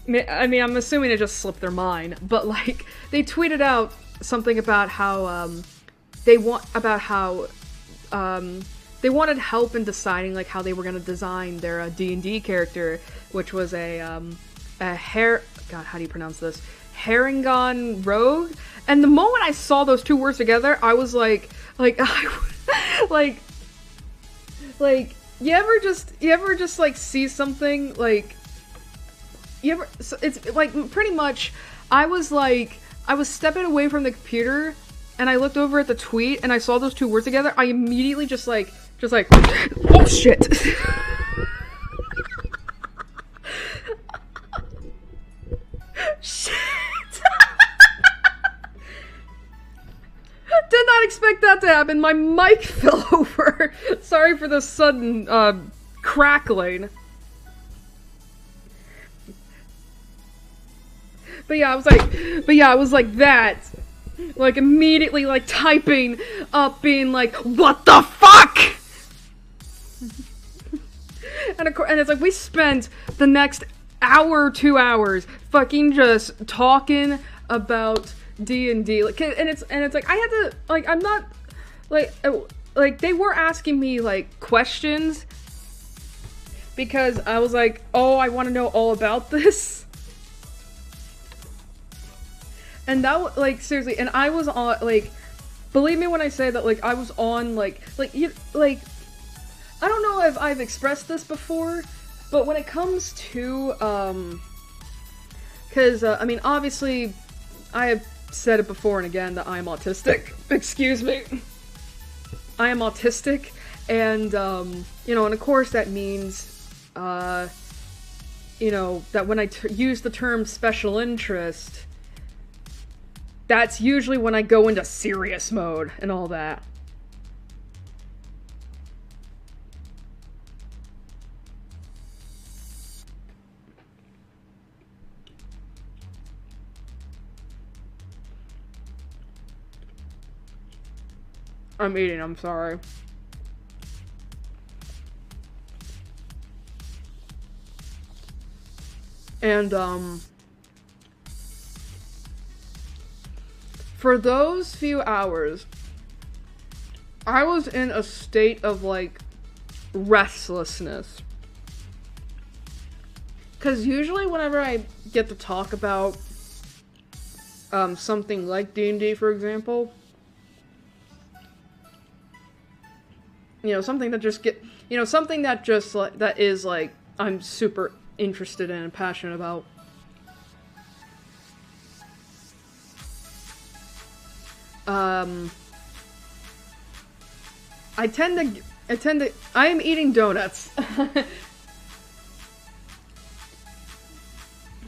I mean, I'm assuming it just slipped their mind, but, like, they tweeted out something about how, they wanted help in deciding like how they were gonna design their D&D character, which was a God, how do you pronounce this? Harengon Rogue. And the moment I saw those two words together, I was like, you ever just like see something like, it's like pretty much, I was stepping away from the computer. And I looked over at the tweet, and I saw those two words together. I immediately just like, oh shit! Shit! Did not expect that to happen. My mic fell over. Sorry for the sudden crackling. But yeah, I was like that. Like, immediately, like, typing up, being like, what the fuck?! and it's like, we spent the next hour, 2 hours, fucking just talking about D&D. Like, and it's like, I had to, like, I'm not, like, they were asking me, like, questions, because I was like, oh, I want to know all about this. And that, like, seriously, and I was on, like, believe me when I say that, like, I was on, I don't know if I've expressed this before, but when it comes to, because, I mean, obviously, I have said it before and again that I am autistic. Excuse me. I am autistic, and, you know, and of course that means, you know, that when I use the term special interest, that's usually when I go into serious mode and all that. I'm eating, I'm sorry. And, for those few hours, I was in a state of, like, restlessness. Because usually whenever I get to talk about, something like D&D, for example, you know, something that just you know, something that just, like, that is, like, I'm super interested in and passionate about. I am eating donuts.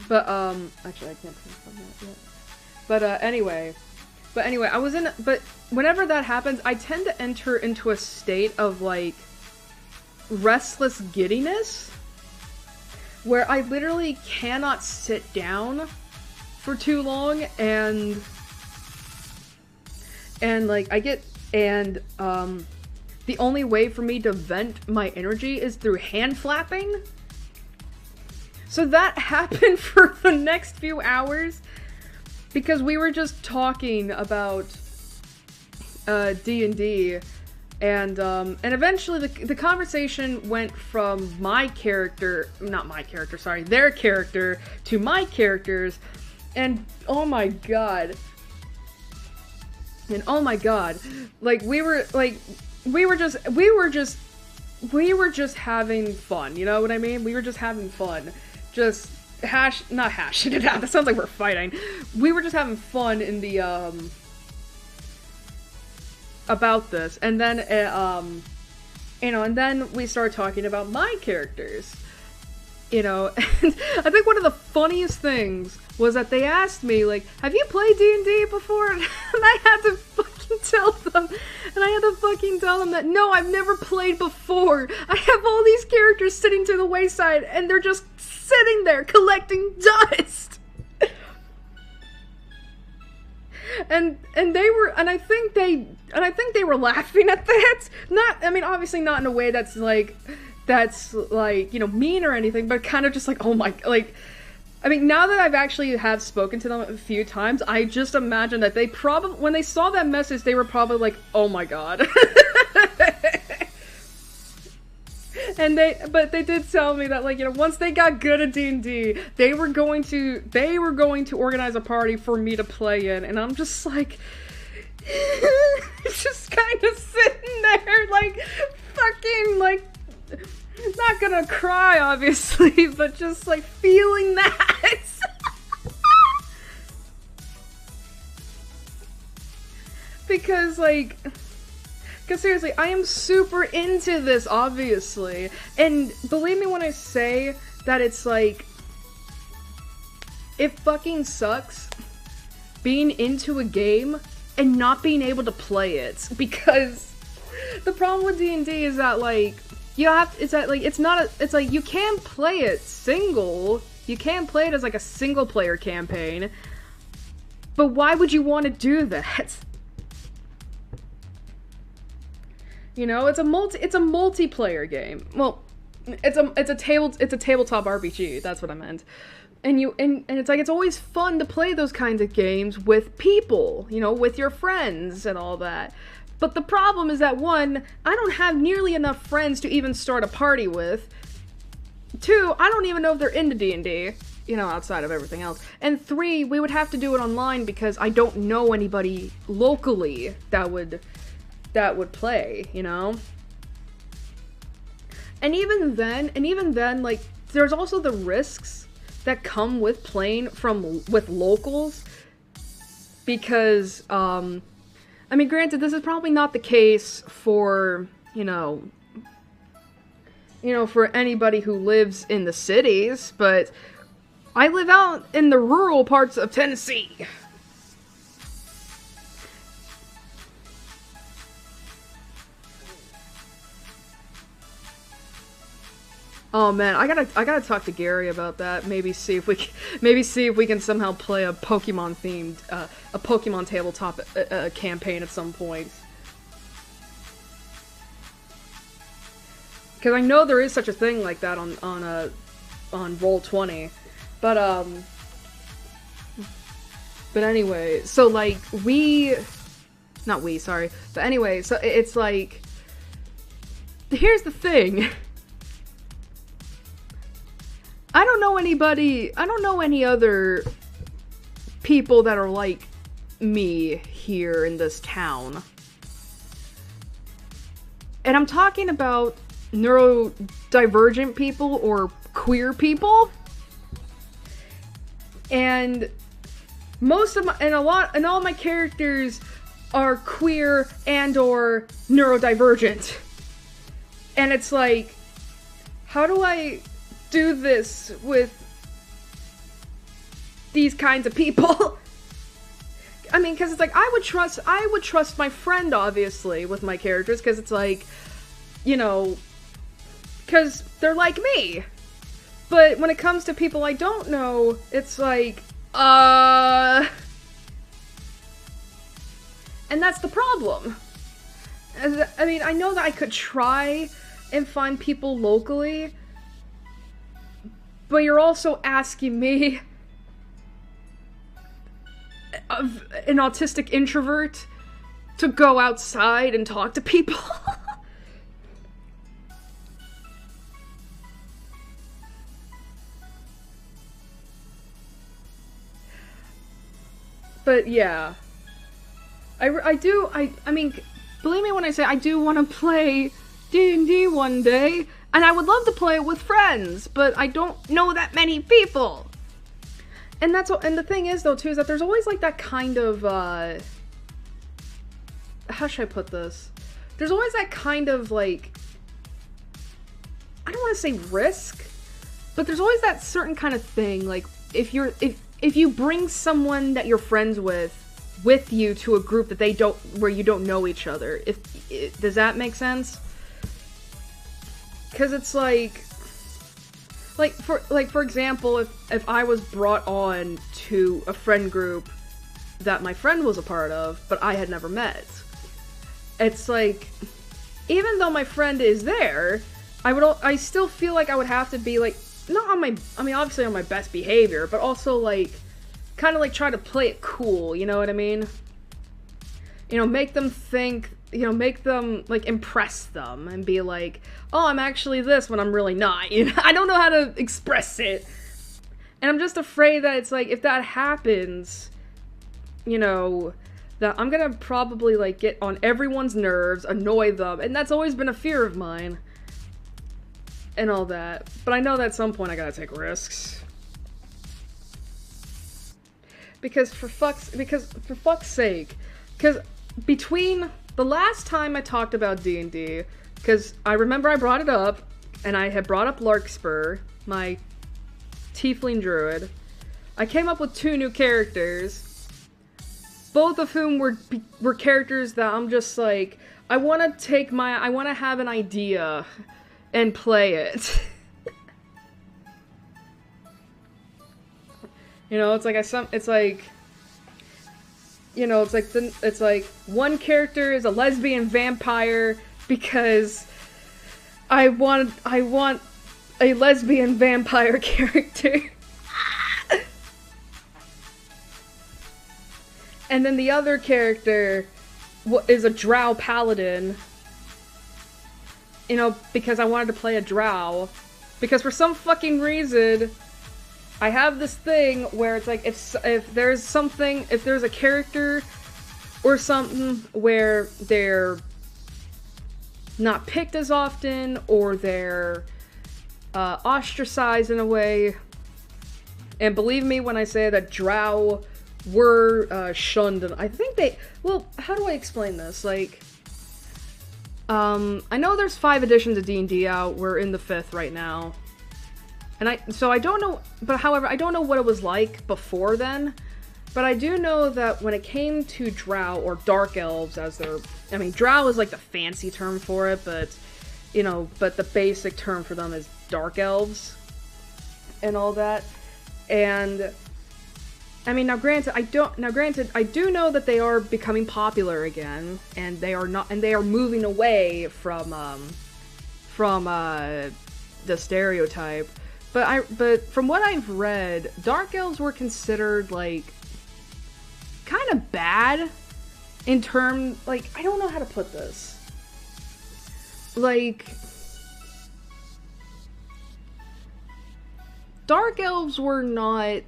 But, actually I can't confirm that yet. But, anyway, but whenever that happens, I tend to enter into a state of, like, restless giddiness, where I literally cannot sit down for too long, and like, the only way for me to vent my energy is through hand flapping. So that happened for the next few hours, because we were just talking about D&D, and eventually the conversation went from their character to my characters, and oh my god, like we were just having fun, you know what I mean? We were just having fun. Just not hashing it out. That sounds like we're fighting. We were just having fun in the, about this. And then, you know, and then we started talking about my characters. You know, and I think one of the funniest things was that they asked me, like, have you played D&D before? And I had to fucking tell them, that, no, I've never played before. I have all these characters sitting to the wayside, and they're just sitting there collecting dust. And I think they were laughing at that. I mean, obviously not in a way that's like, you know, mean or anything, but kind of just like, oh my, like, I mean, now that I've actually have spoken to them a few times, I just imagine that they probably, when they saw that message, they were probably like, oh my god. But they did tell me that, like, you know, once they got good at D&D, they were going to organize a party for me to play in, and I'm just like, just kind of sitting there, like, fucking, like, not gonna cry, obviously, but just, like, feeling that. Because seriously, I am super into this, obviously. And believe me when I say that it's like, it fucking sucks being into a game and not being able to play it. Because the problem with D&D is that, like, it's like, you can play it single. You can play it as, like, a single player campaign. But why would you want to do that? You know, it's a multiplayer game. Well, it's a tabletop RPG. That's what I meant. And it's like, it's always fun to play those kinds of games with people, you know, with your friends and all that. But the problem is that, one, I don't have nearly enough friends to even start a party with. Two, I don't even know if they're into D&D, you know, outside of everything else. And three, we would have to do it online because I don't know anybody locally that would play, you know? And even then, like, there's also the risks that come with playing with locals, because, I mean, granted, this is probably not the case for, you know, for anybody who lives in the cities, but I live out in the rural parts of Tennessee. Oh man, I gotta talk to Gary about that. Maybe see if we can somehow play a Pokemon themed, a Pokemon tabletop campaign at some point. Because I know there is such a thing like that on Roll20, but anyway, so like but anyway, so it's like, here's the thing. I don't know any other people that are like me here in this town. And I'm talking about neurodivergent people or queer people. And all my characters are queer and or neurodivergent. And it's like, how do I do this with these kinds of people? I mean, because it's like, I would trust my friend, obviously, with my characters, because it's like, you know, because they're like me. But when it comes to people I don't know, it's like, and that's the problem. I mean, I know that I could try and find people locally, but you're also asking me, an autistic introvert, to go outside and talk to people. But yeah, I mean, believe me when I say I do want to play D&D one day, and I would love to play it with friends, but I don't know that many people. And and the thing is, though, too, is that there's always, like, that kind of, how should I put this? There's always that kind of, like, I don't want to say risk, but there's always that certain kind of thing, like, if you bring someone that you're friends with you to a group that where you don't know each other, does that make sense? Because it's for example, if I was brought on to a friend group that my friend was a part of, but I had never met, it's like, even though my friend is there, I still feel like I would have to be, like, not on my, I mean, obviously on my best behavior, but also, like, kind of, like, try to play it cool, you know what I mean? You know, make them think, you know, make them, like, impress them, and be like, oh, I'm actually this when I'm really not, you know? I don't know how to express it. And I'm just afraid that it's like, if that happens, you know, that I'm gonna probably, like, get on everyone's nerves, annoy them, and that's always been a fear of mine. And all that. But I know that at some point I gotta take risks. Because for fuck's sake, because between the last time I talked about D&D, because I remember I brought it up, and I had brought up Larkspur, my tiefling druid. I came up with 2 new characters, both of whom were characters that I'm just like, I want to have an idea and play it. You know, it's like one character is a lesbian vampire because I want a lesbian vampire character. And then the other character is a drow paladin. You know, because I wanted to play a drow. Because for some fucking reason, I have this thing where it's like, if there's a character or something where they're not picked as often, or they're ostracized in a way, and believe me when I say that drow were shunned, and I think well, how do I explain this? Like, I know there's 5 editions of D&D out, we're in the 5th right now. So I don't know, but however, I don't know what it was like before then, but I do know that when it came to drow, or dark elves as I mean, drow is like the fancy term for it, but, you know, but the basic term for them is dark elves, and all that, and, I mean, now granted, I do know that they are becoming popular again, and they are moving away from the stereotype. But from what I've read, dark elves were considered, like, kind of bad in terms, like, I don't know how to put this. Like, dark elves were not,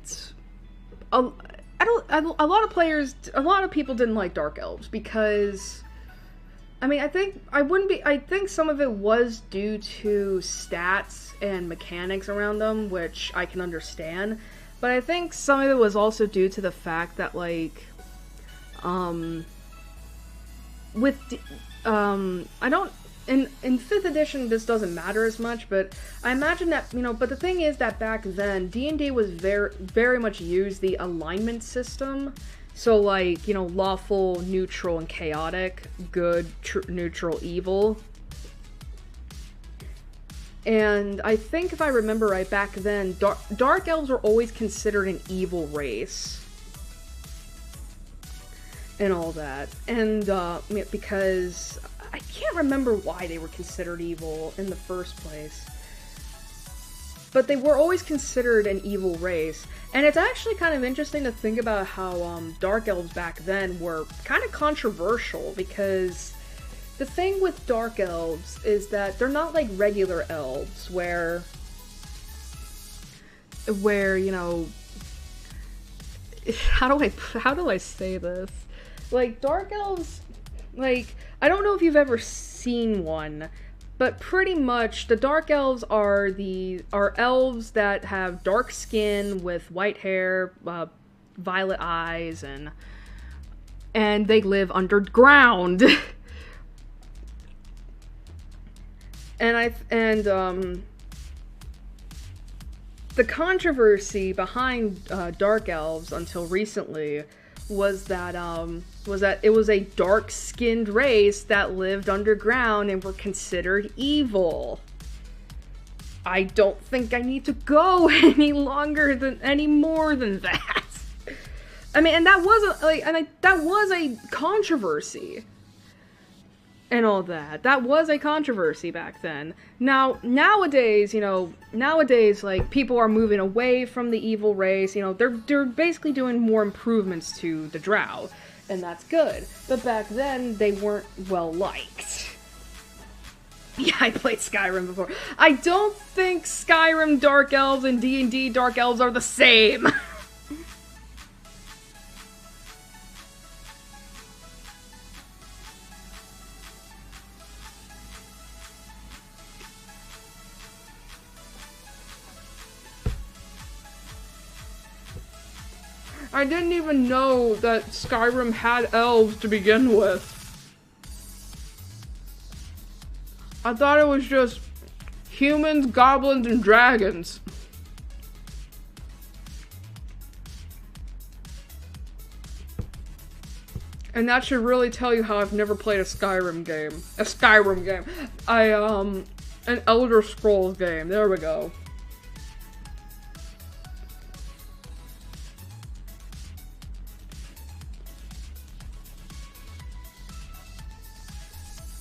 a lot of people didn't like dark elves because I mean, I think some of it was due to stats and mechanics around them, which I can understand. But I think some of it was also due to the fact that, like, with, I don't, in 5th edition this doesn't matter as much, but I imagine that, you know, but the thing is that back then, D&D was very much used the alignment system. So, like, you know, lawful, neutral, and chaotic, good, neutral, evil. And I think if I remember right, back then, Dark Elves were always considered an evil race. And all that. And, because I can't remember why they were considered evil in the first place. But they were always considered an evil race. And it's actually kind of interesting to think about how Dark Elves back then were kind of controversial, because the thing with Dark Elves is that they're not like regular elves where, you know, how do I say this? Like, Dark Elves, like, I don't know if you've ever seen one, but pretty much the Dark Elves are elves that have dark skin with white hair, violet eyes, and they live underground. The controversy behind Dark Elves until recently was that it was a dark-skinned race that lived underground and were considered evil. I don't think I need to go any more than that. I mean, and that was a controversy. And all that. That was a controversy back then. Nowadays, like, people are moving away from the evil race. You know, they're basically doing more improvements to the Drow, and that's good. But back then, they weren't well liked. Yeah, I played Skyrim before. I don't think Skyrim Dark Elves and D&D Dark Elves are the same. I didn't even know that Skyrim had elves to begin with. I thought it was just humans, goblins, and dragons. And that should really tell you how I've never played a Skyrim game. An Elder Scrolls game. There we go.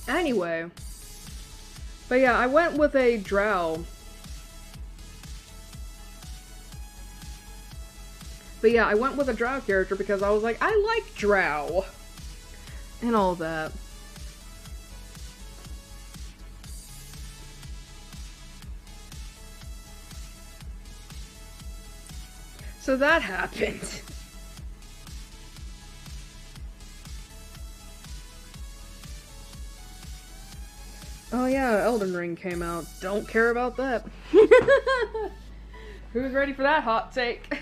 Anyway, but yeah, I went with a Drow. But yeah, I went with a Drow character because I was like, I like Drow. And all that. So that happened. Oh yeah, Elden Ring came out. Don't care about that. Who's ready for that hot take?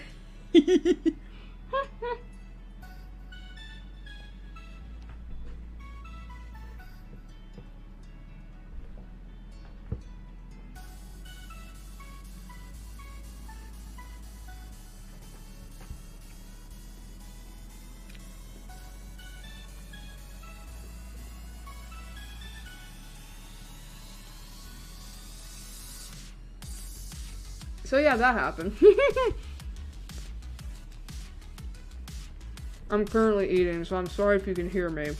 So yeah, that happened. I'm currently eating, so I'm sorry if you can hear me.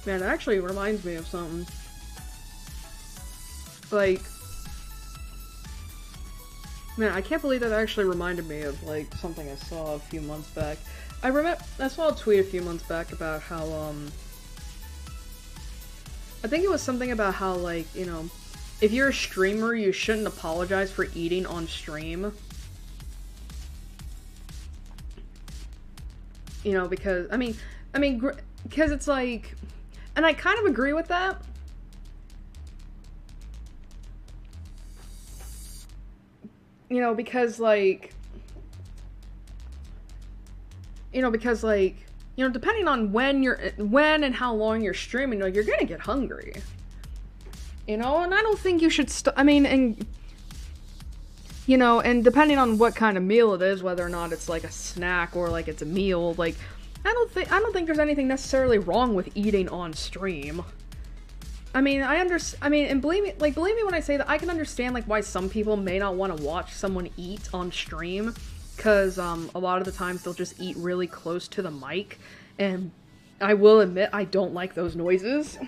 Man, it actually reminds me of something. Like, Man, I can't believe that actually reminded me of, like, something I saw a few months back. I saw a tweet a few months back about how, I think it was something about how, like, you know, if you're a streamer, you shouldn't apologize for eating on stream. You know, because, because it's like, and I kind of agree with that. You know, because, like, depending on when and how long you're streaming, like, you're gonna get hungry. You know, and I don't think you should and, you know, and depending on what kind of meal it is, whether or not it's, like, a snack or, like, it's a meal, like, I don't think there's anything necessarily wrong with eating on stream. And believe me when I say that I can understand, like, why some people may not want to watch someone eat on stream, because, a lot of the times they'll just eat really close to the mic, and I will admit I don't like those noises.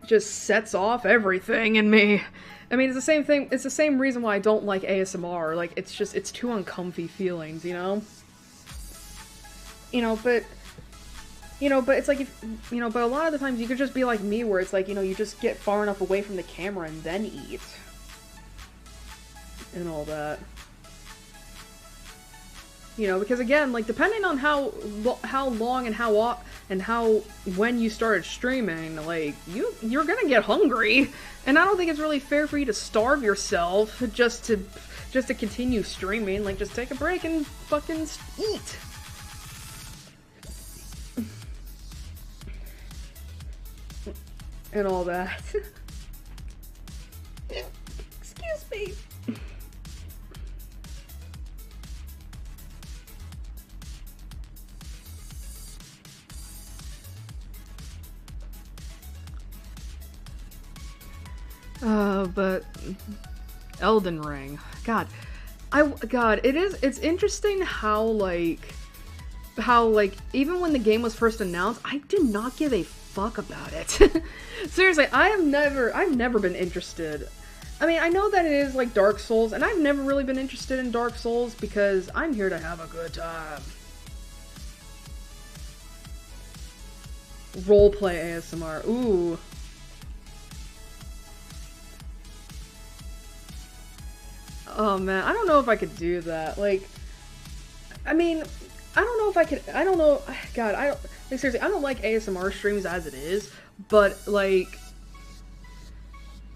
It just sets off everything in me. I mean, it's the same thing, it's the same reason why I don't like ASMR, like, it's too uncomfy feelings, you know? But it's like, but a lot of the times you could just be like me, where it's like, you know, you just get far enough away from the camera and then eat. And all that. You know, because again, like, depending on how long and when you started streaming, like, you're gonna get hungry. And I don't think it's really fair for you to starve yourself just to continue streaming. Like, just take a break and fucking eat. And all that. Excuse me. But Elden Ring. It's interesting how even when the game was first announced, I did not give a fuck about it. Seriously, I've never been interested. I mean, I know that it is like Dark Souls, and I've never really been interested in Dark Souls because I'm here to have a good time. Roleplay ASMR. Ooh. Oh man, I don't know if I could do that. Like, I mean, I don't know if I could, I don't know, God, like, seriously, I don't like ASMR streams as it is, but, like,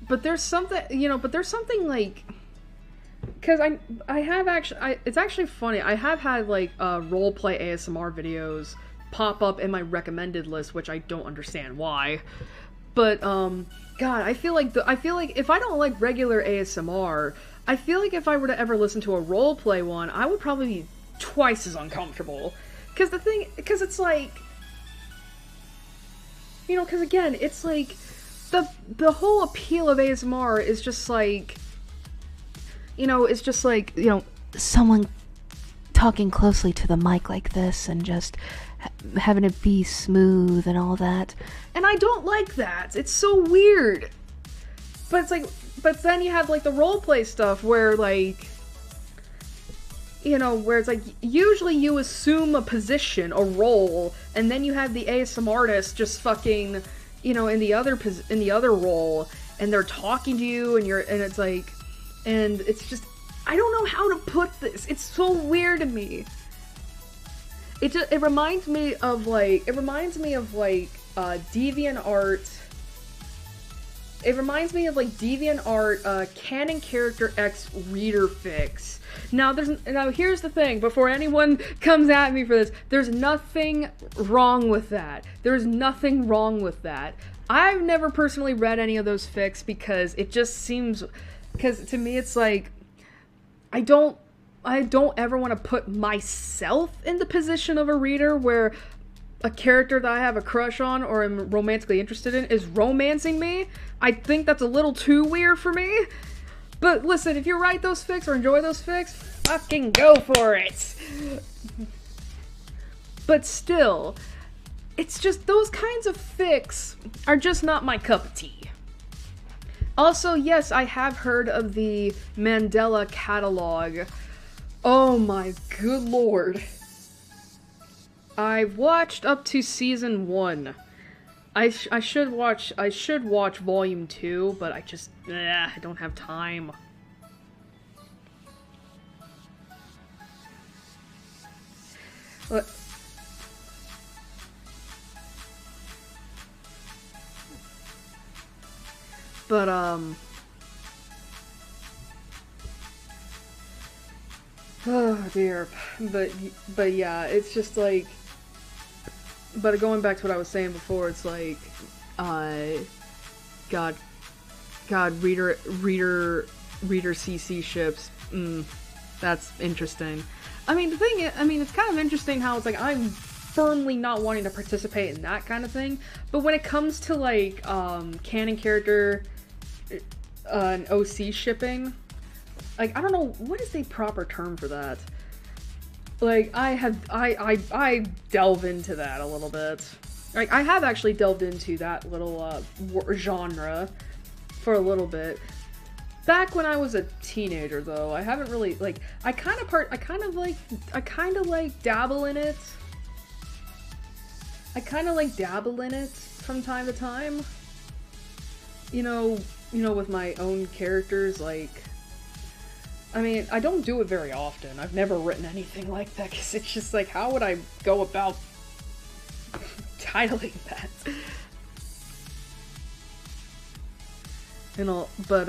but there's something, like, because I have actually, it's actually funny, I have had, like, roleplay ASMR videos pop up in my recommended list, which I don't understand why, but, God, I feel like if I don't like regular ASMR, I feel like if I were to ever listen to a roleplay one, I would probably be twice as uncomfortable. Because it's like, you know, because again, it's like, the whole appeal of ASMR is just like, you know, it's just like, you know, someone talking closely to the mic like this and just having it be smooth and all that. And I don't like that. It's so weird. But it's like, but then you have like the roleplay stuff where like, you know, where it's like, usually you assume a position, a role, and then you have the ASMR artist just fucking, you know, in the other role, and they're talking to you, and it's like, and it's just, I don't know how to put this. It's so weird to me. It reminds me of DeviantArt. It reminds me of like DeviantArt canon character X reader fix. Now here's the thing, before anyone comes at me for this, there's nothing wrong with that. There's nothing wrong with that. I've never personally read any of those fics because it just seems, because to me it's like, I don't ever want to put myself in the position of a reader where a character that I have a crush on or am romantically interested in is romancing me. I think that's a little too weird for me. But listen, if you write those fics or enjoy those fics, fucking go for it. But still, it's just those kinds of fics are just not my cup of tea. Also, yes, I have heard of the Mandela catalog. Oh my good lord. I've watched up to season 1. I should watch volume 2, but I don't have time. But oh dear. But yeah, it's just like, but going back to what I was saying before, it's like, God, reader CC ships. That's interesting. I mean, the thing is, it's kind of interesting how it's like I'm firmly not wanting to participate in that kind of thing, but when it comes to like canon character and OC shipping, like I don't know what is the proper term for that. Like I delve into that a little bit. Like I have actually delved into that little genre for a little bit. Back when I was a teenager, though, I haven't really, like, I kind of like dabble in it. I kind of like dabble in it from time to time. You know, with my own characters, like, I mean, I don't do it very often. I've never written anything like that, because it's just like, how would I go about titling that? You know, but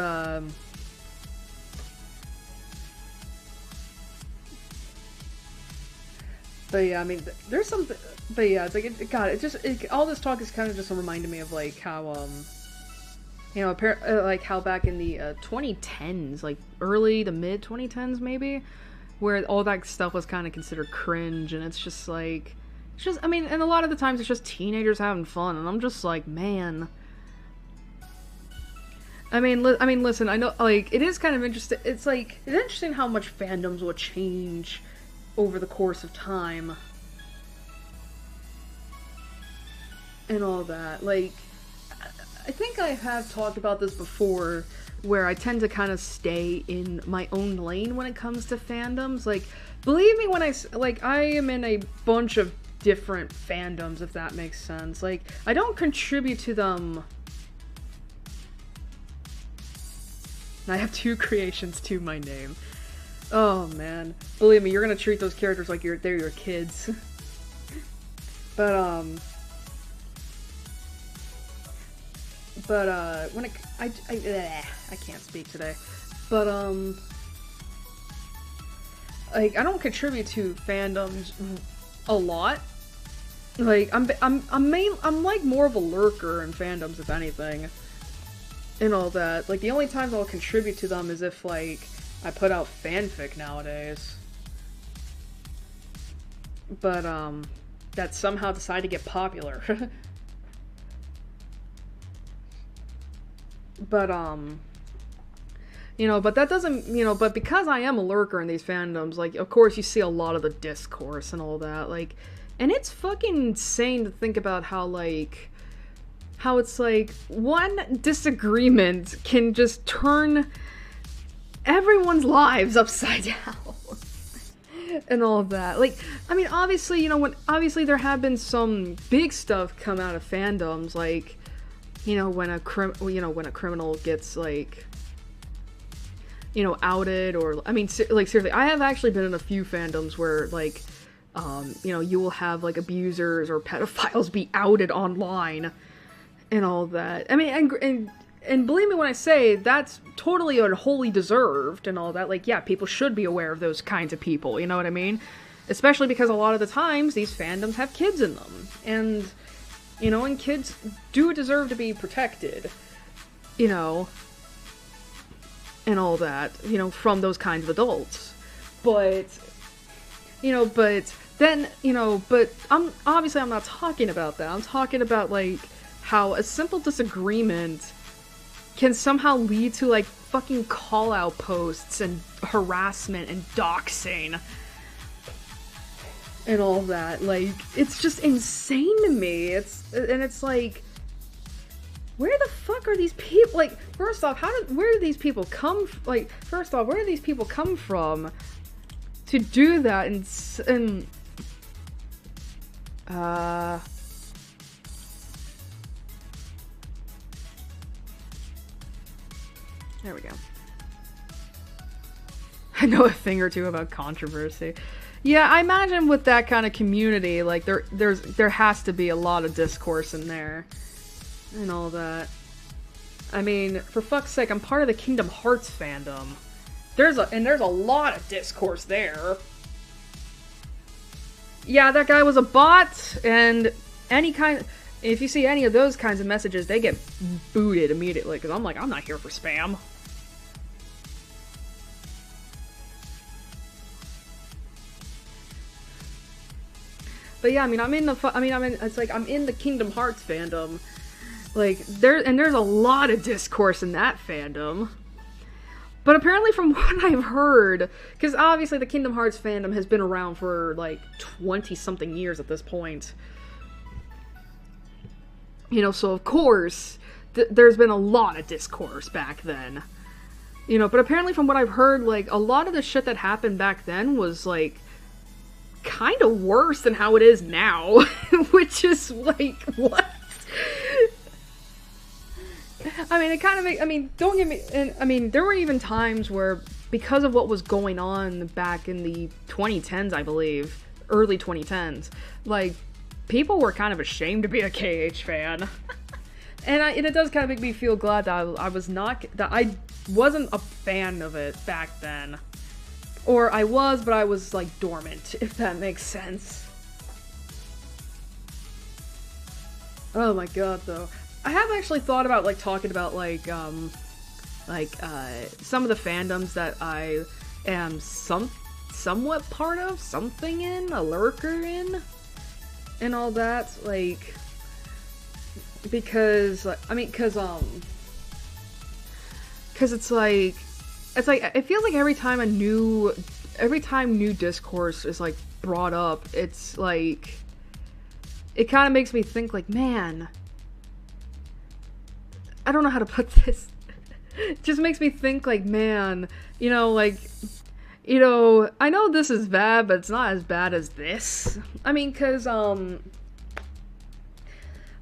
yeah, I mean, there's something, but yeah, it's like, all this talk is kind of just reminding me of, like, how, you know, like, how back in the 2010s, like, early to mid 2010s, maybe, where all that stuff was kind of considered cringe, and it's just, like, I mean, and a lot of the times it's just teenagers having fun, and I'm just like, man. I mean, listen, I know, like, it is kind of interesting, it's interesting how much fandoms will change over the course of time. And all that. Like, I think I have talked about this before, where I tend to kind of stay in my own lane when it comes to fandoms. Like, believe me when I am in a bunch of different fandoms, if that makes sense. Like, I don't contribute to them. I have 2 creations to my name. Oh man, believe me, you're gonna treat those characters like they're your kids. But when I can't speak today. But like I don't contribute to fandoms a lot. Like I'm like more of a lurker in fandoms, if anything, and all that. Like the only times I'll contribute to them is if like I put out fanfic nowadays. But, that somehow decide to get popular. But, you know, but that doesn't, you know, but because I am a lurker in these fandoms, like, of course you see a lot of the discourse and all that, like, and it's fucking insane to think about how, like, how it's like, one disagreement can just turn everyone's lives upside down and all of that. Like, I mean, obviously, you know, obviously there have been some big stuff come out of fandoms, like, you know, when a criminal gets, like, you know, outed, or, I mean, like, seriously, I have actually been in a few fandoms where, like, you know, you will have, like, abusers or pedophiles be outed online and all that. I mean, and believe me when I say that's totally and wholly deserved and all that. Like, yeah, people should be aware of those kinds of people, you know what I mean? Especially because a lot of the times these fandoms have kids in them. And, you know, and kids do deserve to be protected, you know, and all that, you know, from those kinds of adults. But, you know, but then, you know, but I'm not talking about that. I'm talking about, like, how a simple disagreement can somehow lead to, like, fucking call-out posts and harassment and doxing and all that. Like, it's just insane to me. It's like, where the fuck are these people? Like, first off, where do these people come? Like, first off, where do these people come from to do that? And there we go. I know a thing or two about controversy. Yeah, I imagine with that kind of community, like there has to be a lot of discourse in there and all that. I mean, for fuck's sake, I'm part of the Kingdom Hearts fandom. There's a lot of discourse there. Yeah, that guy was a bot, and if you see any of those kinds of messages, they get booted immediately, because I'm like, I'm not here for spam. But yeah, I mean, I'm in the Kingdom Hearts fandom. Like, there's a lot of discourse in that fandom. But apparently from what I've heard, because obviously the Kingdom Hearts fandom has been around for, like, 20-something years at this point. You know, so of course, there's been a lot of discourse back then. You know, but apparently from what I've heard, like, a lot of the shit that happened back then was, like, kind of worse than how it is now. Which is, like, what? I mean, it kind of, I mean, don't get me, and I mean, there were even times where, because of what was going on back in the 2010s, I believe, early 2010s, like, people were kind of ashamed to be a KH fan. And it does kind of make me feel glad that I wasn't a fan of it back then. Or I was, but I was, like, dormant, if that makes sense. Oh my god, though. I have actually thought about, like, talking about, some of the fandoms that I am somewhat part of, something in, a lurker in, and all that, like, because it's like, it feels like every time new discourse is, like, brought up, it's, like, it kind of makes me think, like, man, I don't know how to put this. It just makes me think, like, man, you know, like, you know, I know this is bad, but it's not as bad as this. I mean, cause,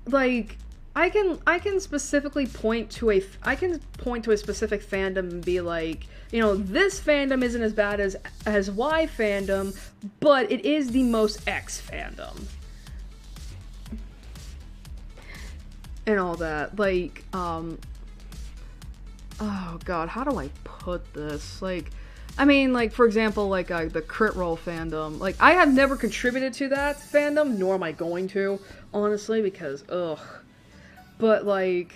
like, I can specifically point to a specific fandom and be like, you know, this fandom isn't as bad as Y fandom, but it is the most X fandom. And all that, like, oh god, how do I put this? Like, I mean, like, for example, like, the Crit Roll fandom, like, I have never contributed to that fandom, nor am I going to, honestly, because, ugh. But, like,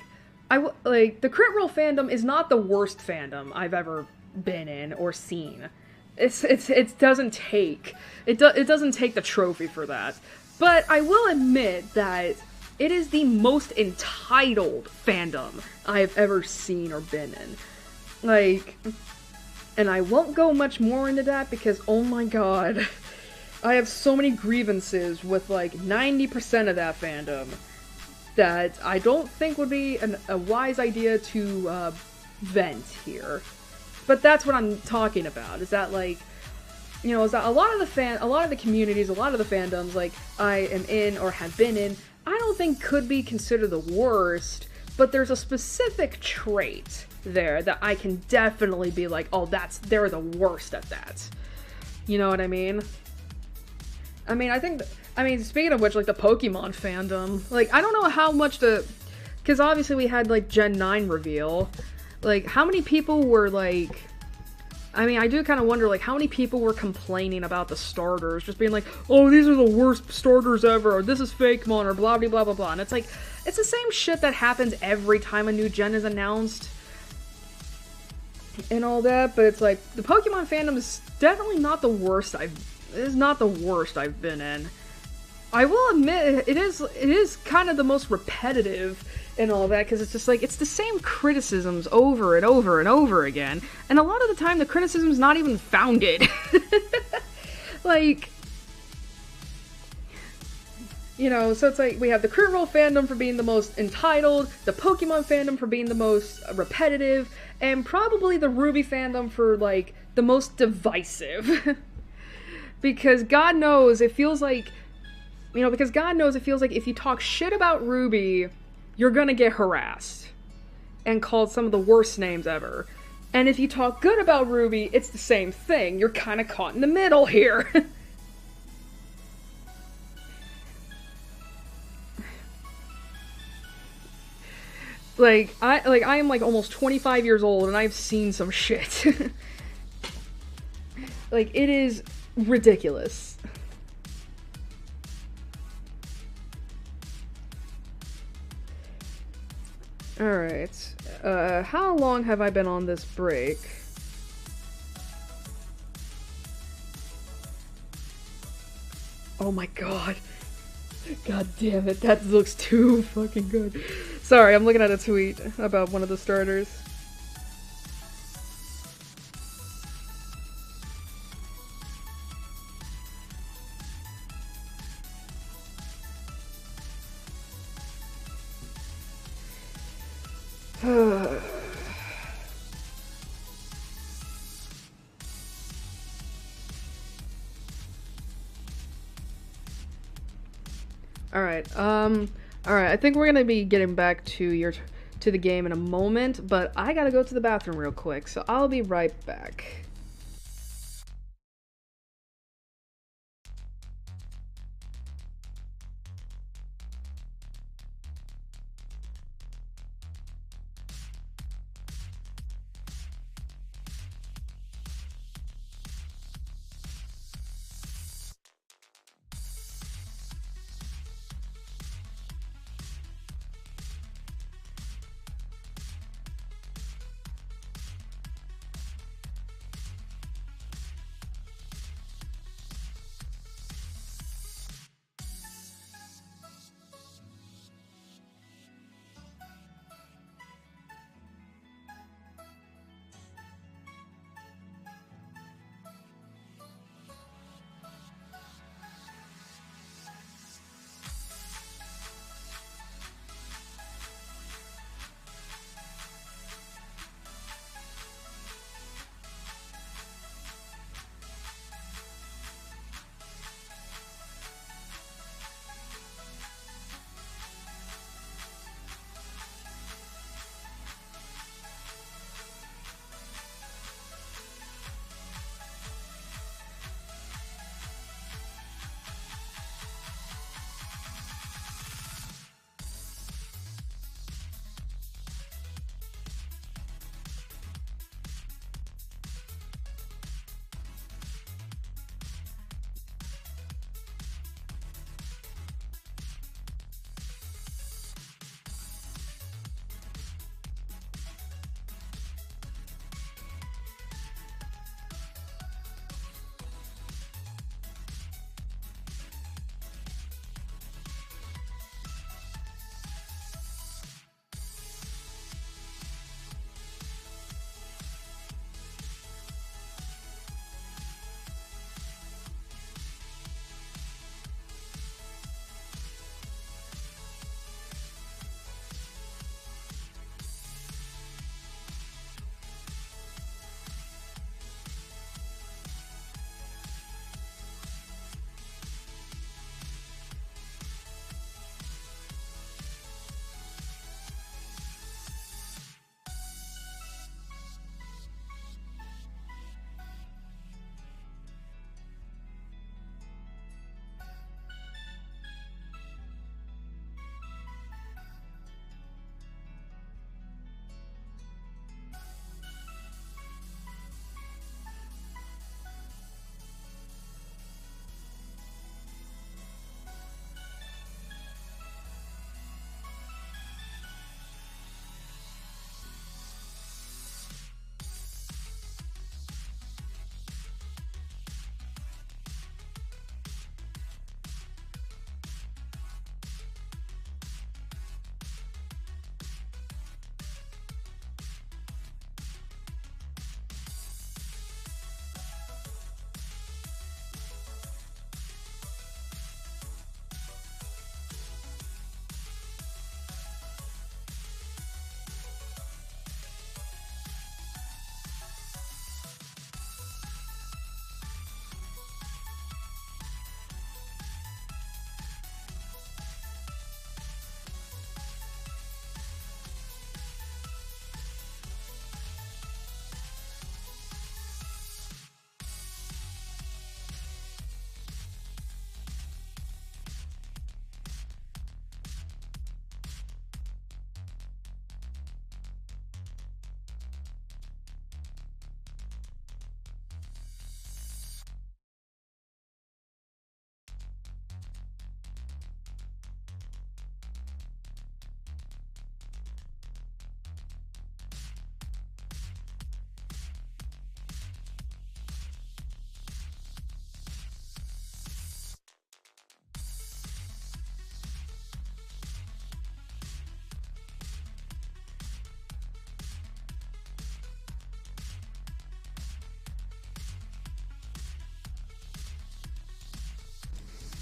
the Crit Roll fandom is not the worst fandom I've ever been in or seen. It doesn't take the trophy for that. But I will admit that it is the most entitled fandom I've ever seen or been in. Like, and I won't go much more into that because, oh my god, I have so many grievances with, like, 90% of that fandom that I don't think would be a wise idea to vent here. But that's what I'm talking about, is that, like, you know, is that a lot of the communities, a lot of the fandoms, like, I am in or have been in, I don't think could be considered the worst, but there's a specific trait there that I can definitely be like, oh, they're the worst at that. You know what I mean? I mean, speaking of which, like, the Pokemon fandom, like, I don't know how much because obviously we had, like, Gen 9 reveal, like, how many people were, like, I mean, I do kind of wonder, like, how many people were complaining about the starters, just being like, oh, these are the worst starters ever, or this is Fakemon, or blah, blah, blah, blah, blah, and it's like, it's the same shit that happens every time a new gen is announced, and all that, but it's like, the Pokemon fandom is definitely not the worst I've been in. I will admit, it is kind of the most repetitive and all that, because it's just like, it's the same criticisms over and over and over again, and a lot of the time the criticism's not even founded. Like, You know, so it's like we have the Crunchyroll fandom for being the most entitled, the Pokemon fandom for being the most repetitive, and probably the RWBY fandom for, like, the most divisive. Because God knows it feels like, if you talk shit about RWBY, you're gonna get harassed and called some of the worst names ever. And if you talk good about RWBY, it's the same thing. You're kind of caught in the middle here. I am like almost 25 years old and I've seen some shit. Like, it is ridiculous. Alright. How long have I been on this break? Oh my god. God damn it, that looks too fucking good. Sorry, I'm looking at a tweet about one of the starters. Alright, I think we're gonna be getting back to the game in a moment, but I gotta go to the bathroom real quick, so I'll be right back.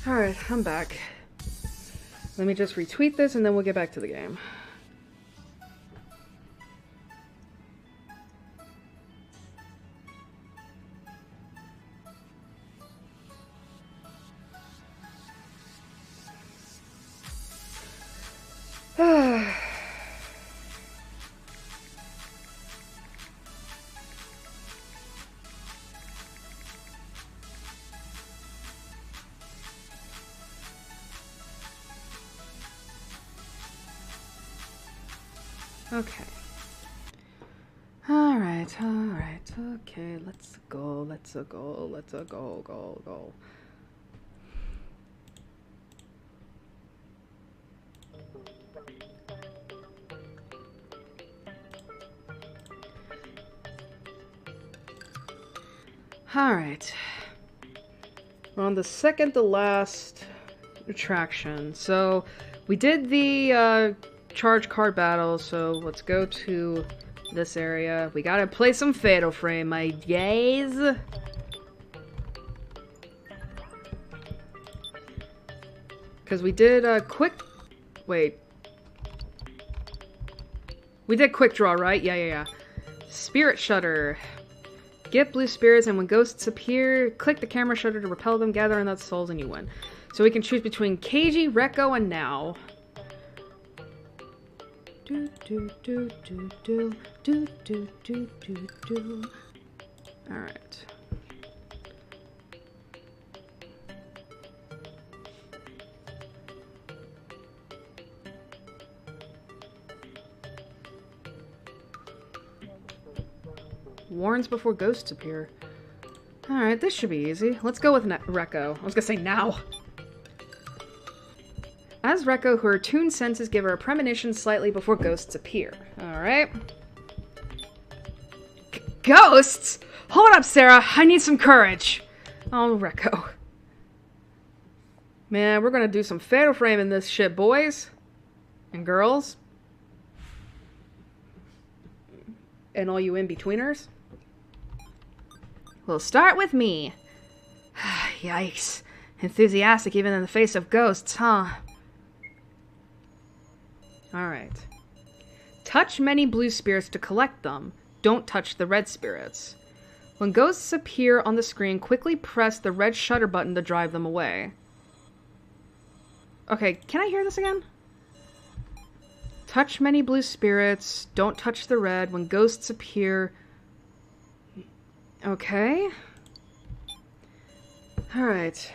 Alright, I'm back. Let me just retweet this and then we'll get back to the game. Okay. Alright, okay, let's go, go. Alright. We're on the second to last attraction. So, we did the, charge card battle, so let's go to this area. We gotta play some Fatal Frame, my gays. Because we did wait. We did quick draw, right? Yeah. Spirit Shutter. Get blue spirits, and when ghosts appear, click the camera shutter to repel them, gather enough souls, and you win. So we can choose between Keiji, Rekko, and Now. Alright. Warns before ghosts appear. Alright, this should be easy. Let's go with Rekko. I was gonna say Now. As Rekko, her attuned senses give her a premonition slightly before ghosts appear. Alright. Ghosts? Hold up, Sarah. I need some courage. Oh, Rekko. Man, we're gonna do some Fatal Frame in this shit, boys. And girls. And all you in-betweeners. We'll start with me. Yikes. Enthusiastic even in the face of ghosts, huh? Alright. Touch many blue spirits to collect them. Don't touch the red spirits. When ghosts appear on the screen, quickly press the red shutter button to drive them away. Okay, can I hear this again? Touch many blue spirits. Don't touch the red. When ghosts appear... Okay. Alright.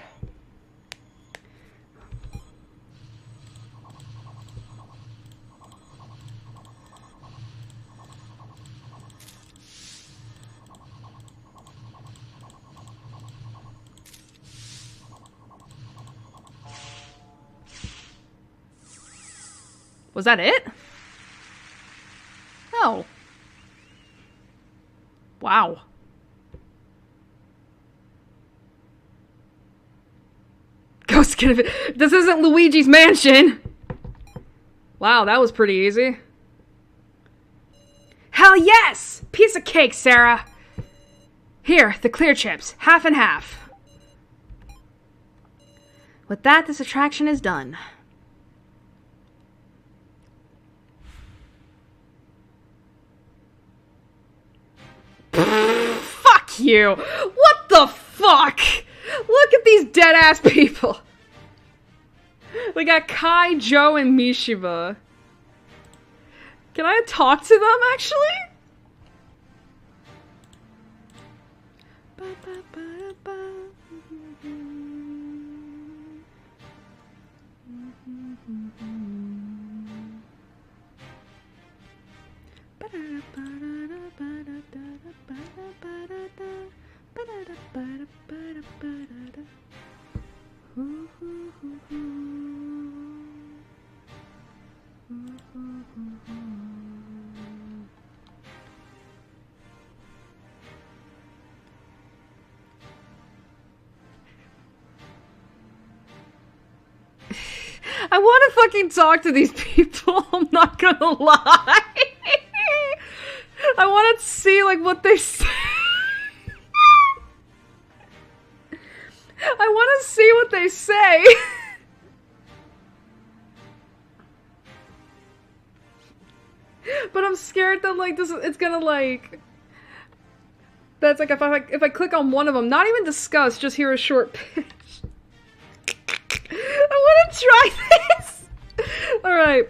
Was that it? Oh. Wow. Ghost can... This isn't Luigi's Mansion! Wow, that was pretty easy. Hell yes! Piece of cake, Sarah! Here, the clear chips. Half and half. With that, this attraction is done. Fuck you! What the fuck? Look at these dead-ass people. We got Kai, Joe, and Mishiba. Can I talk to them, actually? I want to fucking talk to these people, I'm not gonna lie. I want to see, like, what they say. I want to see what they say. But I'm scared that, like, it's gonna, like... That's like, if I click on one of them, not even discuss, just hear a short pitch. I want to try this! Alright.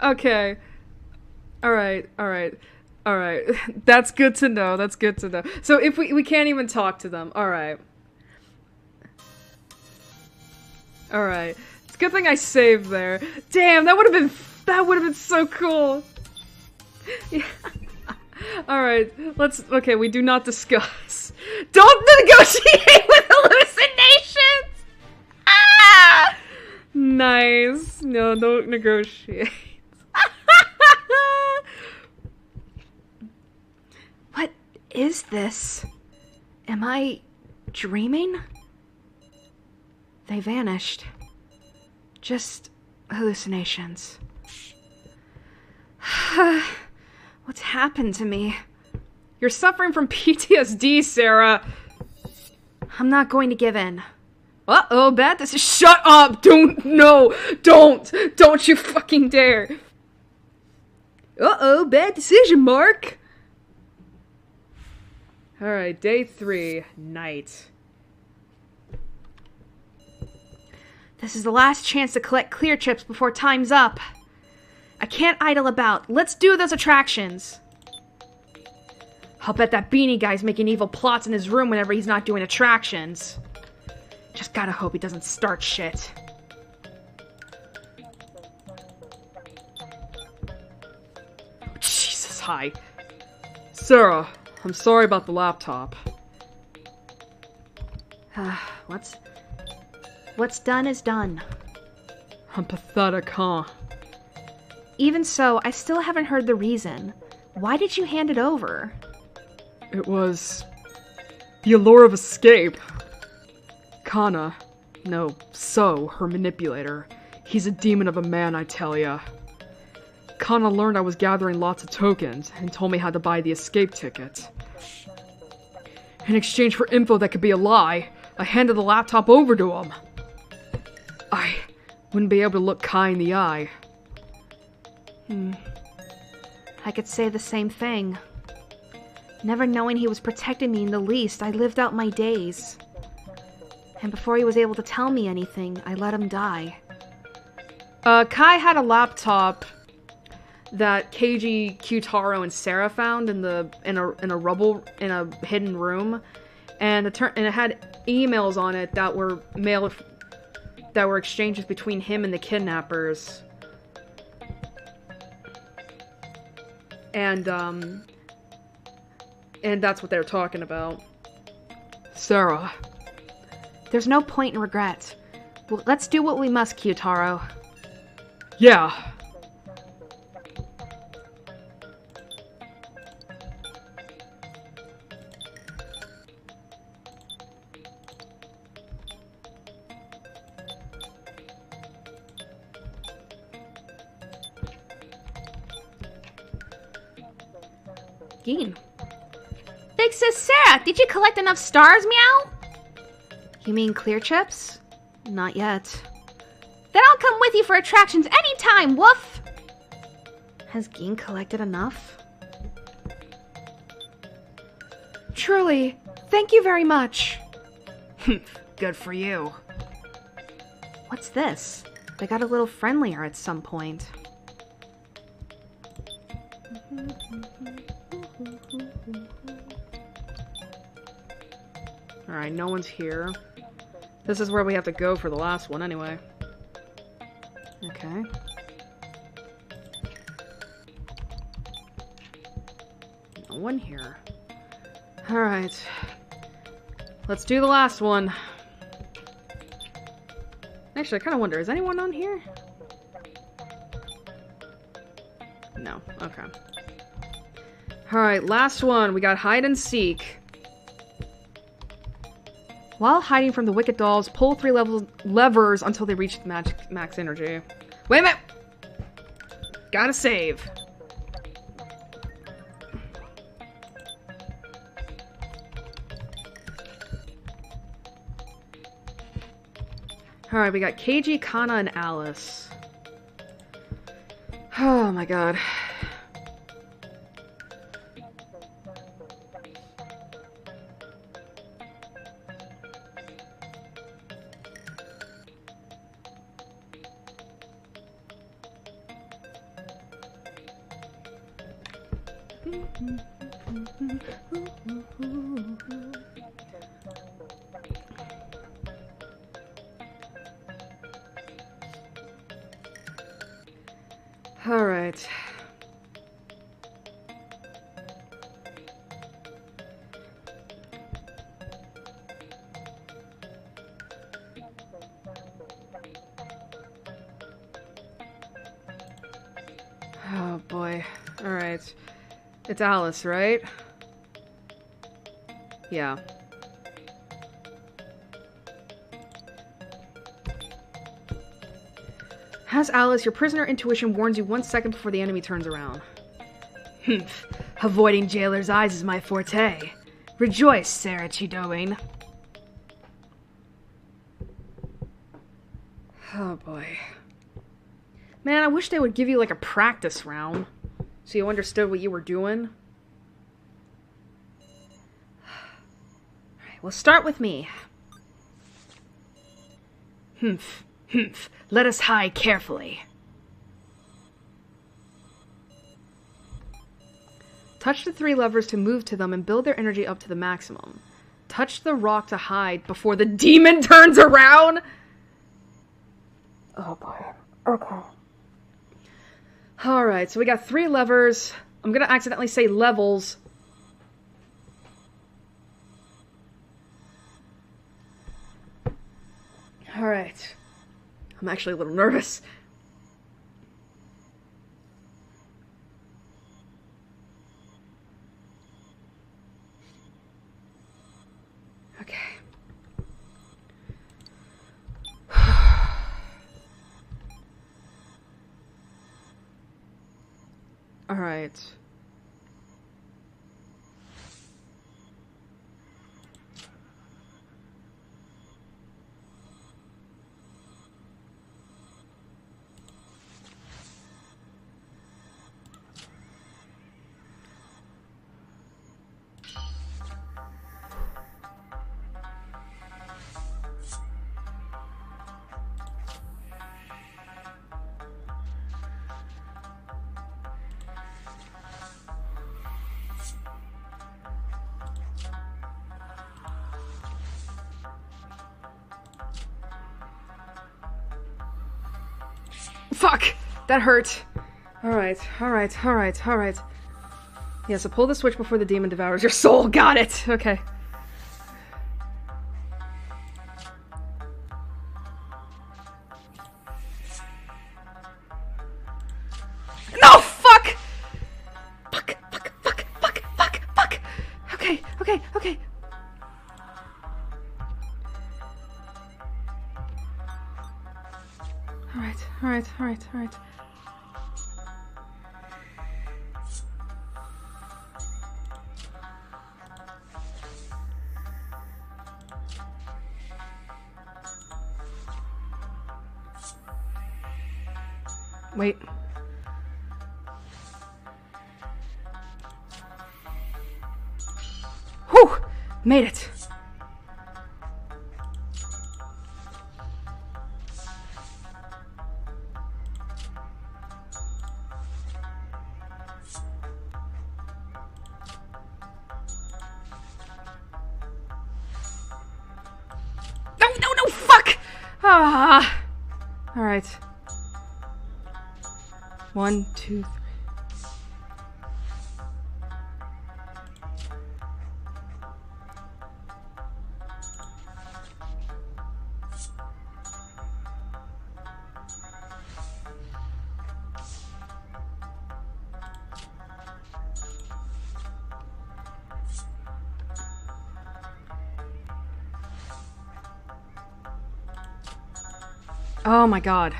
Okay. Alright. That's good to know, So if we can't even talk to them, alright. Alright. It's a good thing I saved there. Damn, that would have been so cool. Yeah. Alright, okay, we do not discuss. Don't negotiate with hallucinations! Ah! Nice. No, don't negotiate. What is this? Am I dreaming? They vanished. Just hallucinations. What's happened to me? You're suffering from PTSD, Sarah. I'm not going to give in. Uh-oh, bad decision. Shut up! Don't you fucking dare. Uh-oh, bad decision, Mark. Alright, day 3, night. This is the last chance to collect clear chips before time's up. I can't idle about. Let's do those attractions. I'll bet that beanie guy's making evil plots in his room whenever he's not doing attractions. Just gotta hope he doesn't start shit. Jesus, hi. Sarah, I'm sorry about the laptop. What's done is done. I'm pathetic, huh? Even so, I still haven't heard the reason. Why did you hand it over? It was... the allure of escape. Kana. No, So, her manipulator. He's a demon of a man, I tell ya. Kana learned I was gathering lots of tokens, and told me how to buy the escape ticket. In exchange for info that could be a lie, I handed the laptop over to him. I wouldn't be able to look Kai in the eye. I could say the same thing. Never knowing he was protecting me in the least, I lived out my days. And before he was able to tell me anything, I let him die. Kai had a laptop that Keiji, Kyutaro, and Sarah found in a hidden room, and it had emails on it that were exchanges between him and the kidnappers. And that's what they were talking about. Sarah. There's no point in regret. Well, let's do what we must, Kyutaro. Yeah. Gin. Big Sis Sarah, did you collect enough stars, meow? You mean clear chips? Not yet. Then I'll come with you for attractions anytime, woof! Has Gin collected enough? Truly, thank you very much. Good for you. What's this? They got a little friendlier at some point. Alright, no one's here. This is where we have to go for the last one, anyway. Okay. No one here. Alright. Let's do the last one. Actually, I kind of wonder, is anyone on here? No. Okay. Alright, last one. We got hide and seek. While hiding from the wicked dolls, pull 3 levers until they reach max energy. Wait a minute! Gotta save. Alright, we got Keiji, Kana, and Alice. Oh my god. All right. Oh boy. All right. It's Alice, right? Yeah. Has Alice, your prisoner intuition warns you 1 second before the enemy turns around. Humph. Avoiding jailer's eyes is my forte. Rejoice, Sarah Chidoane. Oh boy. Man, I wish they would give you like a practice round, so you understood what you were doing. Alright, we'll start with me. Humph. Humph. Let us hide carefully. Touch the 3 levers to move to them and build their energy up to the maximum. Touch the rock to hide before the demon turns around. Oh boy. Okay. Alright, so we got 3 levers. I'm gonna accidentally say levels. Alright. I'm actually a little nervous. Okay. All right. Fuck! That hurt. Alright. Yeah, so pull the switch before the demon devours your soul. Got it! Okay. No! Fuck! Fuck! Okay. Alright. Wait. Whew! Made it. No, fuck! Ah! Alright. 1, 2, 3. Oh my god.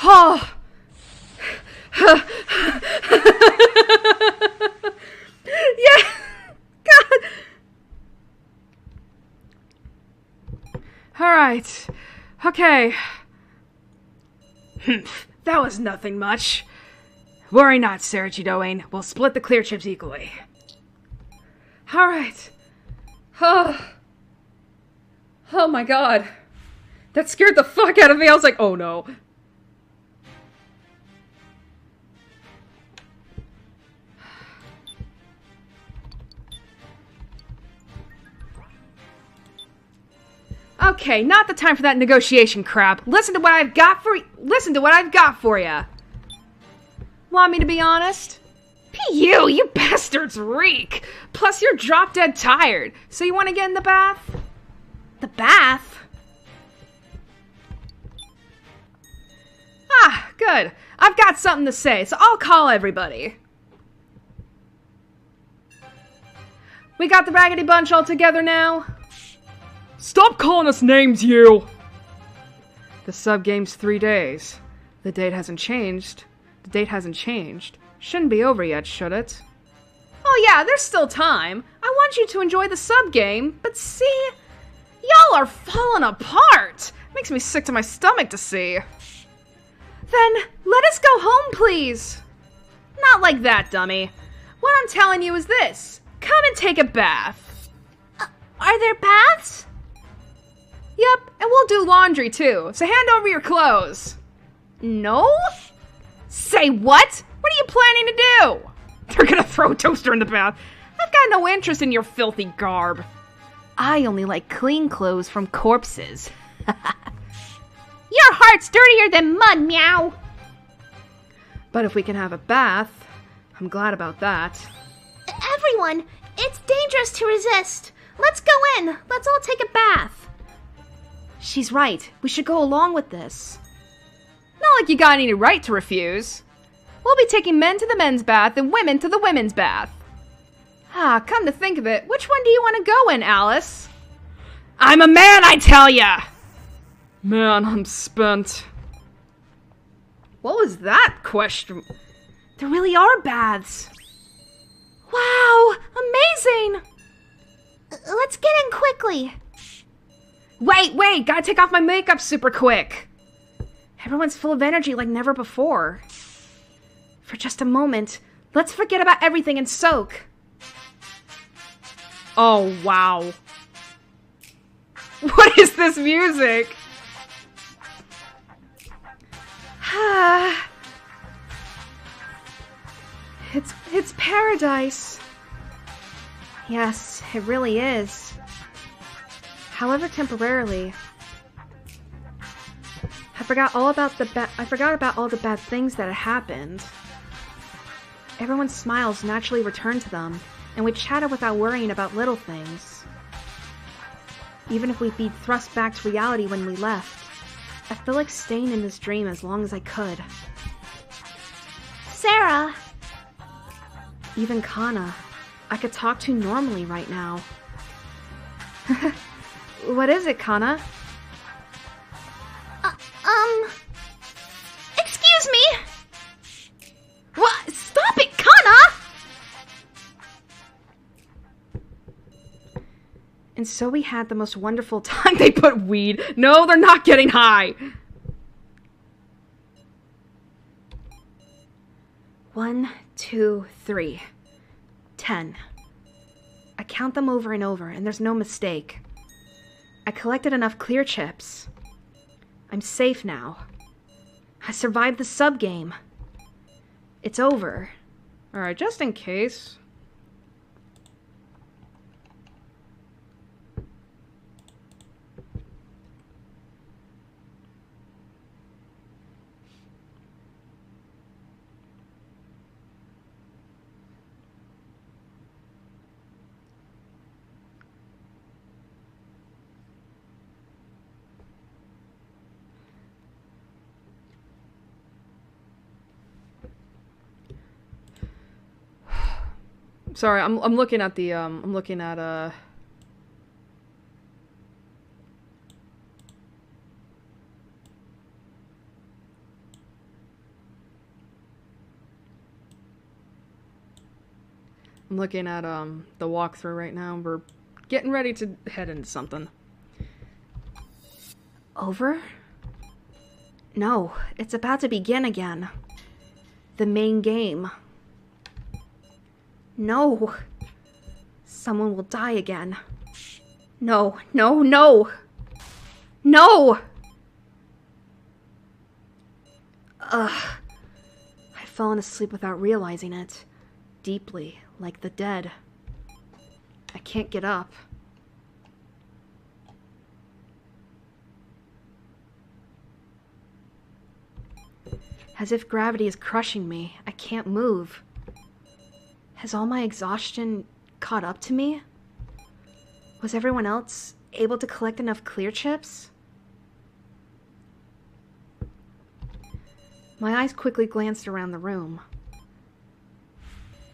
Oh. Yeah. God. All right. Okay. That was nothing much. Worry not, Sarachidoane. We'll split the clear chips equally. All right. Oh. Oh my god. That scared the fuck out of me. I was like, oh no. Okay, not the time for that negotiation crap. Listen to what I've got for you. Want me to be honest? You bastards reek. Plus you're drop dead tired. So you want to get in the bath? The bath? Ah, good. I've got something to say, so I'll call everybody. We got the Raggedy Bunch all together now? Stop calling us names, you! The sub-game's 3 days. The date hasn't changed. Shouldn't be over yet, should it? Oh yeah, there's still time. I want you to enjoy the sub-game, but see? Y'all are falling apart! Makes me sick to my stomach to see. Then, let us go home, please. Not like that, dummy. What I'm telling you is this. Come and take a bath. Are there baths? Yep, and we'll do laundry too, so hand over your clothes. No? Say what? What are you planning to do? They're gonna throw a toaster in the bath. I've got no interest in your filthy garb. I only like clean clothes from corpses. Your heart's dirtier than mud, meow. But if we can have a bath, I'm glad about that. Everyone, it's dangerous to resist. Let's go in. Let's all take a bath. She's right. We should go along with this. Not like you got any right to refuse. We'll be taking men to the men's bath and women to the women's bath. Ah, come to think of it, which one do you want to go in, Alice? I'm a man, I tell ya! Man, I'm spent. What was that question? There really are baths. Wow, amazing! Let's get in quickly. Wait, gotta take off my makeup super quick. Everyone's full of energy like never before. For just a moment, let's forget about everything and soak. Oh, wow. What is this music? It's paradise. Yes, it really is. However, temporarily. I forgot about all the bad things that had happened. Everyone's smiles naturally returned to them, and we chatted without worrying about little things. Even if we'd be thrust back to reality when we left, I feel like staying in this dream as long as I could. Sarah. Even Kana, I could talk to normally right now. What is it, Kana? Excuse me. What? Stop it, Kana! And so we had the most wonderful time. They put weed. No, they're not getting high. 1, 2, 3. 10. I count them over and over, and there's no mistake. I collected enough clear chips. I'm safe now. I survived the sub-game. It's over. Alright, just in case. Sorry, I'm looking at the I'm looking at the walkthrough right now. We're getting ready to head into something. Over? No, it's about to begin again. The main game. No. Someone will die again. No, no, no! No! Ugh. I'd fallen asleep without realizing it. Deeply, like the dead. I can't get up. As if gravity is crushing me, I can't move. Has all my exhaustion caught up to me? Was everyone else able to collect enough clear chips? My eyes quickly glanced around the room.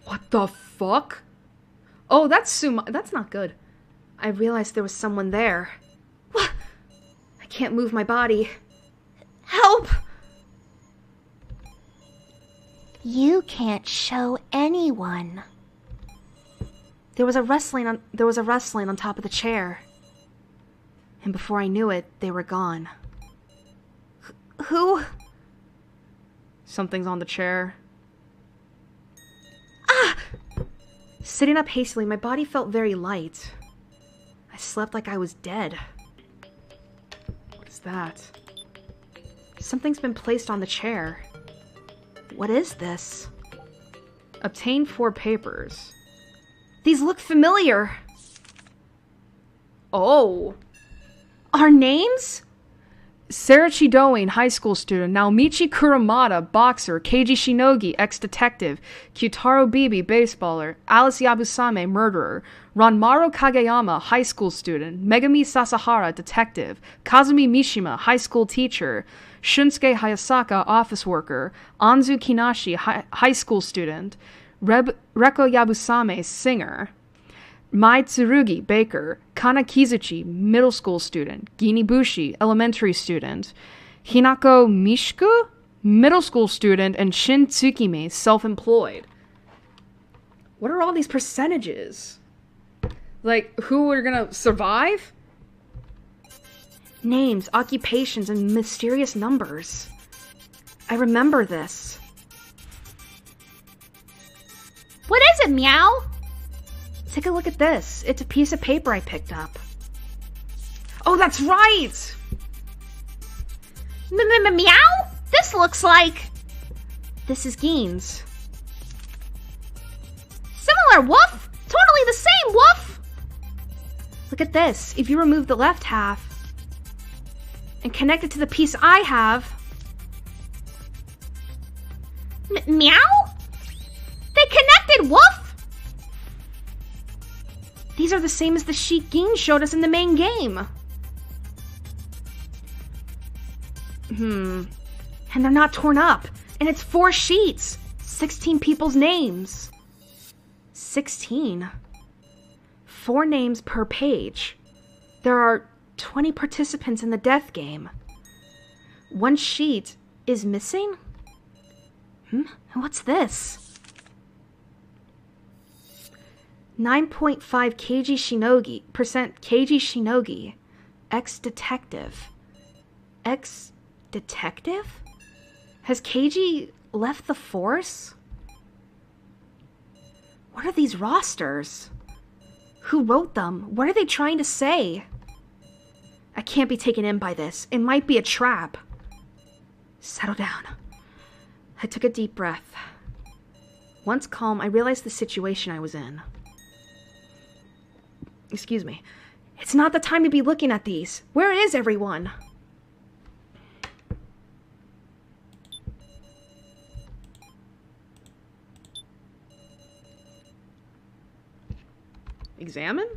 What the fuck? Oh, that's not good. I realized there was someone there. I can't move my body. Help! You can't show anyone. There was a rustling on top of the chair. And before I knew it, they were gone. Who? Something's on the chair. Ah! Sitting up hastily, my body felt very light. I slept like I was dead. What is that? Something's been placed on the chair. What is this? Obtain 4 papers. These look familiar. Oh. Our names? Sarachi Doin, high school student. Naomichi Kuramata, boxer. Keiji Shinogi, ex-detective. Kyutaro Bibi, baseballer. Alice Yabusame, murderer. Ranmaru Kageyama, high school student. Megami Sasahara, detective. Kazumi Mishima, high school teacher. Shunsuke Hayasaka, office worker. Anzu Kinashi, high school student. Reko Yabusame, singer. Mai Tsurugi, baker. Kana Kizuchi, middle school student. Gini Bushi, elementary student. Hinako Mishku, middle school student. And Shin Tsukime, self-employed. What are all these percentages? Like, who are gonna survive? Names, occupations, and mysterious numbers. I remember this. What is it, Meow? Take a look at this. It's a piece of paper I picked up. Oh, that's right! Meow? This looks like... This is Gein's. Similar, Woof! Totally the same, Woof! Look at this. If you remove the left half and connect it to the piece I have... Meow? They connected, Woof! These are the same as the sheet Gein showed us in the main game. And they're not torn up. And it's 4 sheets. 16 people's names. 16? 4 names per page. There are 20 participants in the death game. 1 sheet is missing? And what's this? 9.5 Keiji Shinogi, ex-detective. Ex-detective? Has Keiji left the force? What are these rosters? Who wrote them? What are they trying to say? I can't be taken in by this. It might be a trap. Settle down. I took a deep breath. Once calm, I realized the situation I was in. Excuse me. It's not the time to be looking at these. Where is everyone? Examine?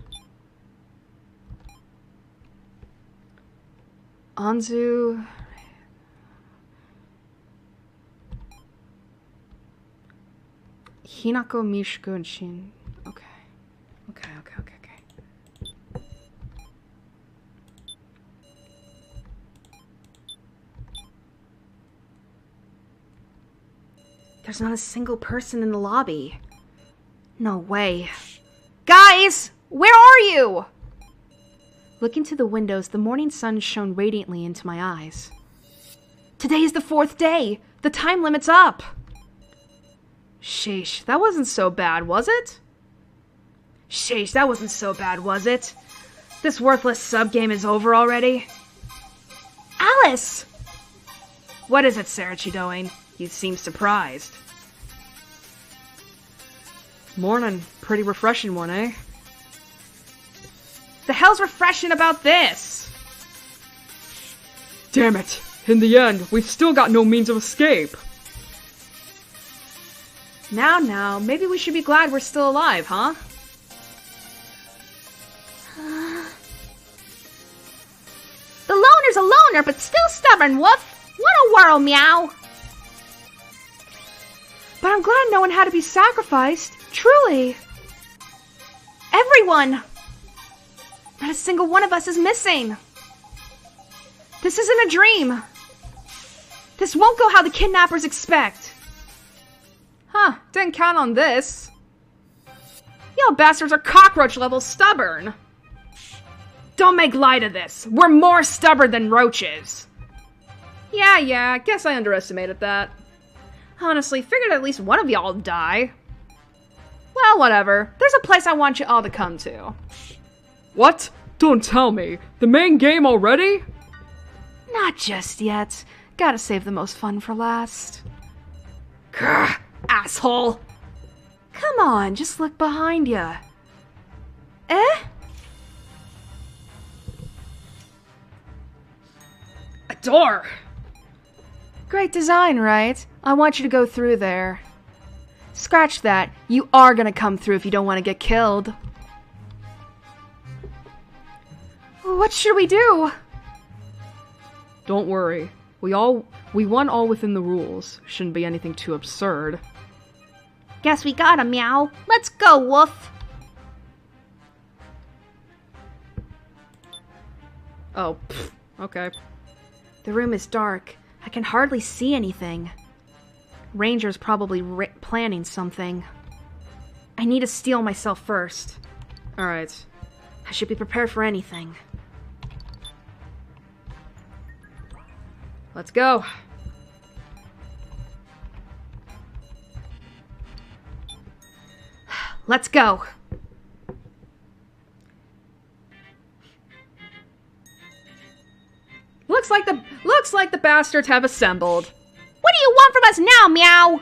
Anzu... Hinako, Mishiko, and Shin. Okay. Okay. There's not a single person in the lobby. No way. Guys! Where are you? Looking to the windows, the morning sun shone radiantly into my eyes. Today is the 4th day! The time limit's up! Sheesh, that wasn't so bad, was it? Sheesh, that wasn't so bad, was it? This worthless sub-game is over already? Alice! What is it, Sarachidoing? You seem surprised. Morning. Pretty refreshing one, eh? The hell's refreshing about this? Damn it! In the end, we've still got no means of escape! Now, maybe we should be glad we're still alive, huh? The loner's a loner, but still stubborn, Woof. What a whirl, meow. But I'm glad no one had to be sacrificed. Truly. Everyone! Not a single one of us is missing. This isn't a dream. This won't go how the kidnappers expect. Huh, didn't count on this. Y'all bastards are cockroach-level stubborn. Don't make light of this. We're more stubborn than roaches. Yeah, guess I underestimated that. Honestly, figured at least one of y'all would die. Well, whatever. There's a place I want you all to come to. What? Don't tell me. The main game already? Not just yet. Gotta save the most fun for last. Grr, asshole. Come on, just look behind ya. Eh? A door. Great design, right? I want you to go through there. Scratch that. You are gonna come through if you don't want to get killed. What should we do? Don't worry. We won all within the rules. Shouldn't be anything too absurd. Guess we got him, meow. Let's go, Woof. Oh, okay. The room is dark. I can hardly see anything. Ranger's probably planning something. I need to steel myself first. Alright. I should be prepared for anything. Let's go. Let's go. Looks like the bastards have assembled. What do you want from us now, meow?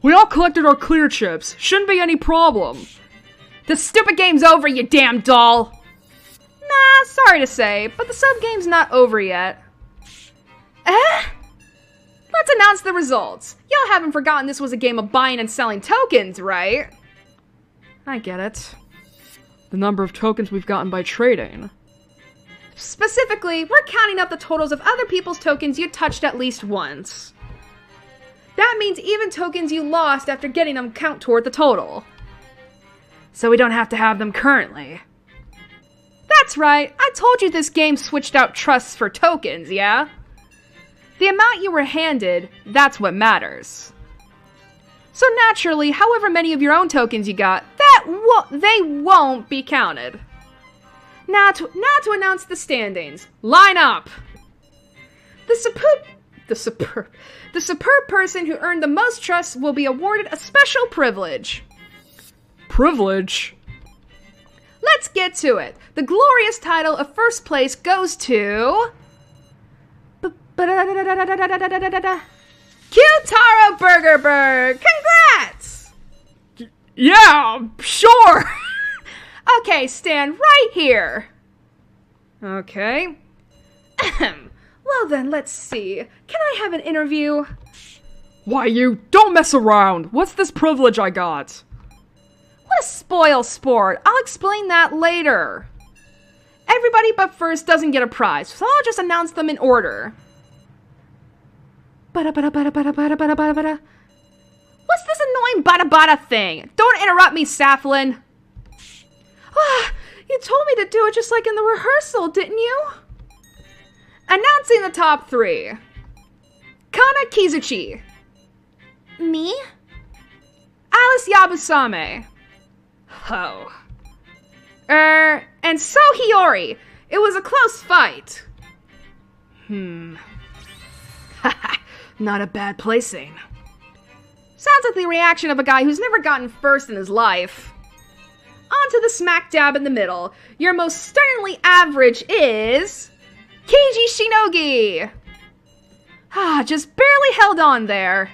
We all collected our clear chips. Shouldn't be any problem. The stupid game's over, you damn doll! Nah, sorry to say, but the sub-game's not over yet. Let's announce the results. Y'all haven't forgotten this was a game of buying and selling tokens, right? I get it. The number of tokens we've gotten by trading. Specifically, we're counting up the totals of other people's tokens you touched at least once. That means even tokens you lost after getting them count toward the total. So we don't have to have them currently. That's right, I told you this game switched out trusts for tokens, yeah? The amount you were handed, that's what matters. So naturally, however many of your own tokens you got, they won't be counted. Now to announce the standings. Line up! The superb person who earned the most trust will be awarded a special privilege. Privilege? Let's get to it. The glorious title of first place goes to... Q-Taro Burger Burg! Congrats! Yeah, sure! Okay, stand right here. Okay. Well then, let's see. Can I have an interview? Why, you don't mess around. What's this privilege I got? What a spoil sport. I'll explain that later. Everybody but first doesn't get a prize, so I'll just announce them in order. What's this annoying bada thing? Don't interrupt me, Saflin. You told me to do it just like in the rehearsal, didn't you? Announcing the top 3. Kana Kizuchi. Me? Alice Yabusame. Oh. And so Hiyori. It was a close fight. Not a bad placing. Sounds like the reaction of a guy who's never gotten first in his life. On to the smack dab in the middle. Your most sternly average is... Keiji Shinogi! Just barely held on there.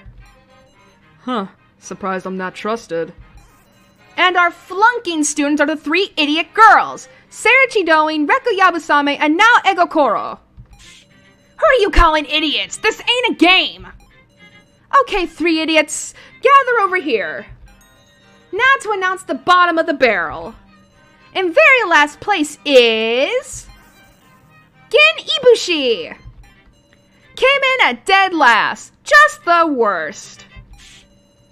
Huh. Surprised I'm not trusted. And our flunking students are the 3 idiot girls. Sarah Chidoin, Reku Yabusame, and now Egokoro. Who are you calling idiots? This ain't a game! Okay, 3 idiots, gather over here. Now to announce the bottom of the barrel. In very last place is... Gin Ibushi! Came in at dead last. Just the worst.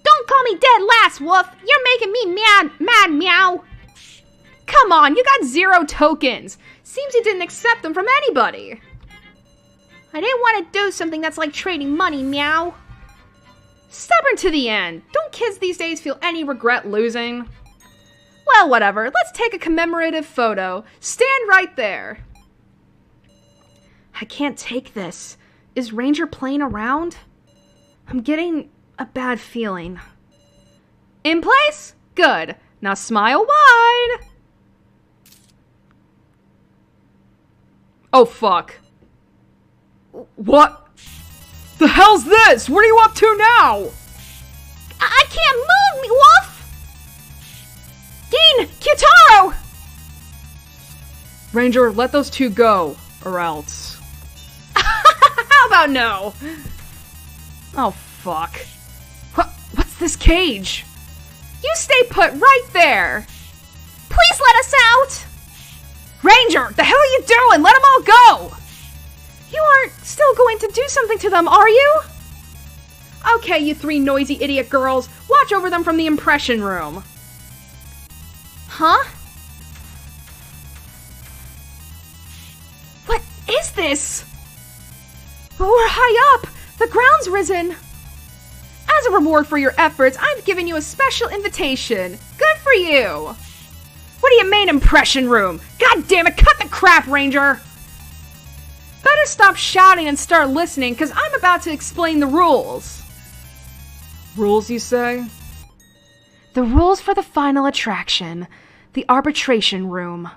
Don't call me dead last, Wolf. You're making me mad, meow. Come on, you got 0 tokens. Seems you didn't accept them from anybody. I didn't want to do something that's like trading money, meow. Stubborn to the end. Don't kids these days feel any regret losing? Well, whatever. Let's take a commemorative photo. Stand right there. I can't take this. Is Ranger playing around? I'm getting a bad feeling. In place? Good. Now smile wide. Oh, fuck. What? The hell's this? What are you up to now? I can't move, me Wolf! Gin! Kyutaro! Ranger, let those 2 go, or else. How about no? Oh, fuck. What's this cage? You stay put right there! Please let us out! Ranger, the hell are you doing? Let them all go! You aren't still going to do something to them, are you? Okay, you 3 noisy idiot girls. Watch over them from the impression room. Huh? What is this? Well, we're high up. The ground's risen. As a reward for your efforts, I've given you a special invitation. Good for you. What do you mean, impression room? God damn it, cut the crap, Ranger. Better stop shouting and start listening, because I'm about to explain the rules. Rules, you say? The rules for the final attraction. The arbitration room.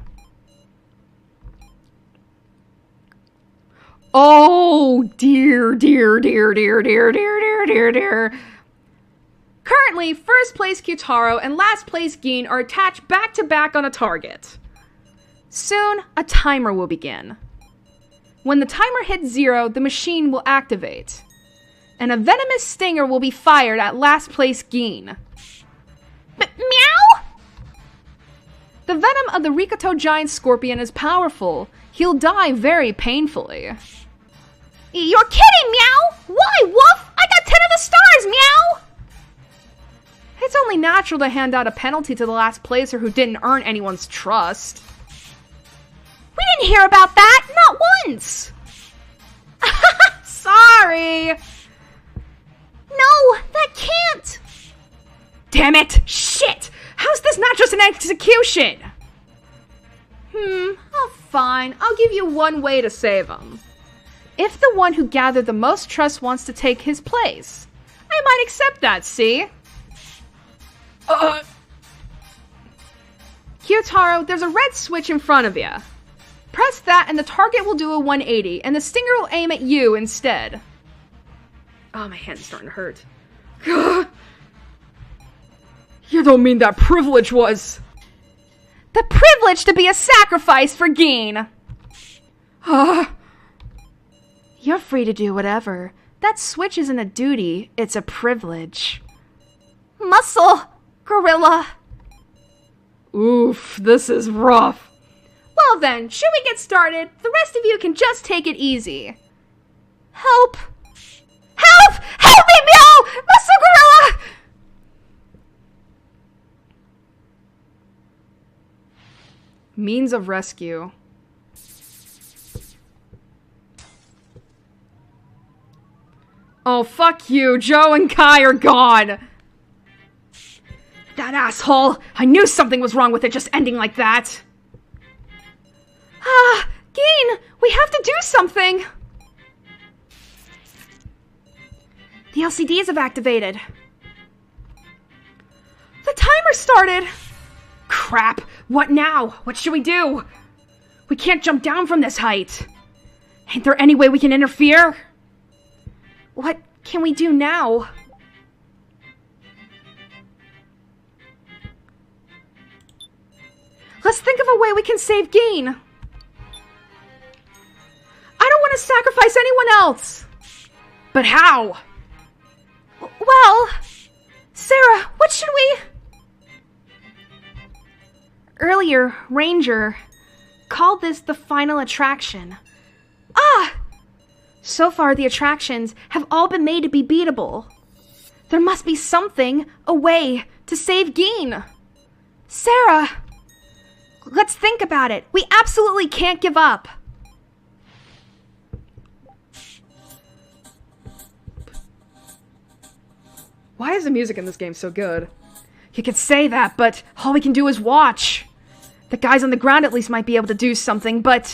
Oh, dear. Currently, first place Kyutaro and last place Gin are attached back to back on a target. Soon, a timer will begin. When the timer hits 0, the machine will activate. And a venomous stinger will be fired at last place Gin. Meow? The venom of the Rikoto giant scorpion is powerful. He'll die very painfully. You're kidding, meow! Why, Wolf? I got 10 of the stars, meow! It's only natural to hand out a penalty to the last placer who didn't earn anyone's trust. We didn't hear about that, not once! Sorry! No, that can't! Damn it! Shit! How's this not just an execution? Oh, fine. I'll give you one way to save him. If the one who gathered the most trust wants to take his place, I might accept that, see? Kyutaro, there's a red switch in front of you. Press that and the target will do a 180, and the stinger will aim at you instead. Oh, my hand's starting to hurt. You don't mean that privilege was... The privilege to be a sacrifice for Gin. You're free to do whatever. That switch isn't a duty, it's a privilege. Muscle! Gorilla! Oof, this is rough. Well then, should we get started? The rest of you can just take it easy. Help! Help! Help me, Meow! Muscle Gorilla! Means of rescue. Oh, fuck you. Joe and Kai are gone. That asshole! I knew something was wrong with it just ending like that! Geen, we have to do something! The LCDs have activated. The timer started! Crap! What now? What should we do? We can't jump down from this height. Ain't there any way we can interfere? What can we do now? Let's think of a way we can save Geen. I don't want to sacrifice anyone else. But how? Well, Sarah, what should we... Earlier, Ranger called this the final attraction. So far, the attractions have all been made to be beatable. There must be something, a way, to save Geen. Sarah, let's think about it. We absolutely can't give up. Why is the music in this game so good? You could say that, but all we can do is watch. The guys on the ground at least might be able to do something, but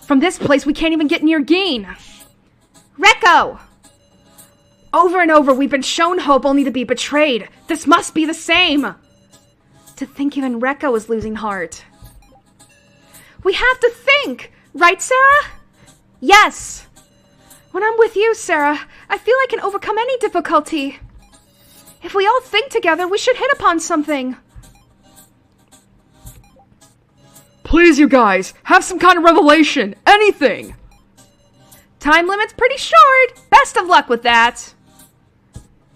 from this place we can't even get near Geen. Rekko! Over and over we've been shown hope only to be betrayed. This must be the same. To think even Rekko is losing heart. We have to think! Right, Sarah? Yes! When I'm with you, Sarah, I feel I can overcome any difficulty. If we all think together, we should hit upon something. Please, you guys, have some kind of revelation. Anything. Time limit's pretty short. Best of luck with that.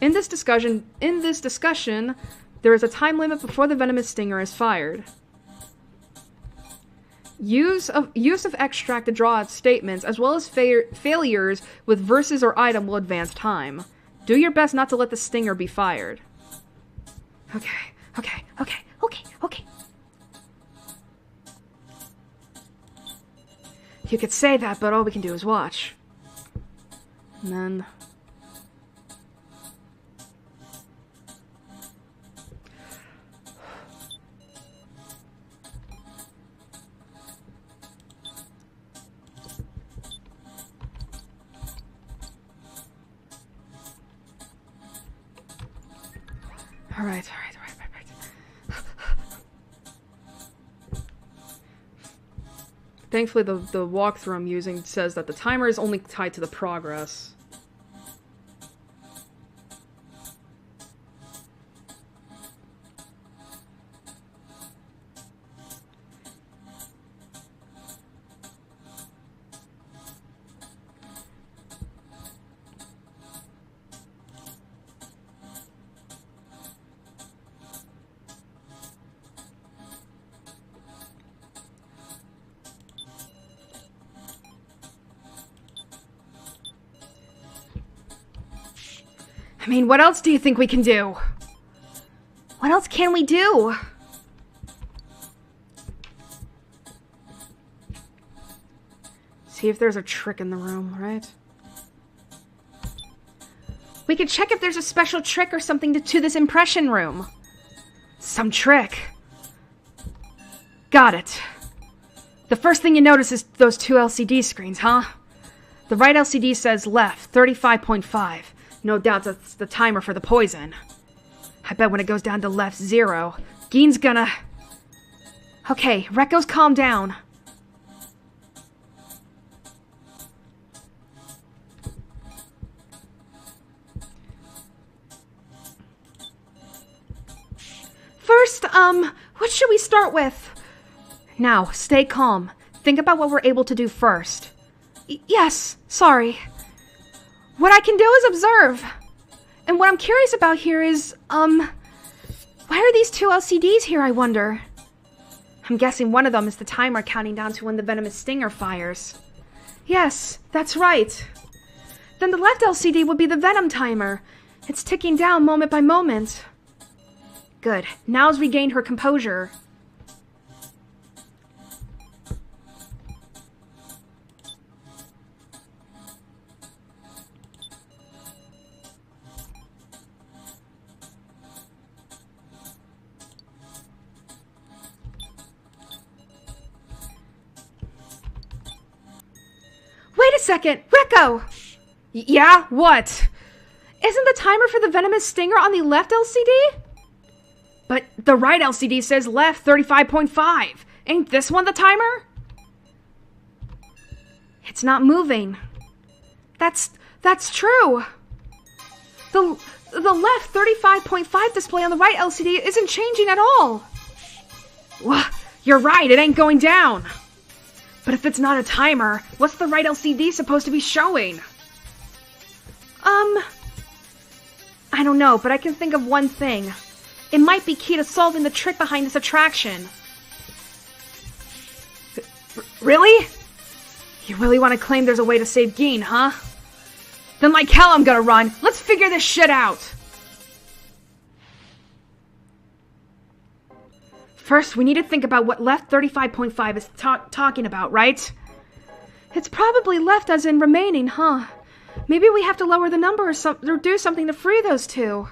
In this discussion, there is a time limit before the venomous stinger is fired. Use of extract to draw out statements, as well as failures with verses or item will advance time. Do your best not to let the stinger be fired. Okay. You could say that, but all we can do is watch. And then... All right. Thankfully, the walkthrough I'm using says that the timer is only tied to the progress. I mean, what else do you think we can do? What else can we do? See if there's a trick in the room, right? We could check if there's a special trick or something to this impression room. Some trick. Got it. The first thing you notice is those two LCD screens, huh? The right LCD says left, 35.5. No doubt that's the timer for the poison. I bet when it goes down to left 0, Geen's gonna... Okay, Rekko's calm down. First, what should we start with? Now, stay calm. Think about what we're able to do first. Yes, sorry. What I can do is observe. And what I'm curious about here is, why are these two LCDs here, I wonder? I'm guessing one of them is the timer counting down to when the venomous stinger fires. Yes, that's right. Then the left LCD would be the venom timer. It's ticking down moment by moment. Good. Now's regained her composure. second. Rico! Yeah? What? Isn't the timer for the venomous stinger on the left LCD? But the right LCD says left 35.5. Ain't this one the timer? It's not moving. That's true. The left 35.5 display on the right LCD isn't changing at all. Well, you're right, it ain't going down. But if it's not a timer, what's the right LCD supposed to be showing? I don't know, but I can think of one thing. It might be key to solving the trick behind this attraction. Really? You really want to claim there's a way to save Geen, huh? Then like hell I'm gonna run. Let's figure this shit out. First, we need to think about what left 35.5 is talking about, right? It's probably left as in remaining, huh? Maybe we have to lower the number or do something to free those two.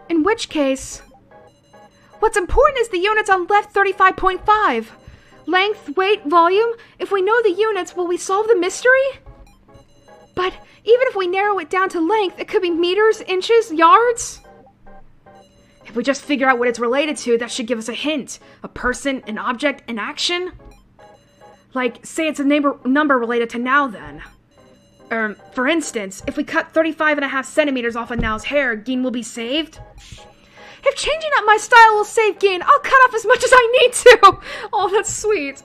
In which case, what's important is the units on left 35.5. Length, weight, volume. If we know the units, will we solve the mystery? But even if we narrow it down to length, it could be meters, inches, yards. If we just figure out what it's related to, that should give us a hint. A person, an object, an action. Like, say it's a number related to now then. For instance, if we cut 35.5 centimeters off of Now's hair, Geen will be saved? If changing up my style will save Geen, I'll cut off as much as I need to! Oh, that's sweet.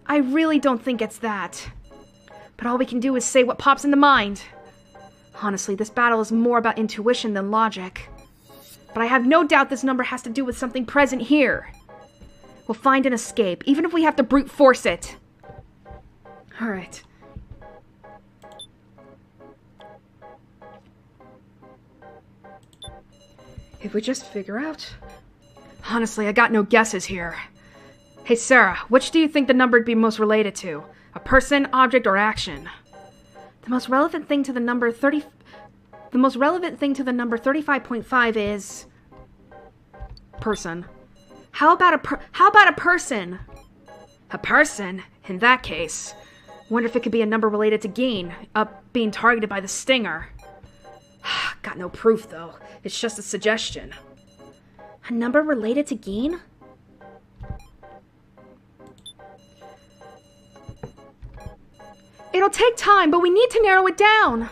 I really don't think it's that. But all we can do is say what pops into mind. Honestly, this battle is more about intuition than logic. But I have no doubt this number has to do with something present here. We'll find an escape, even if we have to brute force it. Alright. If we just figure out... Honestly, I got no guesses here. Hey Sarah, which do you think the number would be most related to? A person, object, or action? The most relevant thing to the number 35.5 is... person. How about a person? A person? In that case, wonder if it could be a number related to Geen, being targeted by the stinger. Got no proof, though. It's just a suggestion. A number related to Geen? It'll take time, but we need to narrow it down.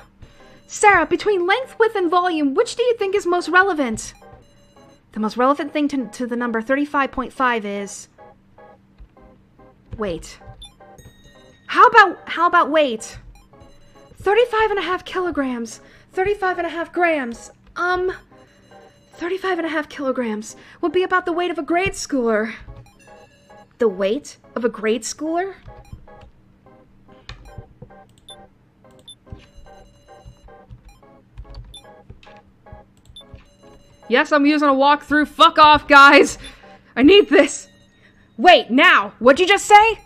Sarah, between length, width, and volume, which do you think is most relevant? The most relevant thing to the number 35.5 is... weight. How about weight? 35.5 kilograms. 35.5 grams. 35.5 kilograms would be about the weight of a grade schooler. The weight of a grade schooler? Yes, I'm using a walkthrough. Fuck off, guys. I need this. Wait, now, what'd you just say?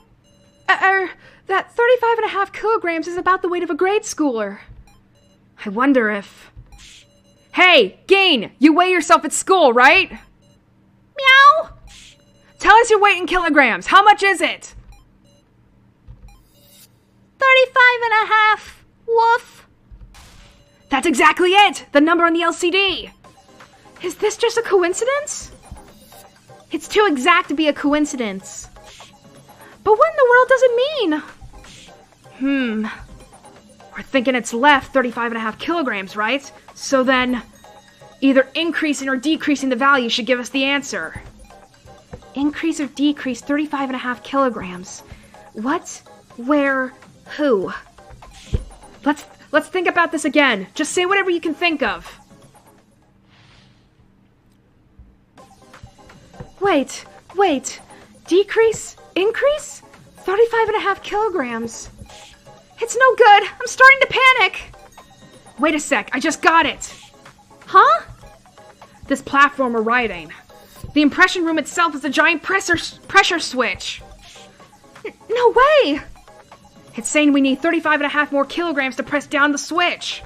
That 35.5 kilograms is about the weight of a grade schooler. I wonder if... Hey, Geen, you weigh yourself at school, right? Meow. Tell us your weight in kilograms. How much is it? 35.5. Woof. That's exactly it. The number on the LCD. Is this just a coincidence? It's too exact to be a coincidence. But what in the world does it mean? We're thinking it's left 35.5 kilograms, right? So then, either increasing or decreasing the value should give us the answer. Increase or decrease 35.5 kilograms. What? Where? Who? Let's think about this again. Just say whatever you can think of. Wait. Decrease? Increase? 35.5 kilograms. It's no good. I'm starting to panic. Wait a sec. I just got it. Huh? This platform we're riding. The impression room itself is a giant pressure switch. No way. It's saying we need 35.5 more kilograms to press down the switch.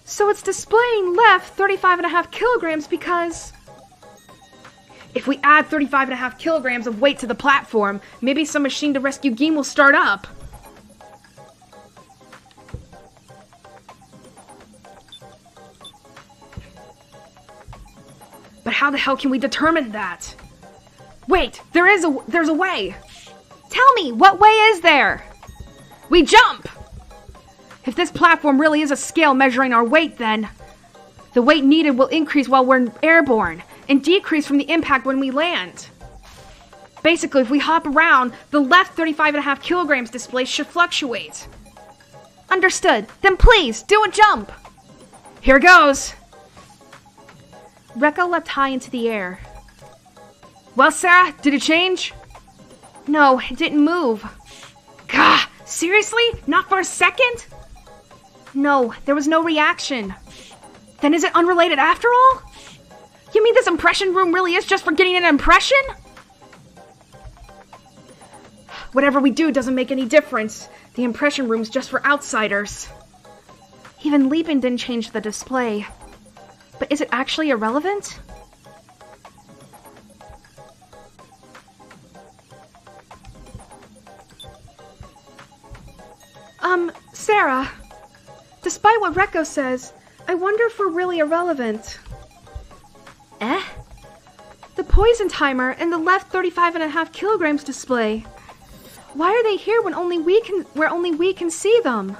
So it's displaying left 35.5 kilograms because... If we add 35.5 kilograms of weight to the platform, maybe some machine to rescue Geen will start up. how the hell can we determine that? Wait, there's a way. Tell me, what way is there? We jump! If this platform really is a scale measuring our weight, then the weight needed will increase while we're airborne and decrease from the impact when we land. Basically, if we hop around, the left 35.5 kilograms display should fluctuate. Understood. Then please, do a jump. Here goes. Rekko leapt high into the air. Well, Sarah, did it change? No, it didn't move. Gah, seriously? Not for a second? No, there was no reaction. Then is it unrelated after all? You mean this impression room really is just for getting an impression? Whatever we do doesn't make any difference. The impression room's just for outsiders. Even leaping didn't change the display. But is it actually irrelevant? Sarah, despite what Rekko says, I wonder if we're really irrelevant. Eh? The poison timer and the left 35.5 kilograms display. Why are they here when only we can see them?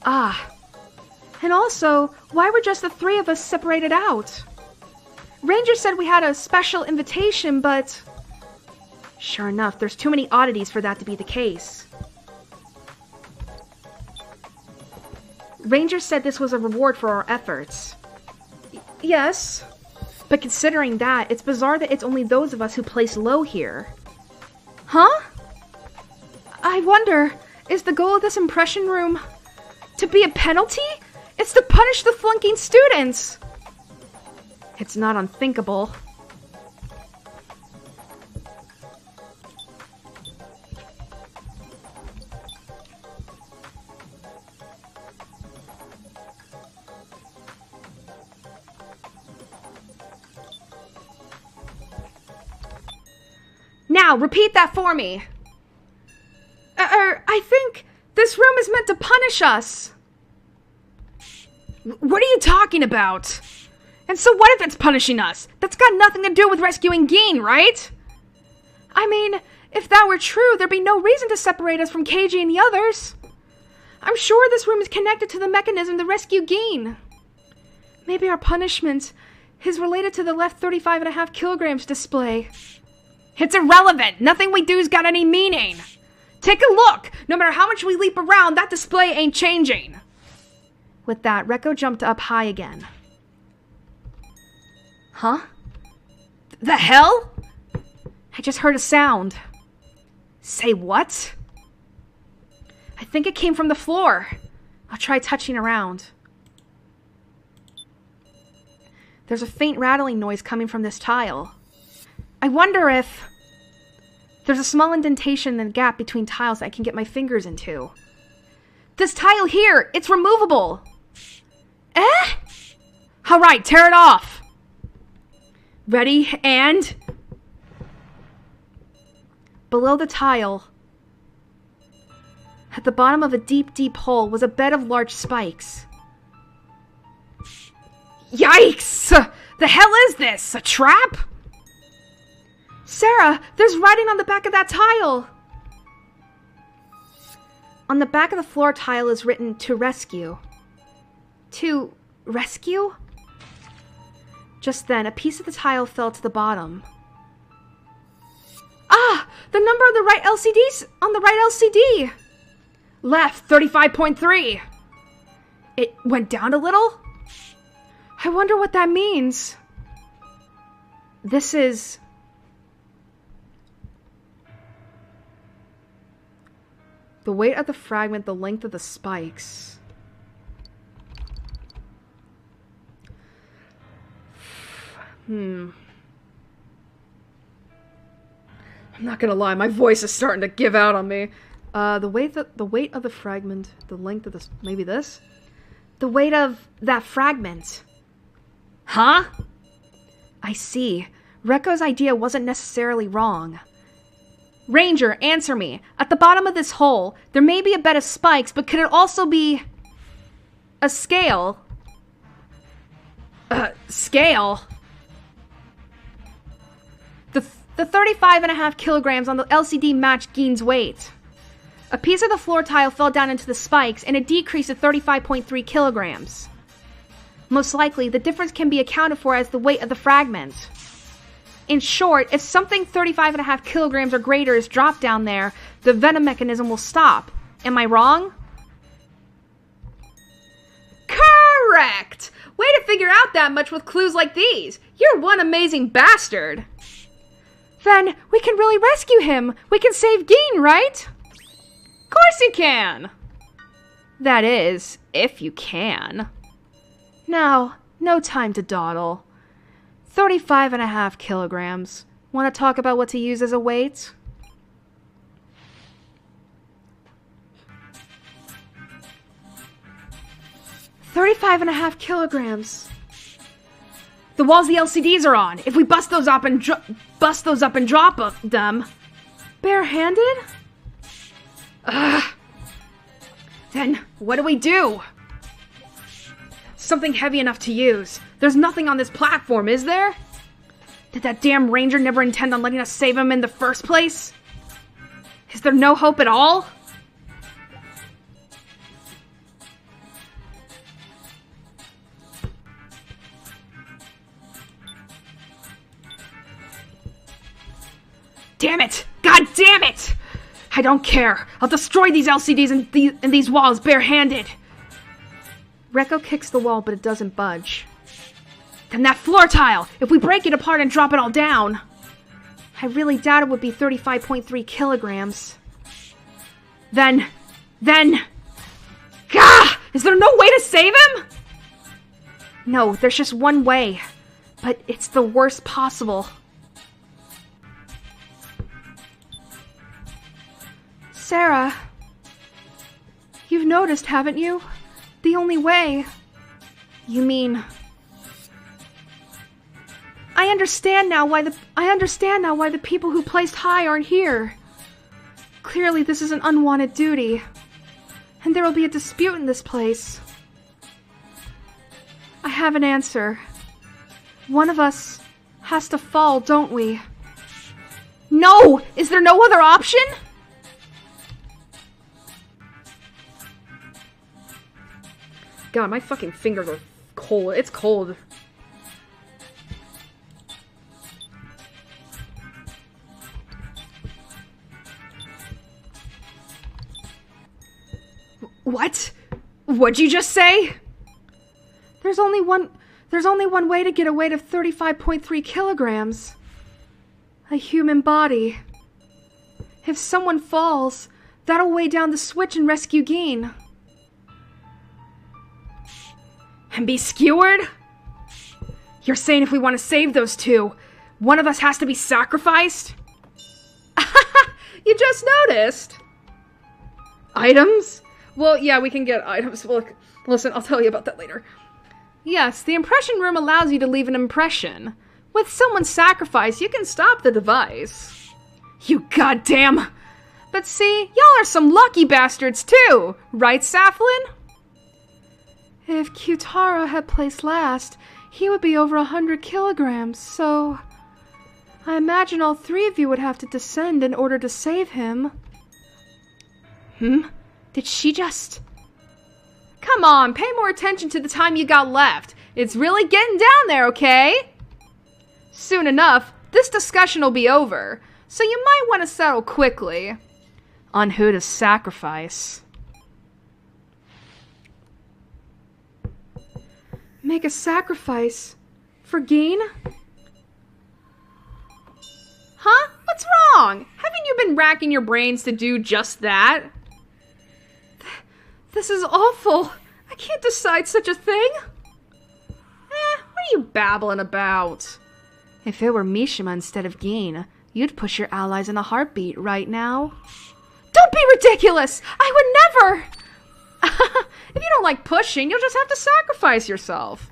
Ah. And also, why were just the three of us separated out? Ranger said we had a special invitation, but... Sure enough, there's too many oddities for that to be the case. Ranger said this was a reward for our efforts. Yes. But considering that, it's bizarre that it's only those of us who place low here. Huh? I wonder, is the goal of this impression room to be a penalty? It's to punish the flunking students! It's not unthinkable. Now, repeat that for me. I think this room is meant to punish us. What are you talking about? And so what if it's punishing us? That's got nothing to do with rescuing Geen, right? I mean, if that were true, there'd be no reason to separate us from Keiji and the others. I'm sure this room is connected to the mechanism to rescue Geen. Maybe our punishment is related to the left 35.5 kilograms display. It's irrelevant. Nothing we do's got any meaning. Take a look. No matter how much we leap around, that display ain't changing. With that, Rekko jumped up high again. Huh? The hell? I just heard a sound. Say what? I think it came from the floor. I'll try touching around. There's a faint rattling noise coming from this tile. I wonder if... There's a small indentation in the gap between tiles that I can get my fingers into. This tile here! It's removable! Eh? Alright, tear it off! Ready, and... Below the tile, at the bottom of a deep, deep hole, was a bed of large spikes. Yikes! The hell is this? A trap? Sarah, there's writing on the back of that tile! On the back of the floor tile is written, to rescue. To rescue? Just then, a piece of the tile fell to the bottom. Ah! The number on the right LCD's on the right LCD! Left, 35.3. It went down a little? I wonder what that means. This is... The weight of the fragment, the length of the spikes. I'm not gonna lie, my voice is starting to give out on me. The weight of the fragment, the length of the... Maybe this? The weight of that fragment. Huh? I see. Rekko's idea wasn't necessarily wrong. Ranger, answer me. At the bottom of this hole, there may be a bed of spikes, but could it also be... a scale? Scale? The 35.5 kilograms on the LCD matched Gein's weight. A piece of the floor tile fell down into the spikes, and it decreased to 35.3 kilograms. Most likely, the difference can be accounted for as the weight of the fragment. In short, if something 35.5 kilograms or greater is dropped down there, the venom mechanism will stop. Am I wrong? Correct! Way to figure out that much with clues like these. You're one amazing bastard. Then we can really rescue him. We can save Gein, right? Of course you can. That is, if you can. Now, no time to dawdle. 35.5 kilograms. Want to talk about what to use as a weight? $35.5 kilograms. The walls the LCDs are on. If we bust those up and drop them, barehanded? Then what do we do? Something heavy enough to use. There's nothing on this platform, is there? Did that damn ranger never intend on letting us save him in the first place? Is there no hope at all? Damn it! God damn it! I don't care. I'll destroy these LCDs and these walls barehanded. Rekko kicks the wall, but it doesn't budge. Then that floor tile! If we break it apart and drop it all down... I really doubt it would be 35.3 kilograms. Then... Gah! Is there no way to save him? No, there's just one way. But it's the worst possible. Sarah, you've noticed, haven't you? The only way. You mean... I understand now why the people who placed high aren't here. Clearly this is an unwanted duty. And there will be a dispute in this place. I have an answer. One of us has to fall, don't we? No! Is there no other option? God, my fucking fingers are cold. It's cold. What? What'd you just say? There's only one way to get a weight of 35.3 kilograms. A human body. If someone falls, that'll weigh down the switch and rescue Gein. And be skewered? You're saying if we want to save those two, one of us has to be sacrificed? You just noticed. Items? Well, yeah, we can get items. Look, listen, I'll tell you about that later. Yes, the impression room allows you to leave an impression. With someone's sacrifice, you can stop the device. You goddamn... But see, y'all are some lucky bastards too, right, Saflin? If Kyutara had placed last, he would be over 100 kilograms, so... I imagine all three of you would have to descend in order to save him. Did she just... Come on, pay more attention to the time you got left. It's really getting down there, okay? Soon enough, this discussion will be over, so you might want to settle quickly on who to sacrifice. Make a sacrifice? For Gein? Huh? What's wrong? Haven't you been racking your brains to do just that? This is awful. I can't decide such a thing. What are you babbling about? If it were Mishima instead of Gein, you'd push your allies in a heartbeat right now. Don't be ridiculous! I would never! If you don't like pushing, you'll just have to sacrifice yourself.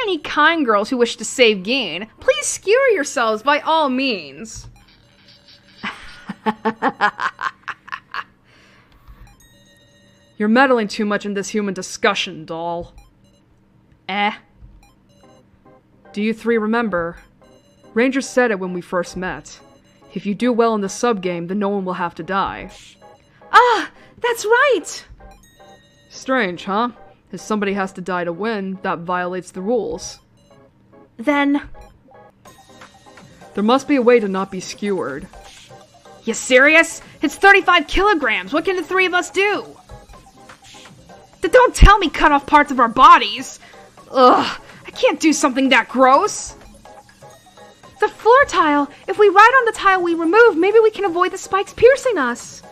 Any kind girls who wish to save Gein, please skewer yourselves by all means. You're meddling too much in this human discussion, doll. Do you three remember? Ranger said it when we first met. If you do well in the sub-game, then no one will have to die. Ah, that's right! Strange, huh? If somebody has to die to win, that violates the rules. Then... There must be a way to not be skewered. You serious? It's 35 kilograms. What can the three of us do? Don't tell me cut off parts of our bodies. Ugh, I can't do something that gross. The floor tile! If we ride on the tile we removed, maybe we can avoid the spikes piercing us.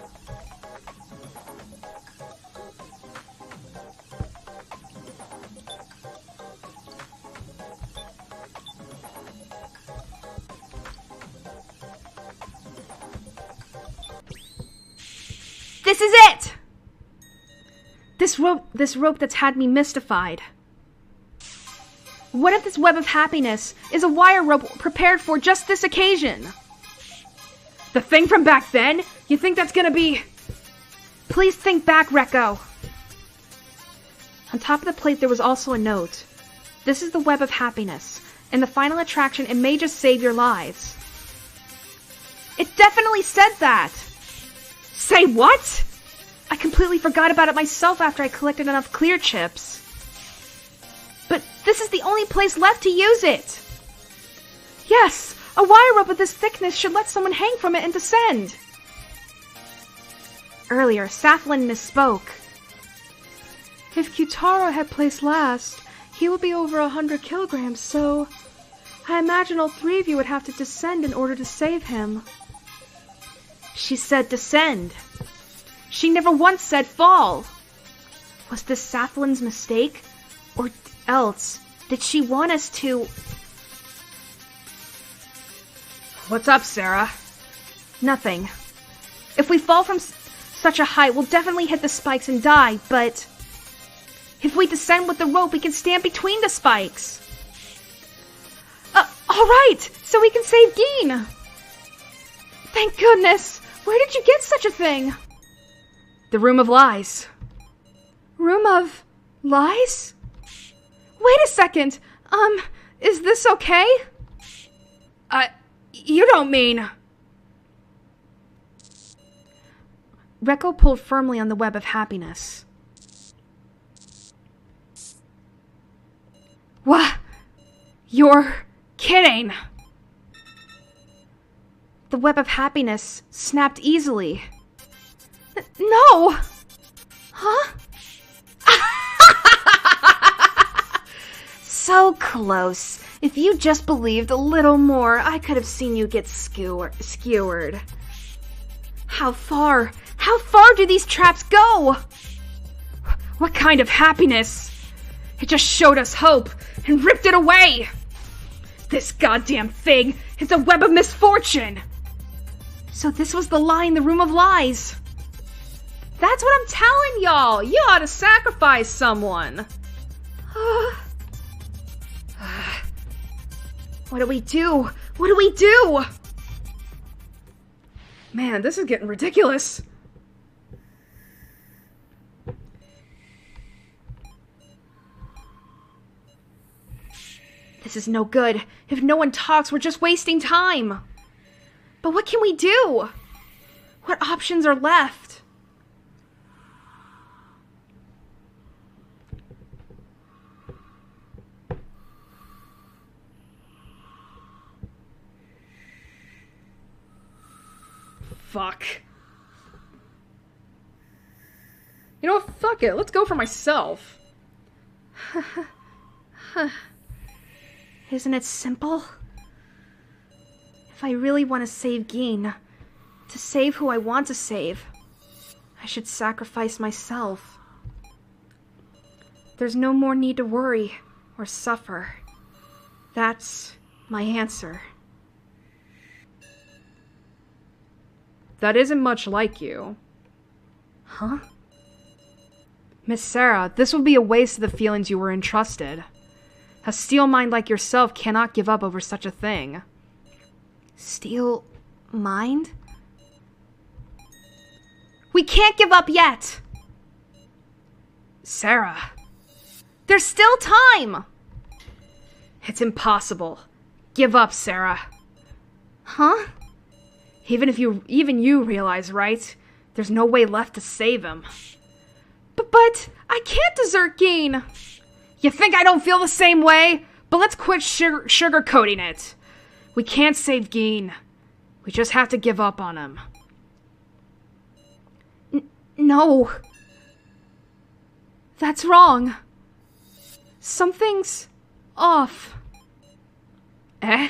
This is it! This rope that's had me mystified. What if this web of happiness is a wire rope prepared for just this occasion? The thing from back then? You think that's gonna be... Please think back, Rekko. On top of the plate there was also a note. This is the web of happiness. In the final attraction, it may just save your lives. It definitely said that! Say what? I completely forgot about it myself after I collected enough clear chips. But this is the only place left to use it! Yes! A wire rope of this thickness should let someone hang from it and descend. Earlier, Saflin misspoke. If Kyutaro had placed last, he would be over 100 kilograms, so... I imagine all three of you would have to descend in order to save him. She said descend. She never once said fall. Was this Saflin's mistake? Or else, did she want us to... What's up, Sarah? Nothing. If we fall from such a height, we'll definitely hit the spikes and die, but... If we descend with the rope, we can stand between the spikes. Alright! So we can save Geen! Thank goodness! Where did you get such a thing? The Room of Lies. Room of... Lies? Wait a second! Is this okay? You don't mean... Rekko pulled firmly on the web of happiness. What? You're kidding! The web of happiness snapped easily. No! Huh? So close. If you just believed a little more, I could have seen you get skewered. How far? How far do these traps go? What kind of happiness? It just showed us hope and ripped it away. This goddamn thing is a web of misfortune. So this was the lie in the Room of Lies. That's what I'm telling y'all. You ought to sacrifice someone. What do we do? What do we do? Man, this is getting ridiculous. This is no good. If no one talks, we're just wasting time. But what can we do? What options are left? Fuck. You know what? Fuck it. Let's go for myself. Isn't it simple? If I really want to save Geen, to save who I want to save, I should sacrifice myself. There's no more need to worry or suffer. That's my answer. That isn't much like you. Huh? Miss Sarah, this would be a waste of the feelings you were entrusted. A steel mind like yourself cannot give up over such a thing. Steel mind? We can't give up yet. Sarah. There's still time. It's impossible. Give up, Sarah. Huh? Even you realize, right? There's no way left to save him. But I can't desert Geen. You think I don't feel the same way? But let's quit sugarcoating it. We can't save Geen. We just have to give up on him. No. That's wrong. Something's off. Eh?